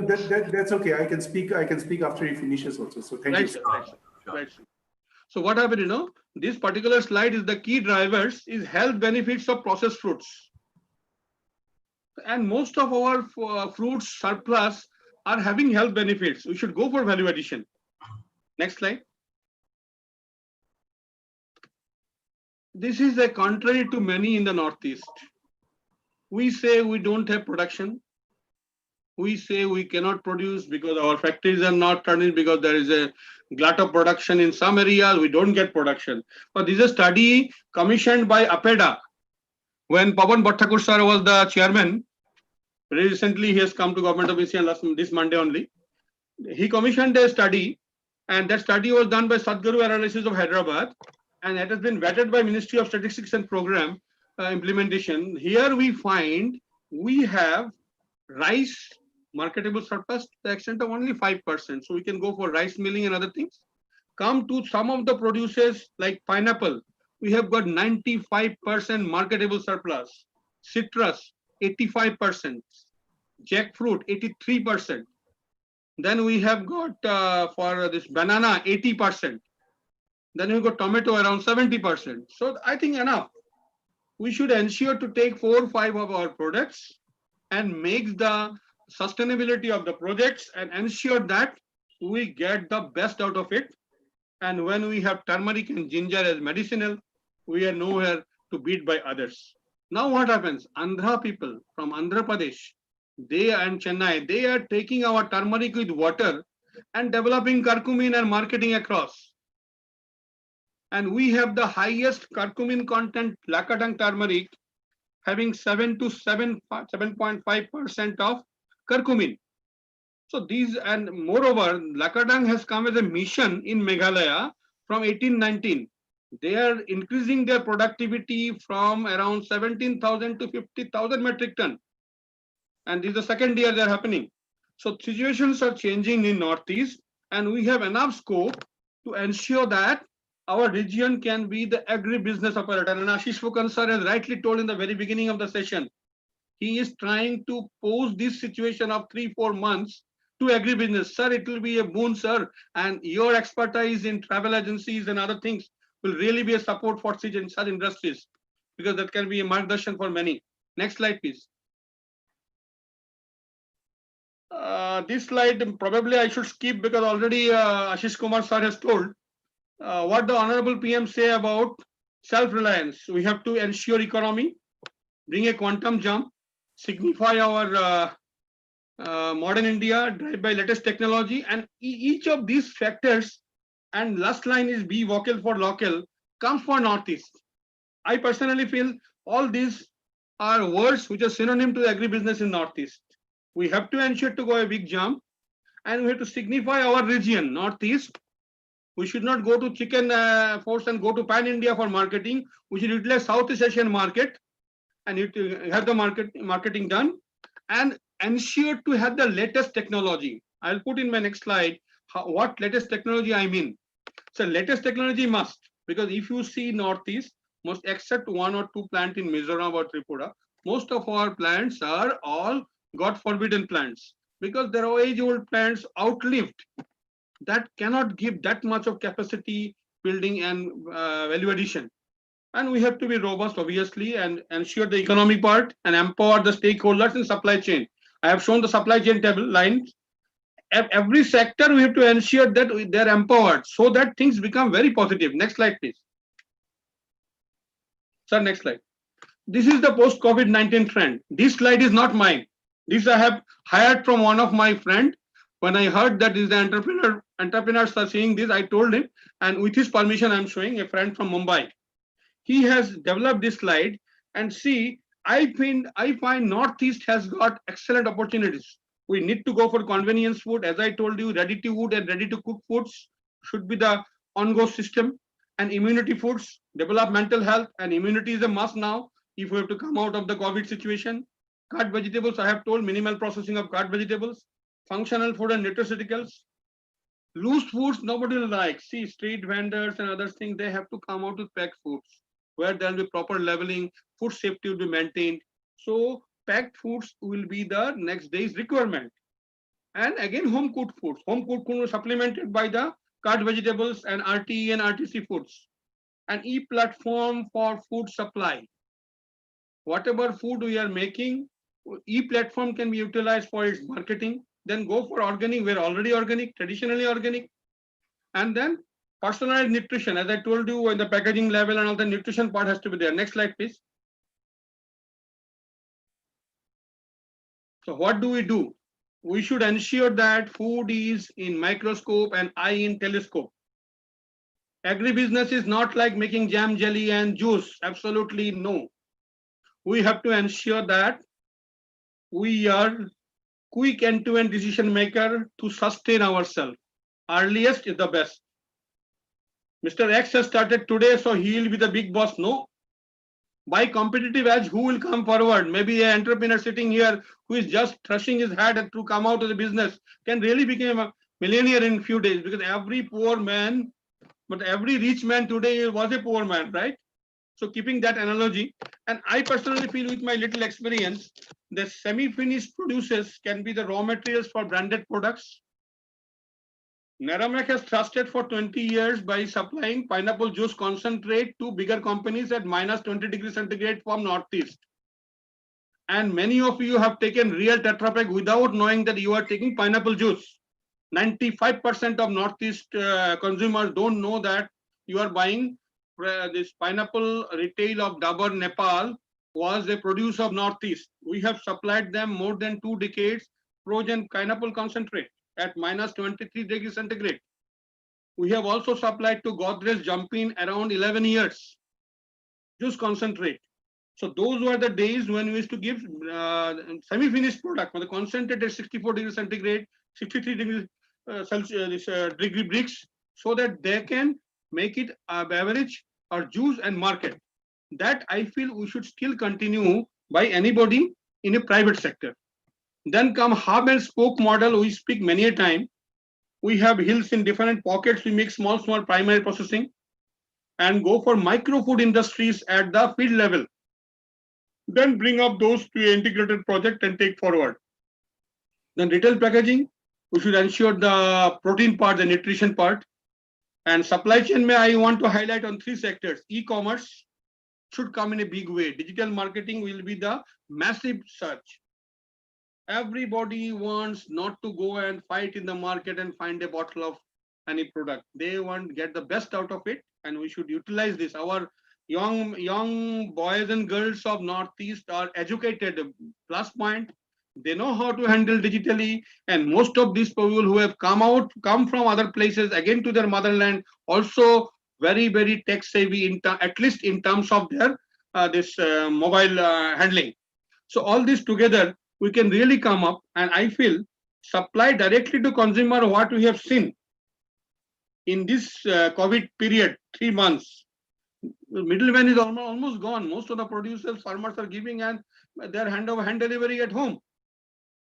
That's okay. I can speak after he finishes also. So thank you, sir. Right, sir. So what happened, you know, this particular slide is the key drivers is health benefits of processed fruits. And most of our fruits surplus are having health benefits. We should go for value addition. Next slide. This is a contrary to many in the Northeast. We say we don't have production. We say we cannot produce because our factories are not turning, because there is a glut of production in some areas, we don't get production. But this is a study commissioned by APEDA. When Pawan Bhattakur sir was the chairman, very recently he has come to Government of India this Monday only. He commissioned a study, and that study was done by Sadhguru Analysis of Hyderabad, and it has been vetted by Ministry of Statistics and Program Implementation. Here we find we have rice marketable surplus to the extent of only 5%. So we can go for rice milling and other things. Come to some of the producers like pineapple, we have got 95% marketable surplus. Citrus, 85%. Jackfruit, 83%. Then we have got for this banana, 80%. Then we got tomato around 70%. So I think enough. We should ensure to take 4 or 5 of our products and make the sustainability of the projects and ensure that we get the best out of it. And when we have turmeric and ginger as medicinal, we are nowhere to beat by others. Now what happens? Andhra people from Andhra Pradesh, they and Chennai, they are taking our turmeric with water and developing curcumin and marketing across. And we have the highest curcumin content Lakadang turmeric, having 7.5% of curcumin. So these, and moreover, Lakadang has come as a mission in Meghalaya from 1819. They are increasing their productivity from around 17,000 to 50,000 metric ton. And this is the second year they are happening. So situations are changing in Northeast, and we have enough scope to ensure that our region can be the agri-business operator. And Ashish Fukan sir has rightly told in the very beginning of the session, he is trying to pose this situation of 3-4 months to agri-business. Sir, it will be a boon, sir. And your expertise in travel agencies and other things will really be a support for such industries, because that can be a margin for many. Next slide, please. This slide probably I should skip because already Ashish Kumar sir has told what the Honorable PM say about self-reliance. We have to ensure economy, bring a quantum jump, signify our modern India, drive by latest technology, and each of these factors, and last line is be vocal for local, comes for Northeast. I personally feel all these are words which are synonym to agribusiness in Northeast. We have to ensure to go a big jump, and we have to signify our region, Northeast. We should not go to chicken force and go to pan India for marketing. We should utilize Southeast Asian market and have the marketing done, and ensure to have the latest technology. I'll put in my next slide what latest technology I mean. So latest technology must, because if you see Northeast, most except 1 or 2 plants in Mizoram or Tripura, most of our plants are all God forbidden plants, because there are age-old plants outlived that cannot give that much of capacity building and value addition. And we have to be robust, obviously, and ensure the economic part and empower the stakeholders in supply chain. I have shown the supply chain table lines. Every sector we have to ensure that they're empowered so that things become very positive. Next slide, please. Sir, next slide. This is the post-COVID-19 trend. This slide is not mine. This I have hired from one of my friend. When I heard that is the entrepreneurs are saying this, I told him, and with his permission, I'm showing a friend from Mumbai. He has developed this slide, and see, I find Northeast has got excellent opportunities. We need to go for convenience food. As I told you, ready to eat and ready to cook foods should be the on-go system, and immunity foods, develop mental health, and immunity is a must now if we have to come out of the COVID situation. Cut vegetables, I have told, minimal processing of cut vegetables, functional food and nutraceuticals. Loose foods, nobody will like. See, street vendors and other things, they have to come out with packed foods, where there will be proper leveling, food safety will be maintained. So packed foods will be the next day's requirement. And again, home cooked foods. Home cooked food supplemented by the cut vegetables and RTE and RTC foods. An e-platform for food supply. Whatever food we are making, e-platform can be utilized for its marketing. Then go for organic. We're already organic, traditionally organic. And then personalized nutrition, as I told you, in the packaging level and all the nutrition part has to be there. Next slide, please. So what do? We should ensure that food is in microscope and eye in telescope. Agribusiness is not like making jam, jelly, and juice. Absolutely no. We have to ensure that we are quick end-to-end decision maker to sustain ourselves. Earliest is the best. Mr. X has started today, so he will be the big boss. No. By competitive edge, who will come forward? Maybe an entrepreneur sitting here who is just thrashing his head to come out of the business can really become a millionaire in a few days, because every poor man, but every rich man today was a poor man, right? So keeping that analogy, and I personally feel with my little experience, the semi-finished producers can be the raw materials for branded products. Neramek has trusted for 20 years by supplying pineapple juice concentrate to bigger companies at -20°C from Northeast. And many of you have taken real Tetra Pak without knowing that you are taking pineapple juice. 95% of Northeast consumers don't know that you are buying this pineapple retail of Dabur, Nepal was a produce of Northeast. We have supplied them more than 2 decades frozen pineapple concentrate at -23°C. We have also supplied to Godrej Jumping around 11 years juice concentrate. So those were the days when we used to give semi-finished product for the concentrate at 64°C, 63°C bricks, so that they can make it a beverage or juice and market. That I feel we should still continue by anybody in a private sector. Then come hub and spoke model. We speak many a time. We have hills in different pockets. We make small primary processing. and go for micro food industries at the field level. Then bring up those to an integrated project and take forward. Then retail packaging, we should ensure the protein part, the nutrition part. And supply chain, I want to highlight on 3 sectors. E-commerce should come in a big way. Digital marketing will be the massive surge. Everybody wants not to go and fight in the market and find a bottle of any product. They want to get the best out of it, and we should utilize this. Our young boys and girls of Northeast are educated. Plus point, they know how to handle digitally, and most of these people who have come from other places again to their motherland, also very tech savvy, at least in terms of their mobile handling. So all this together, we can really come up, and I feel supply directly to consumer what we have seen in this COVID period, 3 months. Middleman is almost gone. Most of the producers, farmers are giving and their hand delivery at home.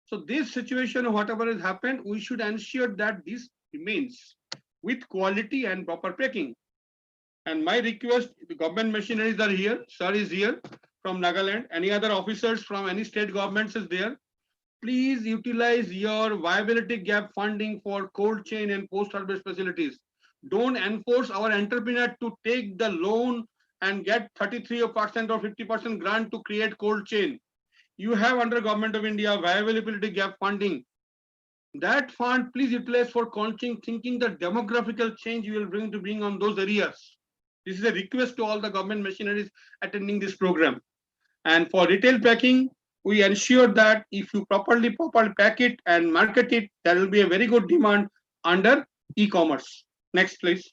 So this situation, whatever has happened, we should ensure that this remains with quality and proper packing. And my request, the government machineries are here. Sir is here from Nagaland. Any other officers from any state governments is there. Please utilize your viability gap funding for cold chain and post-harvest facilities. Don't enforce our entrepreneur to take the loan and get 33% or 50% grant to create cold chain. You have under Government of India viability gap funding. That fund, please utilize for thinking the demographical change you will bring on those areas. This is a request to all the government machineries attending this program. And for retail packing, we ensure that if you properly pack it and market it, there will be a very good demand under e-commerce. Next, please.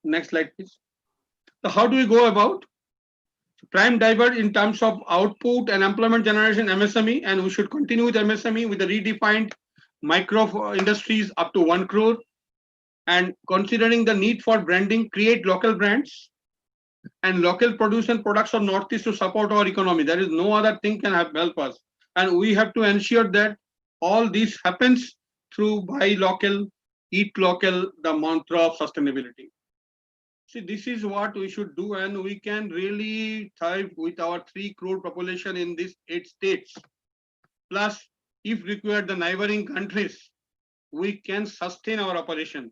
Next slide, please. So how do we go about? Prime driver in terms of output and employment generation, MSME, and we should continue with MSME with the redefined micro industries up to 1 crore. And considering the need for branding, create local brands and local produce and products of Northeast to support our economy. There is no other thing can help us. And we have to ensure that all this happens through buy local, eat local, the mantra of sustainability. See, this is what we should do, and we can really thrive with our 3 crore population in these 8 states. Plus, if required, the neighboring countries, we can sustain our operation.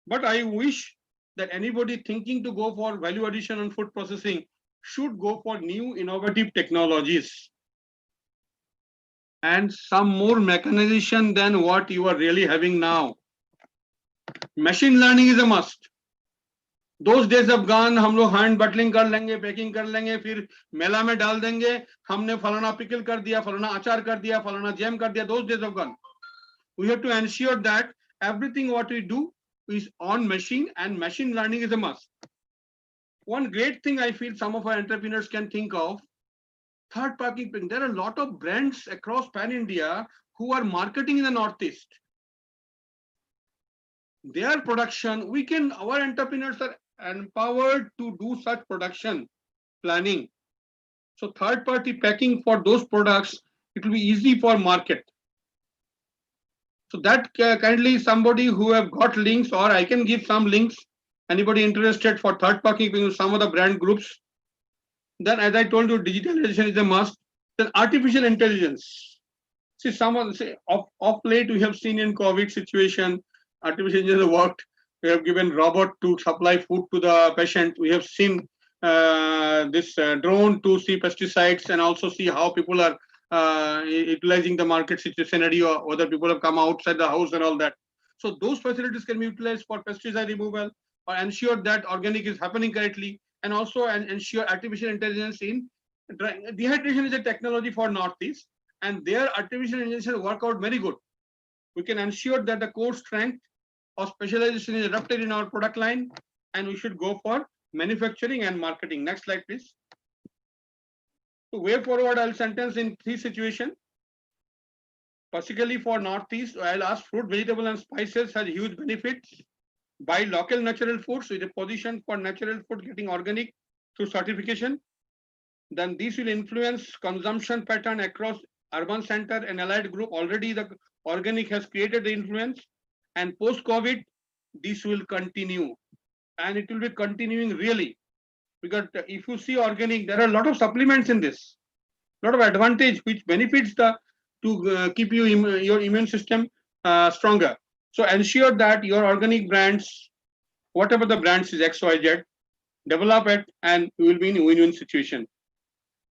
But I wish that anybody thinking to go for value addition on food processing should go for new innovative technologies and some more mechanization than what you are really having now. Machine learning is a must. Those days have gone, हम लोग hand बटलिंग कर लेंगे, packing कर लेंगे, फिर मेला में डाल देंगे, हमने फलाना पिकल कर दिया, फलाना अचार कर दिया, फलाना जैम कर दिया. Those days have gone. We have to ensure that everything what we do is on machine, and machine learning is a must. One great thing I feel some of our entrepreneurs can think of, third party. There are a lot of brands across pan India who are marketing in the Northeast. Their production, our entrepreneurs are empowered to do such production planning. So third party packing for those products, it will be easy for market. So that kindly somebody who have got links, or I can give some links, anybody interested for third party with some of the brand groups. Then as I told you, digitalization is a must. Then artificial intelligence. See, someone say of late we have seen in COVID situation, artificial intelligence worked. We have given robot to supply food to the patient. We have seen this drone to see pesticides and also see how people are utilizing the market scenario, whether people have come outside the house and all that. So those facilities can be utilized for pesticide removal or ensure that organic is happening correctly, and also ensure artificial intelligence in dehydration is a technology for Northeast, and their artificial intelligence work out very good. We can ensure that the core strength or specialization is adapted in our product line, and we should go for manufacturing and marketing. Next slide, please. So way forward, I'll sentence in 3 situations. Particularly for Northeast, I'll ask fruit, vegetable, and spices has huge benefits. Buy local natural foods with a position for natural food getting organic through certification. Then this will influence consumption pattern across urban center and allied group. Already the organic has created the influence, and post-COVID, this will continue. and it will be continuing really. Because if you see organic, there are a lot of supplements in this, a lot of advantage which benefits to keep your immune system stronger. So ensure that your organic brands, whatever the brands is XYZ, develop it, and you will be in a win-win situation.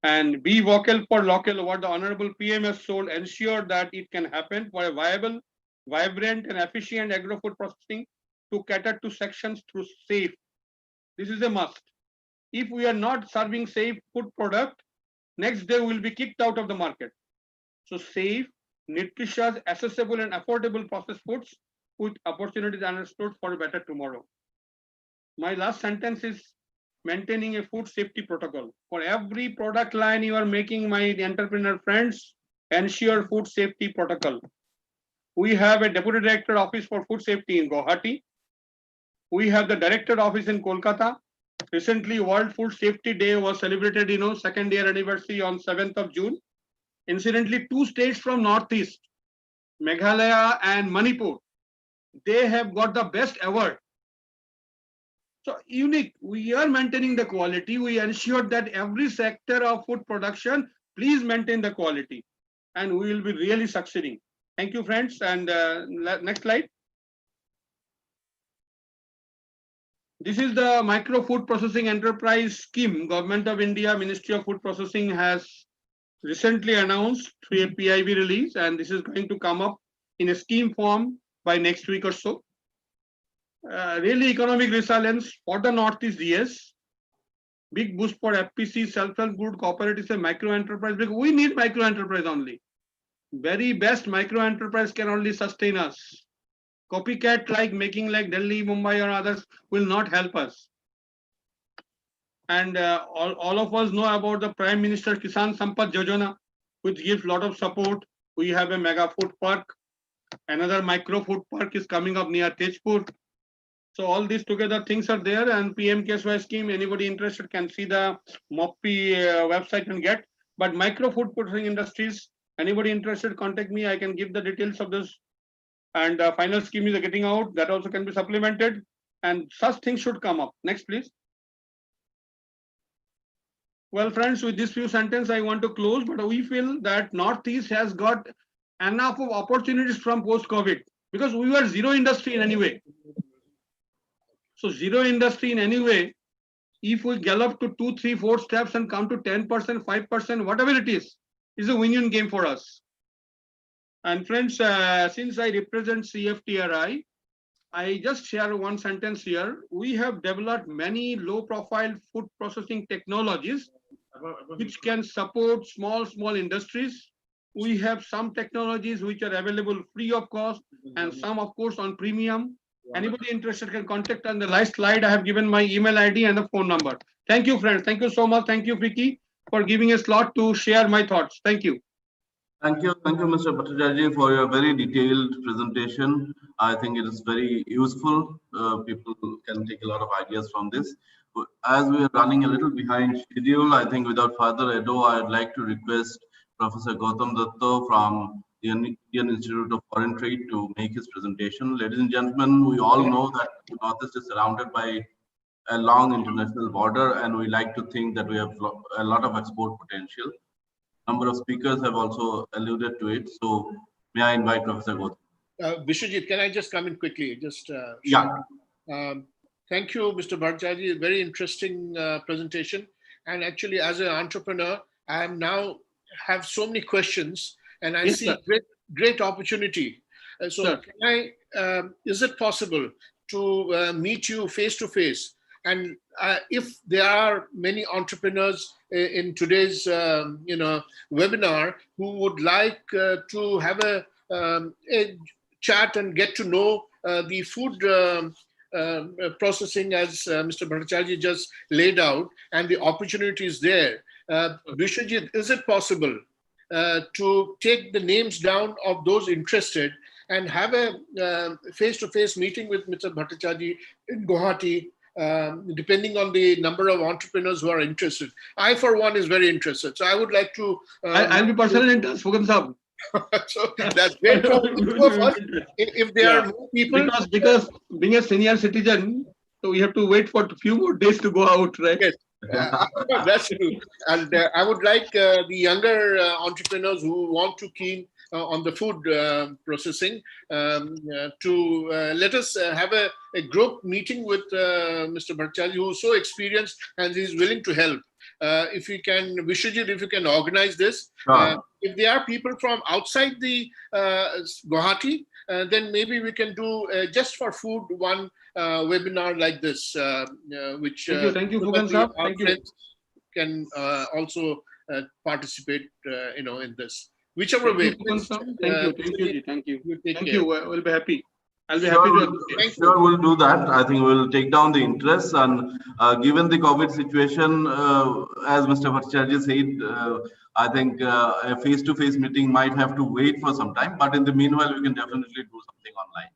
And be vocal for local. What the Honorable PM has told, ensure that it can happen for a viable, vibrant, and efficient agro-food processing to cater to sections through safe. This is a must. If we are not serving safe food product, next day we will be kicked out of the market. So safe, nutritious, accessible, and affordable processed foods with opportunities understood for a better tomorrow. My last sentence is maintaining a food safety protocol. For every product line you are making, my entrepreneur friends, ensure food safety protocol. We have a Deputy Director Office for Food Safety in Guwahati. We have the Director Office in Kolkata. Recently, World Food Safety Day was celebrated, second year anniversary on 7th of June. Incidentally, 2 states from Northeast, Meghalaya and Manipur, they have got the best award. So unique, we are maintaining the quality. We ensure that every sector of food production, please maintain the quality, and we will be really succeeding. Thank you, friends. And next slide. This is the micro food processing enterprise scheme. Government of India, Ministry of Food Processing has recently announced through a PIB release, and this is going to come up in a scheme form by next week or so. Really economic resilience for the Northeast, yes. Big boost for FPC, self-help group, cooperatives, and micro enterprise. Because we need micro enterprise only. Very best micro enterprise can only sustain us. Copycat like making like Delhi, Mumbai, or others will not help us. And all of us know about the Prime Minister Kisan Sampat Yojana, which gives a lot of support. We have a mega food park. Another micro food park is coming up near Tejpur. So all these together things are there, and PMKSY scheme, anybody interested can see the MOPI website and get. But micro food processing industries, anybody interested, contact me. I can give the details of this. And final scheme is getting out. That also can be supplemented. And such things should come up. Next, please. Well, friends, with this few sentences, I want to close. But we feel that Northeast has got enough of opportunities from post-COVID, because we were zero industry in any way. So zero industry in any way, if we gallop to 2, 3, 4 steps and come to 10%, 5%, whatever it is a win-win game for us. And friends, since I represent CFTRI, I just share one sentence here. We have developed many low-profile food processing technologies which can support small industries. We have some technologies which are available free of cost, and some, of course, on premium. Anybody interested can contact. On the last slide, I have given my email ID and the phone number. Thank you, friends. Thank you so much. Thank you, FICCI, for giving a slot to share my thoughts. Thank you. Thank you, Mr. Bhattacharya, for your very detailed presentation. I think it is very useful. People can take a lot of ideas from this. As we are running a little behind schedule, I think without further ado, I'd like to request Professor Gautam Datta from the Indian Institute of Foreign Trade to make his presentation. Ladies and gentlemen, we all know that Northeast is surrounded by a long international border, and we like to think that we have a lot of export potential. Number of speakers have also alluded to it. So may I invite Professor Gautam? Vishwajit, can I just come in quickly? Yeah. Thank you, Mr. Bhattacharya. Very interesting presentation. And actually, as an entrepreneur, I am now have so many questions, and I Yes, see sir. great opportunity. So, Sir. is it possible to meet you face to face? And if there are many entrepreneurs in today's webinar who would like to have a chat and get to know the food processing as Mr. Bhattacharya just laid out, and the opportunities there, Vishwajit, is it possible to take the names down of those interested and have a face-to-face meeting with Mr. Bhattacharya in Guwahati, depending on the number of entrepreneurs who are interested? I, for one, is very interested. So I would like to... I'll be personally in touch, Fugan Sahab. So that's great. If there are more people... Because being a senior citizen, So we have to wait for a few more days to go out, right? Yes. That's true. And I would like the younger entrepreneurs who want to keen on the food processing to let us have a group meeting with Mr. Bhattacharya, who is so experienced and is willing to help. If you can, Vishwajit, if you can organize this. Sure. If there are people from outside the Guwahati, then maybe we can do just for food one webinar like this, which Thank you, Fugan probably Saab. our Thank you. friends can also participate, in this. Whichever way. Thank you, Ji. Thank you. Take Thank care. you. We'll be happy. I'll be Sure, happy to associate. sure, we'll do that. I think we'll take down the interest, and given the COVID situation, as Mr. Bhattacharya said, I think a face-to-face meeting might have to wait for some time, but in the meanwhile, we can definitely do something online.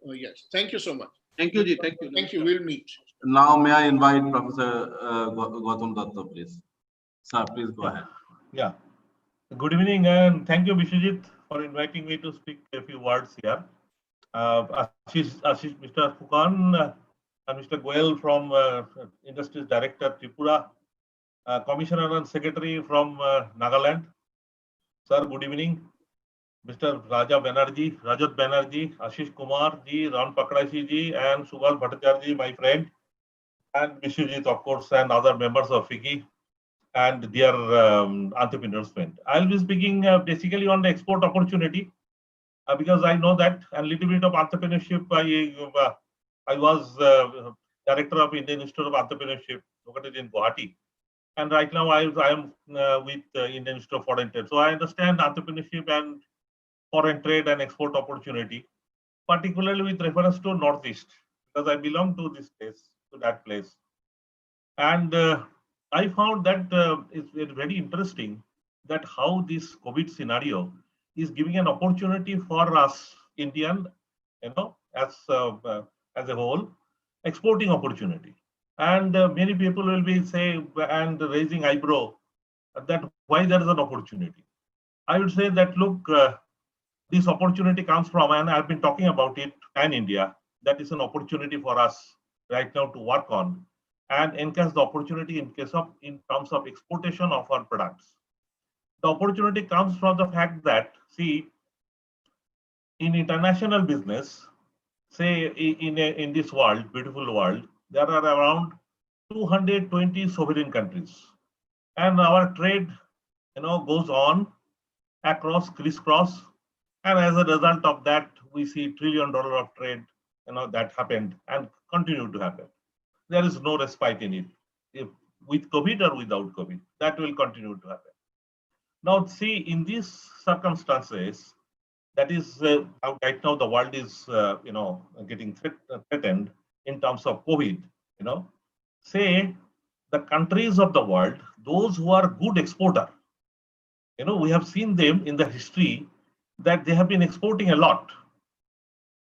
Oh, yes. Thank you so much. Thank you, Ji. Thank you. Thank you. We'll meet. Now, may I invite Professor Gautam Datta, please? Sir, please go ahead. Yeah. Good evening, and thank you, Vishwajit, for inviting me to speak a few words here. Ashish, Mr. Fukan, and Mr. Goel from Industries Director, Tripura, Commissioner and Secretary from Nagaland. Sir, good evening. Mr. Rajat Banerjee, Ashish Kumar ji, Ram Pakraishi ji, and Subhas Bhattacharya ji, my friend, and Vishwajit, of course, and other members of FICCI, and dear entrepreneurs friend. I'll be speaking basically on the export opportunity because I know that a little bit of entrepreneurship. I was director of Indian Institute of Entrepreneurship located in Guwahati, and right now I am with Indian Institute of Foreign Trade. So I understand entrepreneurship and foreign trade and export opportunity, particularly with reference to Northeast, because I belong to this place, to that place, and I found that it's very interesting that how this COVID scenario is giving an opportunity for us Indian, as a whole, exporting opportunity. And many people will be saying and raising eyebrow that why there is an opportunity. I would say that look, this opportunity comes from, and I've been talking about it, pan India. That is an opportunity for us right now to work on and enhance the opportunity in terms of exportation of our products. The opportunity comes from the fact that, see, in international business, say in this world, beautiful world, there are around 220 sovereign countries, and our trade, goes on across crisscross, and as a result of that, we see $1 trillion of trade, that happened and continue to happen. There is no respite in it. If with COVID or without COVID, that will continue to happen. Now, see, in these circumstances, that is right now the world is, getting threatened in terms of COVID. Say the countries of the world, those who are good exporter, we have seen them in the history that they have been exporting a lot.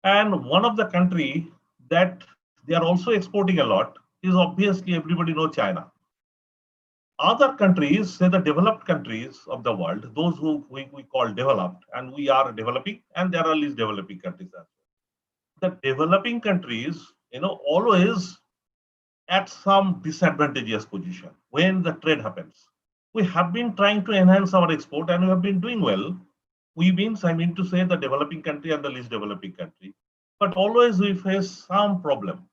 And one of the country that they are also exporting a lot is obviously everybody knows China. Other countries, say the developed countries of the world, those who we call developed, and we are developing, and there are least developing countries as well. The developing countries, always at some disadvantageous position when the trade happens. We have been trying to enhance our export and we have been doing well. I mean to say the developing country and the least developing country, but always we face some problem.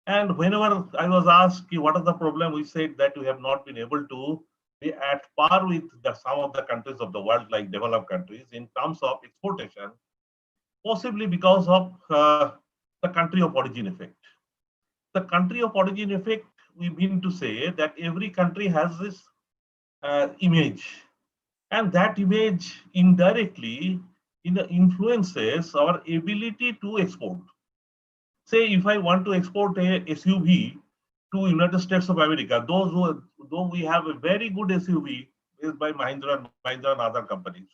And whenever I was asked what is the problem, we said that we have not been able to be at par with some of the countries of the world, like developed countries, in terms of exportation, possibly because of the country of origin effect. The country of origin effect, we mean to say that every country has this image, and that image indirectly influences our ability to export. Say if I want to export a SUV to United States of America, though we have a very good SUV is by Mahindra and other companies,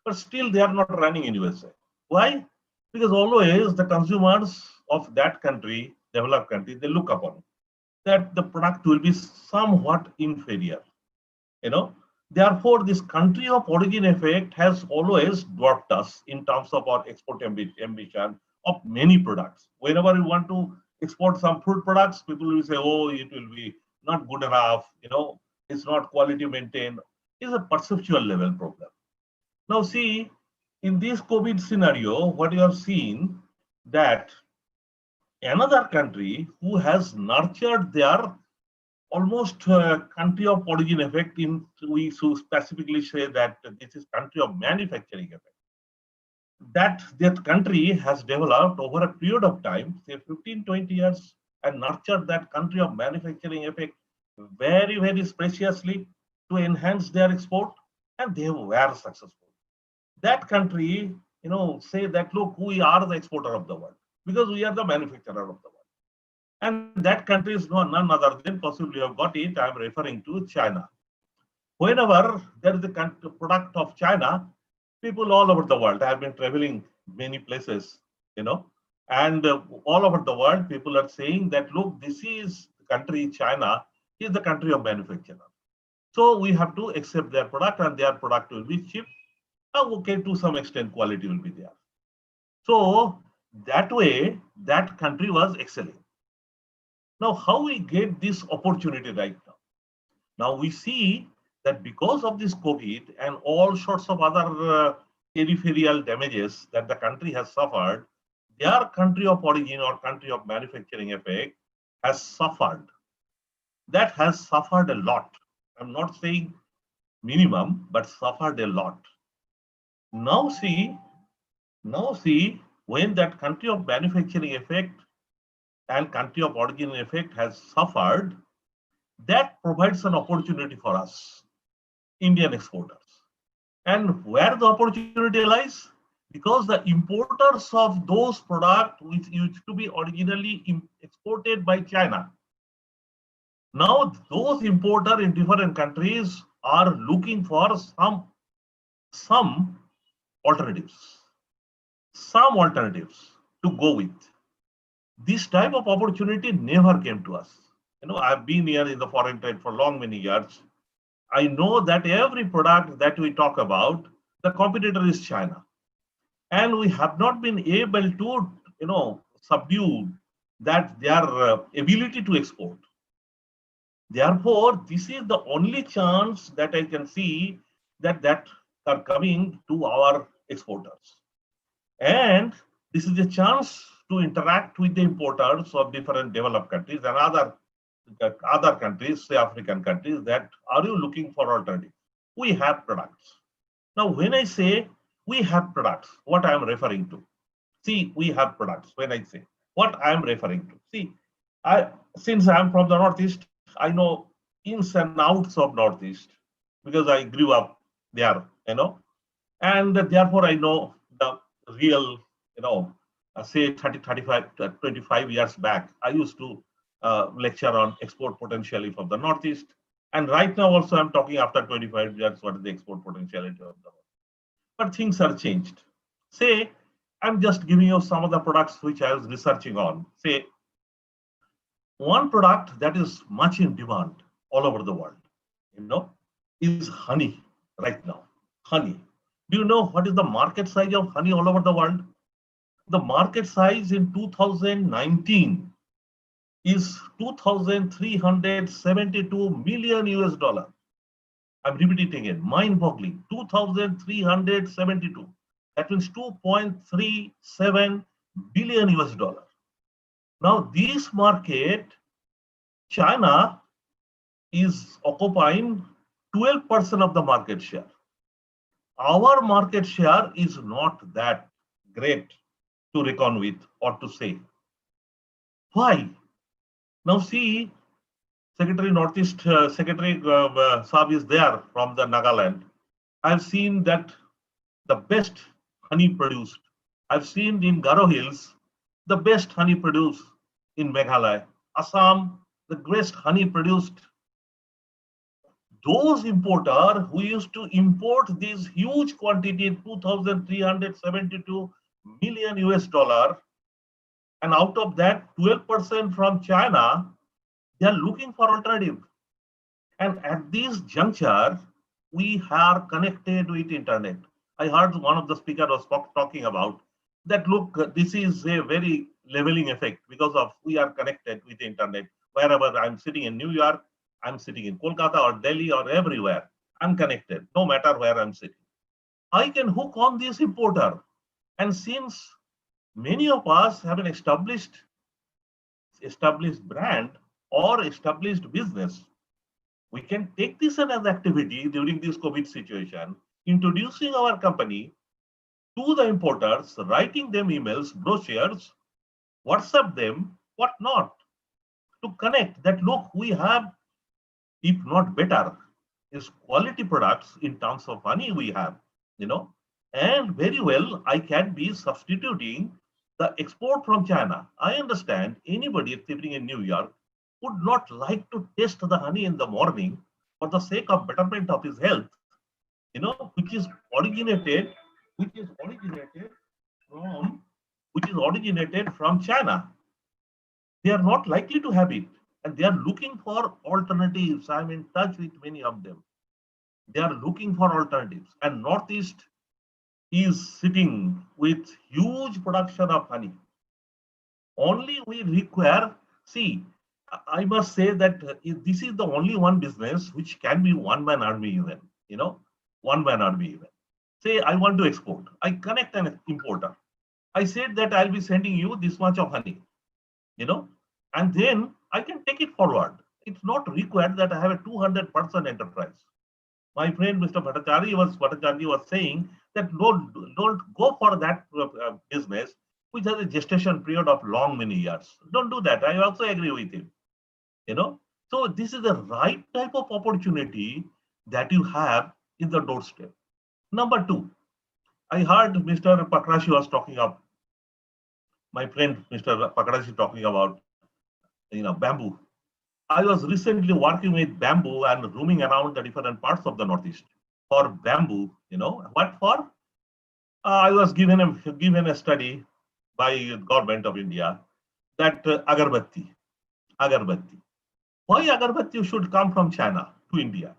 but still they are not running in USA. Why? Because always the consumers of that country, developed country, they look upon that the product will be somewhat inferior. Therefore, this country of origin effect has always dwarfed us in terms of our export ambition of many products. Whenever we want to export some fruit products, people will say, oh, it will be not good enough, it's not quality maintained. It's a perceptual level problem. Now see, in this COVID scenario, what you have seen that another country who has nurtured their almost country of origin effect, we specifically say that this is country of manufacturing effect. That country has developed over a period of time, say 15, 20 years, and nurtured that country of manufacturing effect very, very preciously to enhance their export, and they were successful. That country, say that, look, we are the exporter of the world because we are the manufacturer of the world. And that country is none other than, possibly you have got it, I am referring to China. Whenever there is a product of China, people all over the world, I have been traveling many places, and all over the world, people are saying that, look, this is the country, China is the country of manufacturer. So we have to accept their product, and their product will be cheap. Okay, to some extent, quality will be there. So that way, that country was excelling. Now, how we get this opportunity right now? Now we see that because of this COVID and all sorts of other peripheral damages that the country has suffered, their country of origin or country of manufacturing effect has suffered. That has suffered a lot. I'm not saying minimum, but suffered a lot. Now see, when that country of manufacturing effect and country of origin effect has suffered, that provides an opportunity for us, Indian exporters. And where the opportunity lies? Because the importers of those products which used to be originally exported by China, now those importers in different countries are looking for some alternatives to go with. This type of opportunity never came to us. I've been here in the foreign trade for many years. I know that every product that we talk about, the competitor is China. And we have not been able to, subdue their ability to export. Therefore, this is the only chance that I can see that are coming to our exporters. And this is a chance to interact with the importers of different developed countries and other countries, say African countries, that are you looking for alternatives? We have products. Now, when I say we have products, what I am referring to? See, we have products. When I say what I am referring to, see, since I am from the Northeast, I know ins and outs of Northeast because I grew up there, and therefore I know the real, say 30, 35, 25 years back, I used to lecture on export potentiality from the Northeast. And right now also I'm talking after 25 years, what is the export potentiality of the world. But things are changed. Say, I'm just giving you some of the products which I was researching on. Say, one product that is much in demand all over the world, is honey right now. Honey. Do you know what is the market size of honey all over the world? The market size in 2019 is 2,372 million US dollar. I'm repeating again, mind-boggling, 2,372. That means 2.37 billion US dollar. Now this market, China is occupying 12% of the market share. Our market share is not that great to reckon with or to say. Why? Now see, Secretary Northeast, Secretary Saab is there from the Nagaland. I've seen that the best honey produced. I've seen in Garo Hills, the best honey produced in Meghalaya. Assam, the best honey produced. Those importers who used to import these huge quantity, 2,372 million US dollar, and out of that 12% from China, they are looking for alternative. And at this juncture, we are connected with internet. I heard one of the speakers was talking about that, look, this is a very leveling effect because of we are connected with the internet. Wherever I'm sitting in New York, I'm sitting in Kolkata or Delhi or everywhere, I'm connected, no matter where I'm sitting. I can hook on this importer. And since many of us have an established brand or established business, we can take this as an activity during this COVID situation, introducing our company to the importers, writing them emails, brochures, WhatsApp them, whatnot, to connect that, look, we have, if not better, is quality products in terms of honey we have, and very well, I can be substituting the export from China. I understand anybody sitting in New York would not like to taste the honey in the morning for the sake of betterment of his health, which is originated from China. They are not likely to have it, and they are looking for alternatives. I'm in touch with many of them. They are looking for alternatives, and Northeast is sitting with huge production of honey. Only we require, see, I must say that this is the only one business which can be one-man army even, one-man army even. Say I want to export, I connect an importer. I said that I'll be sending you this much of honey, and then I can take it forward. It's not required that I have a 200-person enterprise. My friend Mr. Bhattacharya was saying that don't go for that business which has a gestation period of long many years. Don't do that. I also agree with him. So this is the right type of opportunity that you have in the doorstep. Number two, I heard Mr. Pakrashi was talking of, my friend Mr. Pakrashi talking about, bamboo. I was recently working with bamboo and roaming around the different parts of the Northeast for bamboo. What for? I was given a study by government of India that agarbatti. Why agarbatti should come from China to India?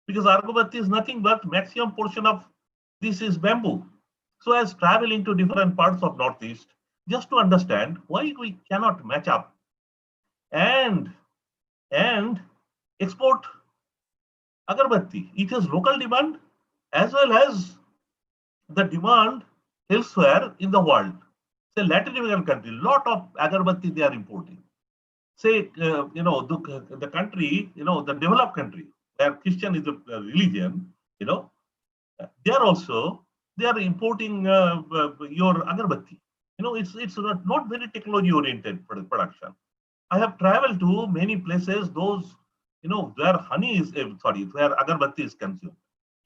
Because agarbatti is nothing but maximum portion of this is bamboo. So as traveling to different parts of Northeast, just to understand why we cannot match up and export agarbatti. It has local demand as well as the demand elsewhere in the world. Say Latin American country, lot of agarbatti they are importing. Say, the country, the developed country where Christian is a religion, they are importing your agarbatti. It's not very technology oriented production. I have traveled to many places, those, where honey is, where agarbatti is consumed.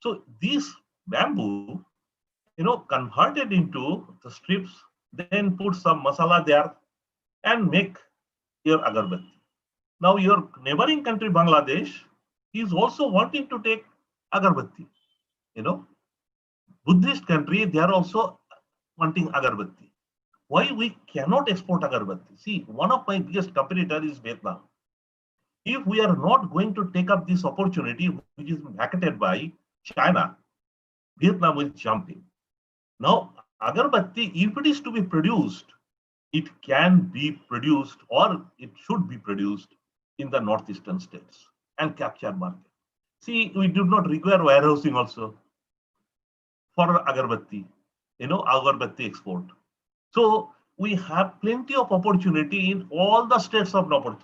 So this bamboo, converted into the strips, then put some masala there and make your agarbatti. Now your neighboring country, Bangladesh, is also wanting to take agarbatti. Buddhist country, they are also wanting agarbatti. Why we cannot export agarbatti? See, one of my biggest competitors is Vietnam. If we are not going to take up this opportunity, which is vacated by China, Vietnam will jump in. Now, agarbatti, if it is to be produced, it can be produced or it should be produced in the northeastern states and capture market. See, we do not require warehousing also for agarbatti, agarbatti export. So we have plenty of opportunity in all the states of Northeast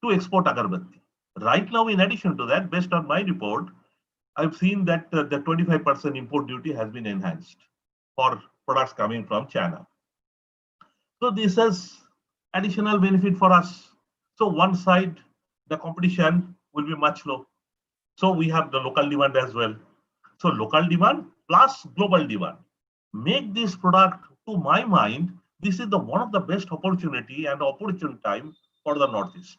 to export agarbatti. Right now, in addition to that, based on my report, I've seen that the 25% import duty has been enhanced for products coming from China. So this has additional benefit for us. So one side, the competition will be much low. So we have the local demand as well. So local demand plus global demand. Make this product, to my mind, this is one of the best opportunity and opportune time for the Northeast.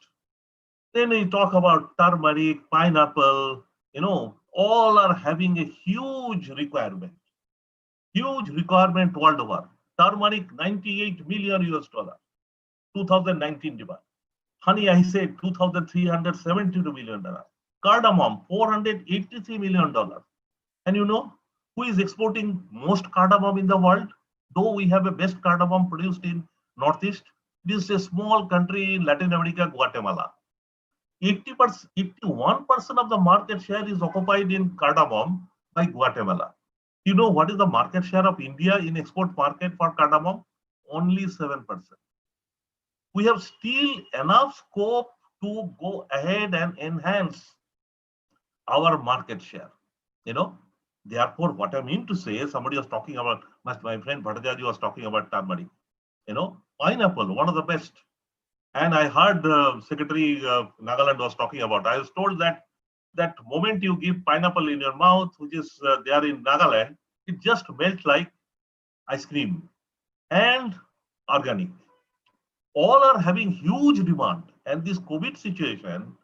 Then we talk about turmeric, pineapple, all are having a huge requirement world over. Turmeric, 98 million US dollar, 2019 demand. Honey, I said $2,372 million. Cardamom, $483 million. And Who is exporting most cardamom in the world? Though we have a best cardamom produced in Northeast, this is a small country in Latin America, Guatemala. 80%, 81% of the market share is occupied in cardamom by Guatemala. You know what is the market share of India in export market for cardamom? Only 7%. We have still enough scope to go ahead and enhance our market share. Therefore, what I mean to say, somebody was talking about, my friend Bhattacharya was talking about turmeric. Pineapple, one of the best. And I heard Secretary Nagaland was talking about. I was told that moment you give pineapple in your mouth, which is there in Nagaland, it just melts like ice cream and organic. All are having huge demand, and this COVID situation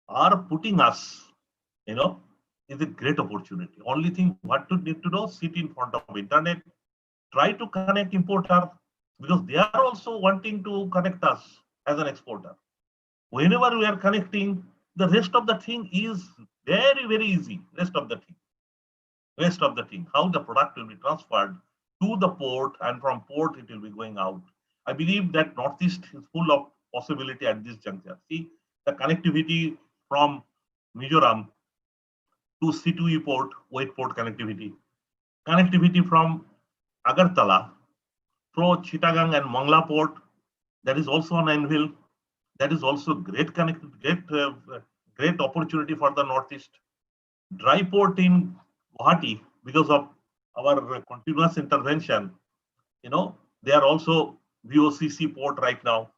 are putting us, is a great opportunity. Only thing what you need to do, sit in front of internet, try to connect importer, because they are also wanting to connect us as an exporter. Whenever we are connecting, the rest of the thing is very, very easy. Rest of the thing, how the product will be transferred to the port, and from port it will be going out. I believe that Northeast is full of possibility at this juncture. See, the connectivity from Mizoram to Situi port, Wait port connectivity from Agartala through Chittagong and Mangla port, that is also an anvil. That is also great opportunity for the Northeast. Dry port in Guwahati, because of our continuous intervention, they are also VOCC port right now.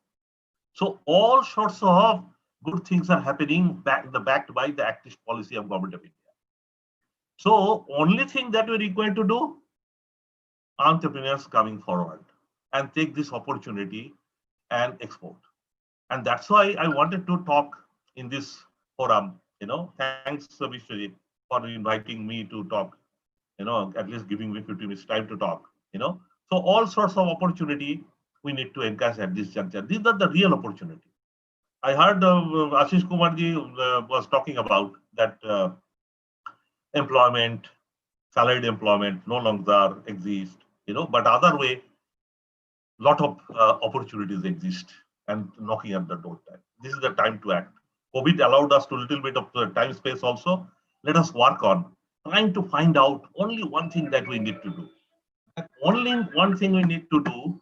So all sorts of good things are happening backed by the active policy of Government of India. So only thing that we require to do, entrepreneurs coming forward and take this opportunity and export. And that's why I wanted to talk in this forum. Thanks, Vishwajit, for inviting me to talk, at least giving me 50 minutes time to talk, So all sorts of opportunity we need to encash at this juncture. These are the real opportunity. I heard Ashish Kumarji was talking about that employment, salaried employment no longer exist, but other way, lot of opportunities exist and knocking at the door time. This is the time to act. COVID allowed us to a little bit of time space also. Let us work on trying to find out only one thing that we need to do. Only one thing we need to do,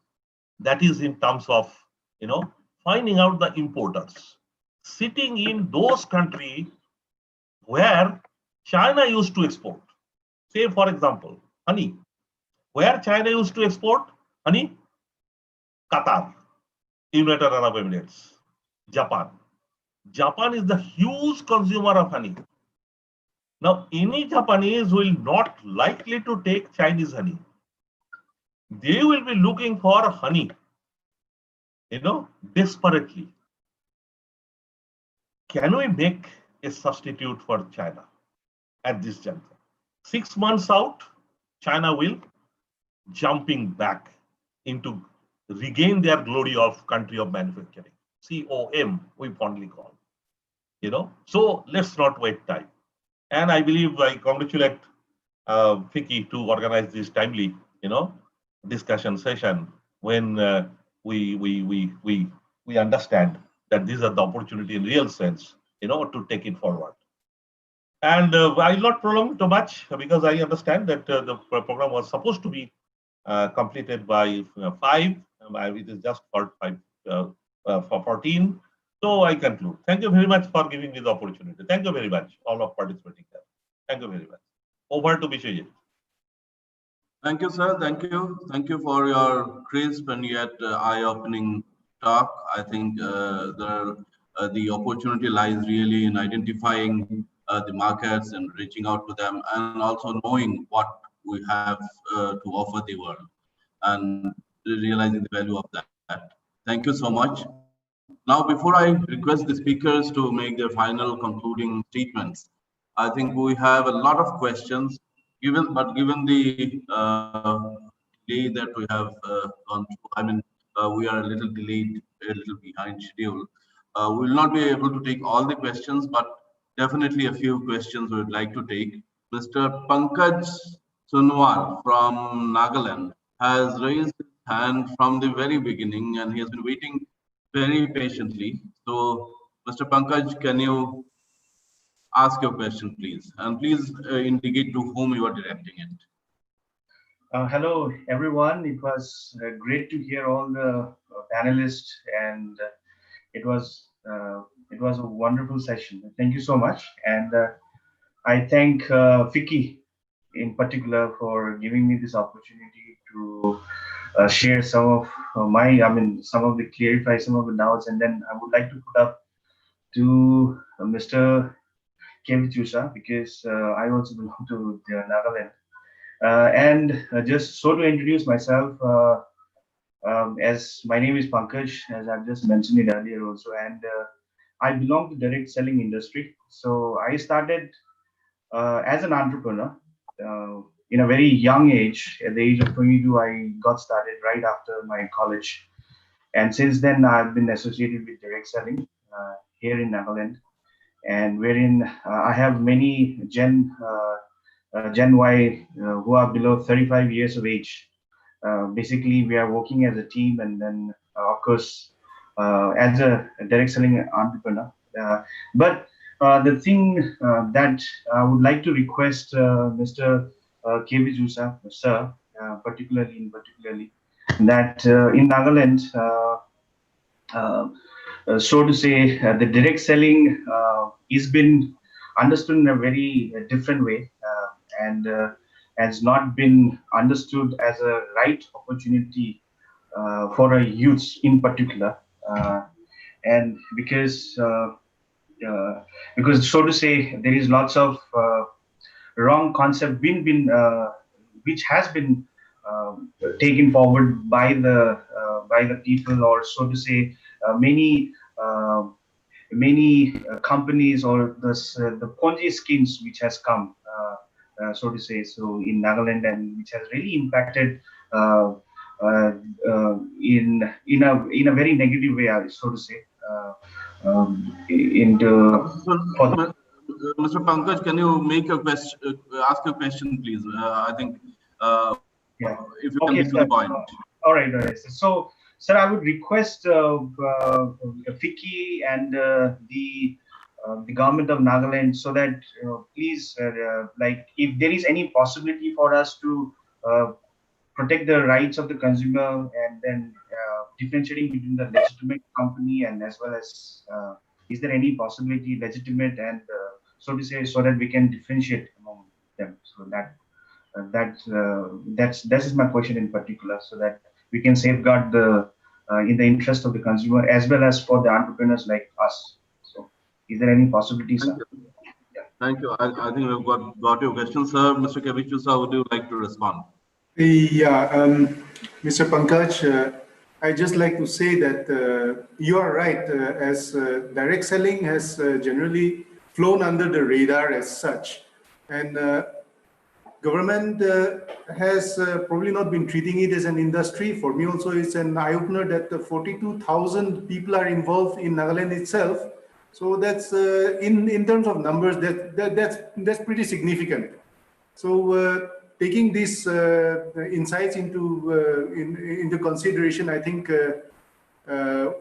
that is in terms of, finding out the importers. Sitting in those countries where China used to export. Say, for example, honey. Where China used to export honey? Qatar, United Arab Emirates, Japan. Japan is the huge consumer of honey. Now, any Japanese will not likely to take Chinese honey. They will be looking for honey, desperately. Can we make a substitute for China at this juncture? 6 months out, China will jumping back into regain their glory of country of manufacturing. COM, we fondly call. So let's not wait time. And I believe I congratulate FICCI to organize this timely, discussion session when we understand that these are the opportunity in real sense, to take it forward. And I will not prolong too much because I understand that the program was supposed to be completed by 5. It is just for 14. So I conclude. Thank you very much for giving me the opportunity. Thank you very much, all of participating there. Thank you very much. Over to Vishwajit. Thank you, sir. Thank you. Thank you for your crisp and yet eye-opening talk. I think the opportunity lies really in identifying the markets and reaching out to them, and also knowing what we have to offer the world and realizing the value of that. Thank you so much. Now, before I request the speakers to make their final concluding statements, I think we have a lot of questions. Given the delay that we have gone through, we are a little delayed, a little behind schedule. We will not be able to take all the questions, but definitely a few questions we would like to take. Mr. Pankaj Sunwar from Nagaland has raised his hand from the very beginning and he has been waiting very patiently. So, Mr. Pankaj, can you ask your question, please? And please indicate to whom you are directing it. Hello, everyone. It was great to hear all the panelists, and it was a wonderful session. Thank you so much, and I thank FICCI in particular for giving me this opportunity to share some of some of the clarify some of the doubts, and then I would like to put up to Mr. Kevichusa because I also belong to the Nagaland. And just so to introduce myself, as my name is Pankaj, as I've just mentioned it earlier also, and I belong to direct selling industry. So I started as an entrepreneur in a very young age. At the age of 22, I got started right after my college, and since then I've been associated with direct selling here in Nagaland, and wherein I have many Gen Y who are below 35 years of age. Basically, we are working as a team, and then of course, as a direct selling entrepreneur. But the thing that I would like to request Mr. KV Jusa, sir, particularly that in Nagaland, so to say, the direct selling is been understood in a very different way, and has not been understood as a right opportunity for a youth in particular, and because so to say, there is lots of wrong concept which has been taken forward by the people, or so to say, many companies, or the Ponzi schemes which has come, so to say, so in Nagaland, and which has really impacted in a very negative way, so to say, into. Mr. Pankaj, can you make a question? Ask a question, please. I think Yeah. if you can get to the point. All right. So, sir, I would request FICCI and the government of Nagaland, so that please, like, if there is any possibility for us to protect the rights of the consumer, and then differentiating between the legitimate company and as well as is there any possibility legitimate and so to say, so that we can differentiate among them. So that is my question in particular, so that we can safeguard the in the interest of the consumer as well as for the entrepreneurs like us. So, is there any possibility, sir? Thank you. I think we've got your question, sir. Mr. Kevichusa, would you like to respond? Yeah, Mr. Pankaj, I just like to say that you are right. As direct selling has generally flown under the radar as such, and government has probably not been treating it as an industry. For me also, it's an eye-opener that 42,000 people are involved in Nagaland itself. So that's in terms of numbers, that's pretty significant. So taking these insights into consideration, I think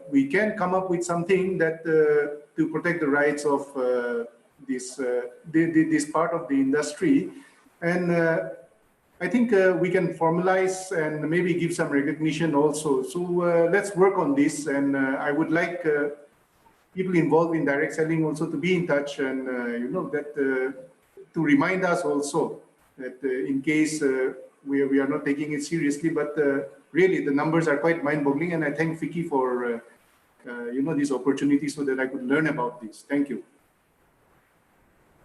we can come up with something that to protect the rights of this part of the industry. And I think we can formalize and maybe give some recognition also. So let's work on this. And I would like people involved in direct selling also to be in touch, and that to remind us also that in case we are not taking it seriously, but really the numbers are quite mind-boggling. And I thank FICCI for this opportunity so that I could learn about this. Thank you.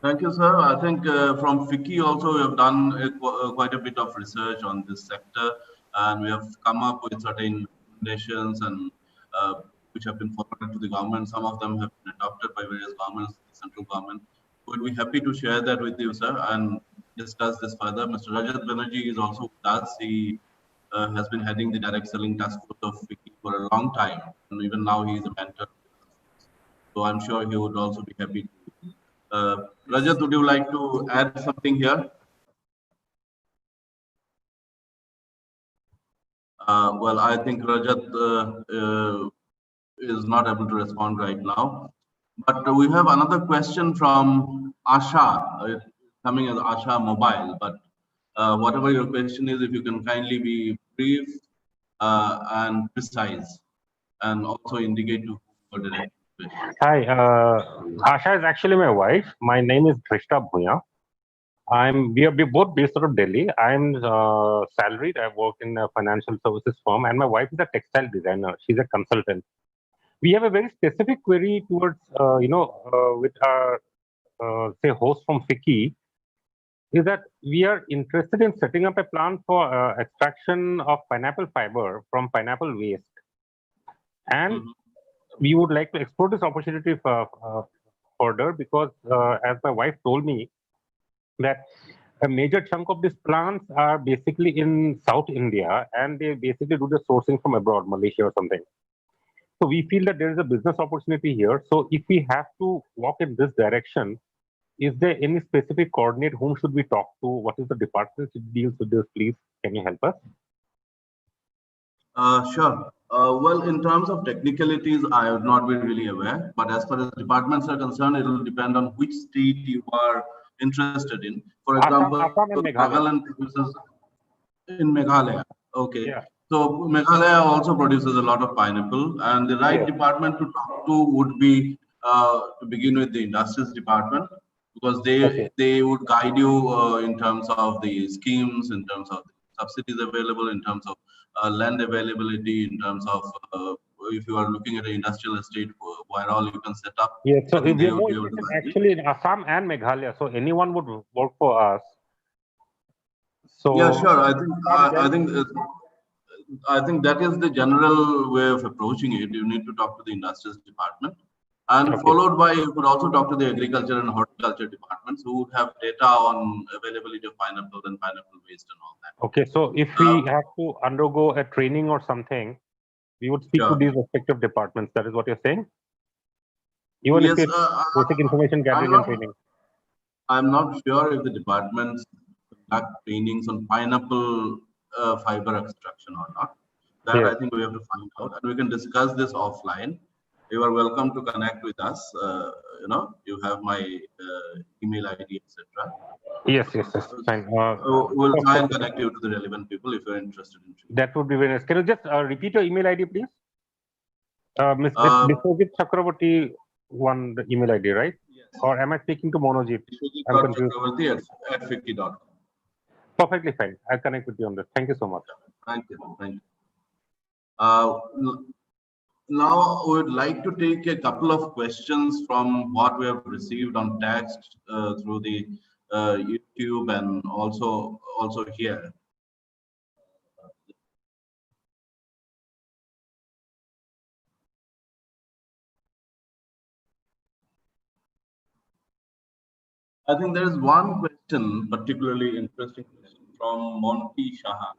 Thank you, sir. I think from FICCI also we have done quite a bit of research on this sector, and we have come up with certain recommendations and which have been forwarded to the government. Some of them have been adopted by various governments, the central government. We'll be happy to share that with you, sir, and discuss this further. Mr. Rajat Banerjee is also with us. He has been heading the direct selling task force of FICCI for a long time, and even now he is a mentor. So I'm sure he would also be happy to. Rajat, would you like to add something here? Well, I think Rajat is not able to respond right now. But we have another question from Asha, coming as Asha Mobile. But whatever your question is, if you can kindly be brief and precise, and also indicate to who you're directing the question. Hi, Asha is actually my wife. My name is Drishta Bhuya. We are both based out of Delhi. I'm salaried. I work in a financial services firm, and my wife is a textile designer. She's a consultant. We have a very specific query towards, with our say host from FICCI, is that we are interested in setting up a plant for extraction of pineapple fiber from pineapple waste, and we would like to explore this opportunity further because, as my wife told me, that a major chunk of these plants are basically in South India, and they basically do the sourcing from abroad, Malaysia or something. So we feel that there is a business opportunity here. So if we have to walk in this direction, is there any specific coordinate? Whom should we talk to? What is the department that deals with this? Please, can you help us? Sure. Well, in terms of technicalities, I would not be really aware. But as far as departments are concerned, it will depend on which state you are interested in. For example, Assam and Meghalaya. Nagaland produces in Meghalaya. Okay. Yeah. So Meghalaya also produces a lot of pineapple, and the right department to talk to would be to begin with the industries department, because they would guide you in terms of the schemes, in terms of the subsidies available, in terms of land availability, in terms of if you are looking at an industrial estate where all you can set up. Yeah, so I think we they are would more be able to interested guide you. actually in Assam and Meghalaya. So anyone would work for us. So Yeah, sure. I think that is the general way of approaching it. You need to talk to the industries department, and followed by you could also talk to the agriculture and horticulture departments, who would have data on availability of pineapple and pineapple waste and all that. Okay, so if we have to undergo a training or something, we would speak to these respective departments. That is what you're saying? Even Yes, if it's basic information gathering and training. I'm not sure if the departments conduct trainings on pineapple fiber extraction or not. That I think we have to find out, and we can discuss this offline. You are welcome to connect with us. You have my email ID, etc. Yes, fine. We'll try and connect you to the relevant people if you're interested in training. That would be very nice. Can you just repeat your email ID, please? Ms. Biswajit Chakraborty won the email ID, right? Yes. Or am I speaking to Monojit? I'm confused. at FICCI.com. Perfectly fine. I'll connect with you on this. Thank you so much. Thank you. Now we would like to take a couple of questions from what we have received on text through the YouTube and also here. I think there is one question, particularly interesting question from Monty Shah.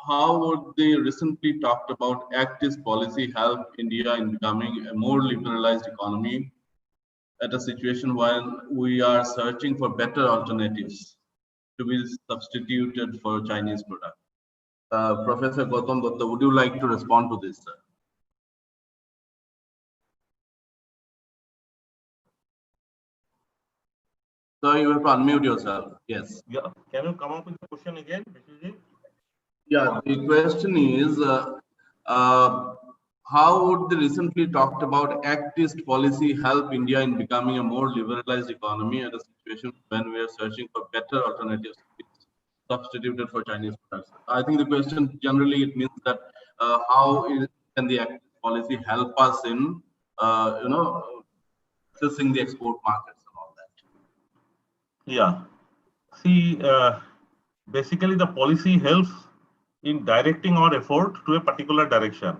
How would the recently talked about Act-East policy help India in becoming a more liberalized economy at a situation while we are searching for better alternatives to be substituted for Chinese products? Professor Gautam Datta, would you like to respond to this, sir? So you have to unmute yourself. Yes. Yeah. Can you come up with the question again, Vishnuji? Yeah, the question is, how would the recently talked about Act-East policy help India in becoming a more liberalized economy at a situation when we are searching for better alternatives substituted for Chinese products? I think the question generally it means that can the Act-East policy help us in accessing the export markets and all that? Yeah. See, basically the policy helps in directing our effort to a particular direction.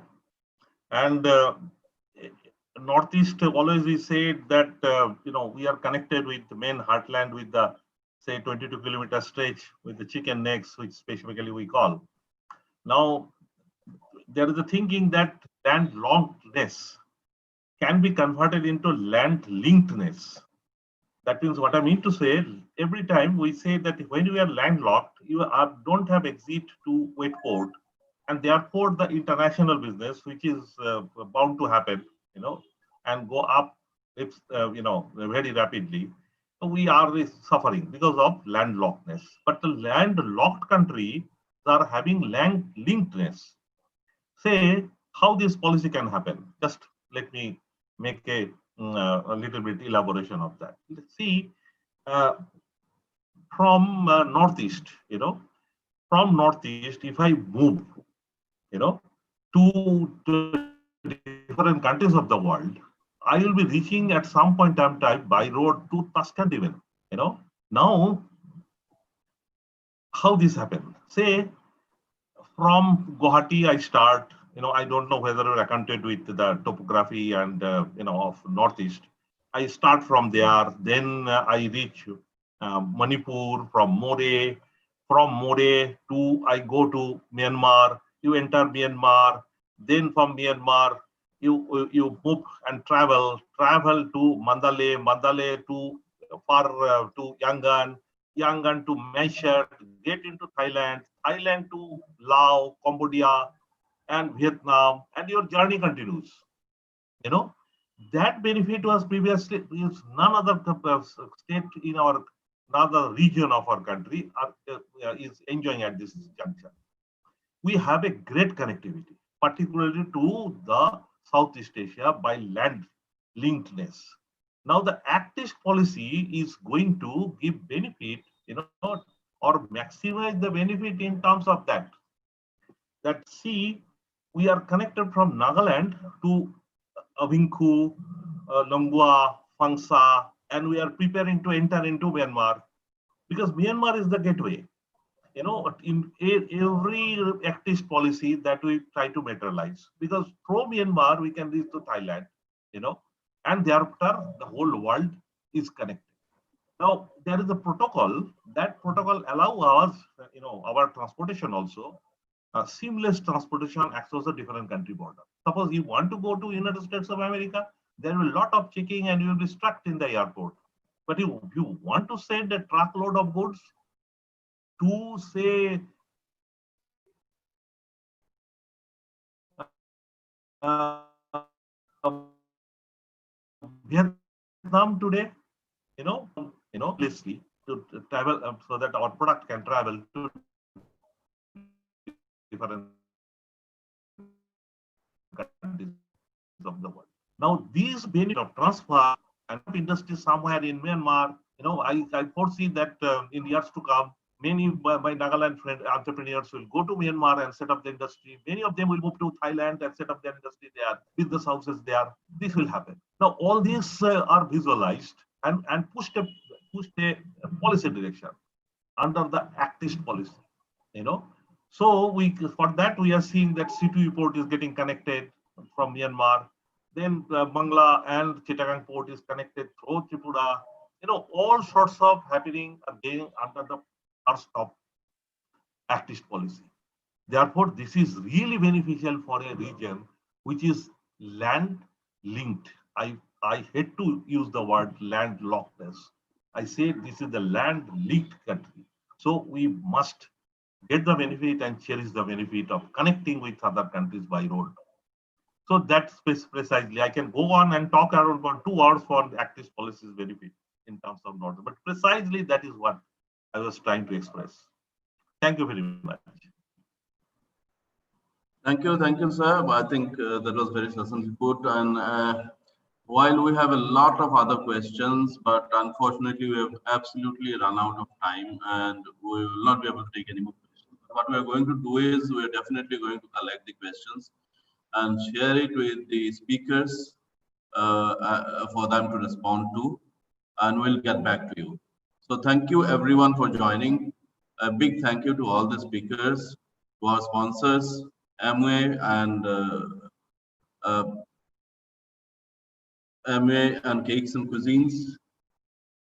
And Northeast always we say that, we are connected with the main heartland with the, say, 22-kilometer stretch with the chicken necks, which specifically we call. Now, there is a thinking that landlockedness can be converted into land-linkedness. That means what I mean to say, every time we say that when you are landlocked, you don't have exit to wet port, and therefore the international business, which is bound to happen, and go up, if very rapidly. So we are suffering because of landlockedness. But the landlocked countries are having land linkedness. Say how this policy can happen. Just let me make a little bit elaboration of that. Let's see, from Northeast, from Northeast, if I move, to different countries of the world, I will be reaching at some point in time by road to Tashkent even. Now, how this happened? Say from Guwahati, I start. I don't know whether we're acquainted with the topography and of Northeast. I start from there, then I reach Manipur, from More. From More to I go to Myanmar. You enter Myanmar, then from Myanmar you move and travel to Mandalay to far to Yangon to Mysore, get into Thailand to Laos, Cambodia, and Vietnam, and your journey continues. That benefit was previously is none other state in our another region of our country is enjoying at this juncture. We have a great connectivity, particularly to the Southeast Asia by land linkedness. Now the Act East policy is going to give benefit, or maximize the benefit in terms of that. See, we are connected from Nagaland to Avinku, Longwa, Phangsa, and we are preparing to enter into Myanmar, because Myanmar is the gateway. In every Act East policy that we try to materialize, because from Myanmar we can reach to Thailand, and thereafter the whole world is connected. Now there is a protocol. That protocol allows us, our transportation also, seamless transportation across the different country border. Suppose you want to go to United States of America, there will be a lot of checking and you will be stuck in the airport. But if you want to send a truckload of goods to, say, Vietnam today, lastly, to travel so that our product can travel to different countries of the world. Now, these benefits of transfer and industry somewhere in Myanmar, I foresee that in years to come, many my Nagaland friend entrepreneurs will go to Myanmar and set up the industry. Many of them will move to Thailand and set up their industry there, business houses there. This will happen. Now, all these are visualized and pushed a policy direction under the Act East policy. So for that we are seeing that Situ port is getting connected from Myanmar. Then Bangla and Chittagong port is connected through Tripura. All sorts of happening again under the first of Act East policy. Therefore, this is really beneficial for a region which is land linked. I hate to use the word landlockedness. I say this is the land linked country. So we must get the benefit and cherish the benefit of connecting with other countries by road. So that's precisely, I can go on and talk around for 2 hours for the Act East policies benefit in terms of North, but precisely that is what I was trying to express. Thank you very much. Thank you, sir. I think that was very succinctly put. And while we have a lot of other questions, but unfortunately we have absolutely run out of time and we will not be able to take any more questions. What we are going to do is we are definitely going to collect the questions and share it with the speakers for them to respond to, and we'll get back to you. So thank you everyone for joining. A big thank you to all the speakers, to our sponsors, Amway and Cakes and Cuisines,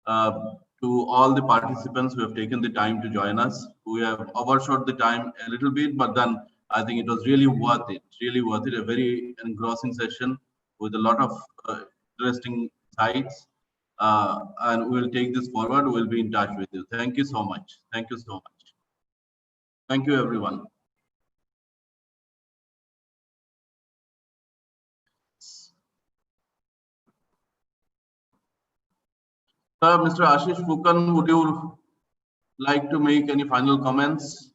to all the participants who have taken the time to join us. We have overshot the time a little bit, but then I think it was really worth it. A very engrossing session with a lot of interesting sites. And we'll take this forward. We'll be in touch with you. Thank you so much. Thank you so much. Thank you, everyone. Mr. Ashish Fukan, would you like to make any final comments?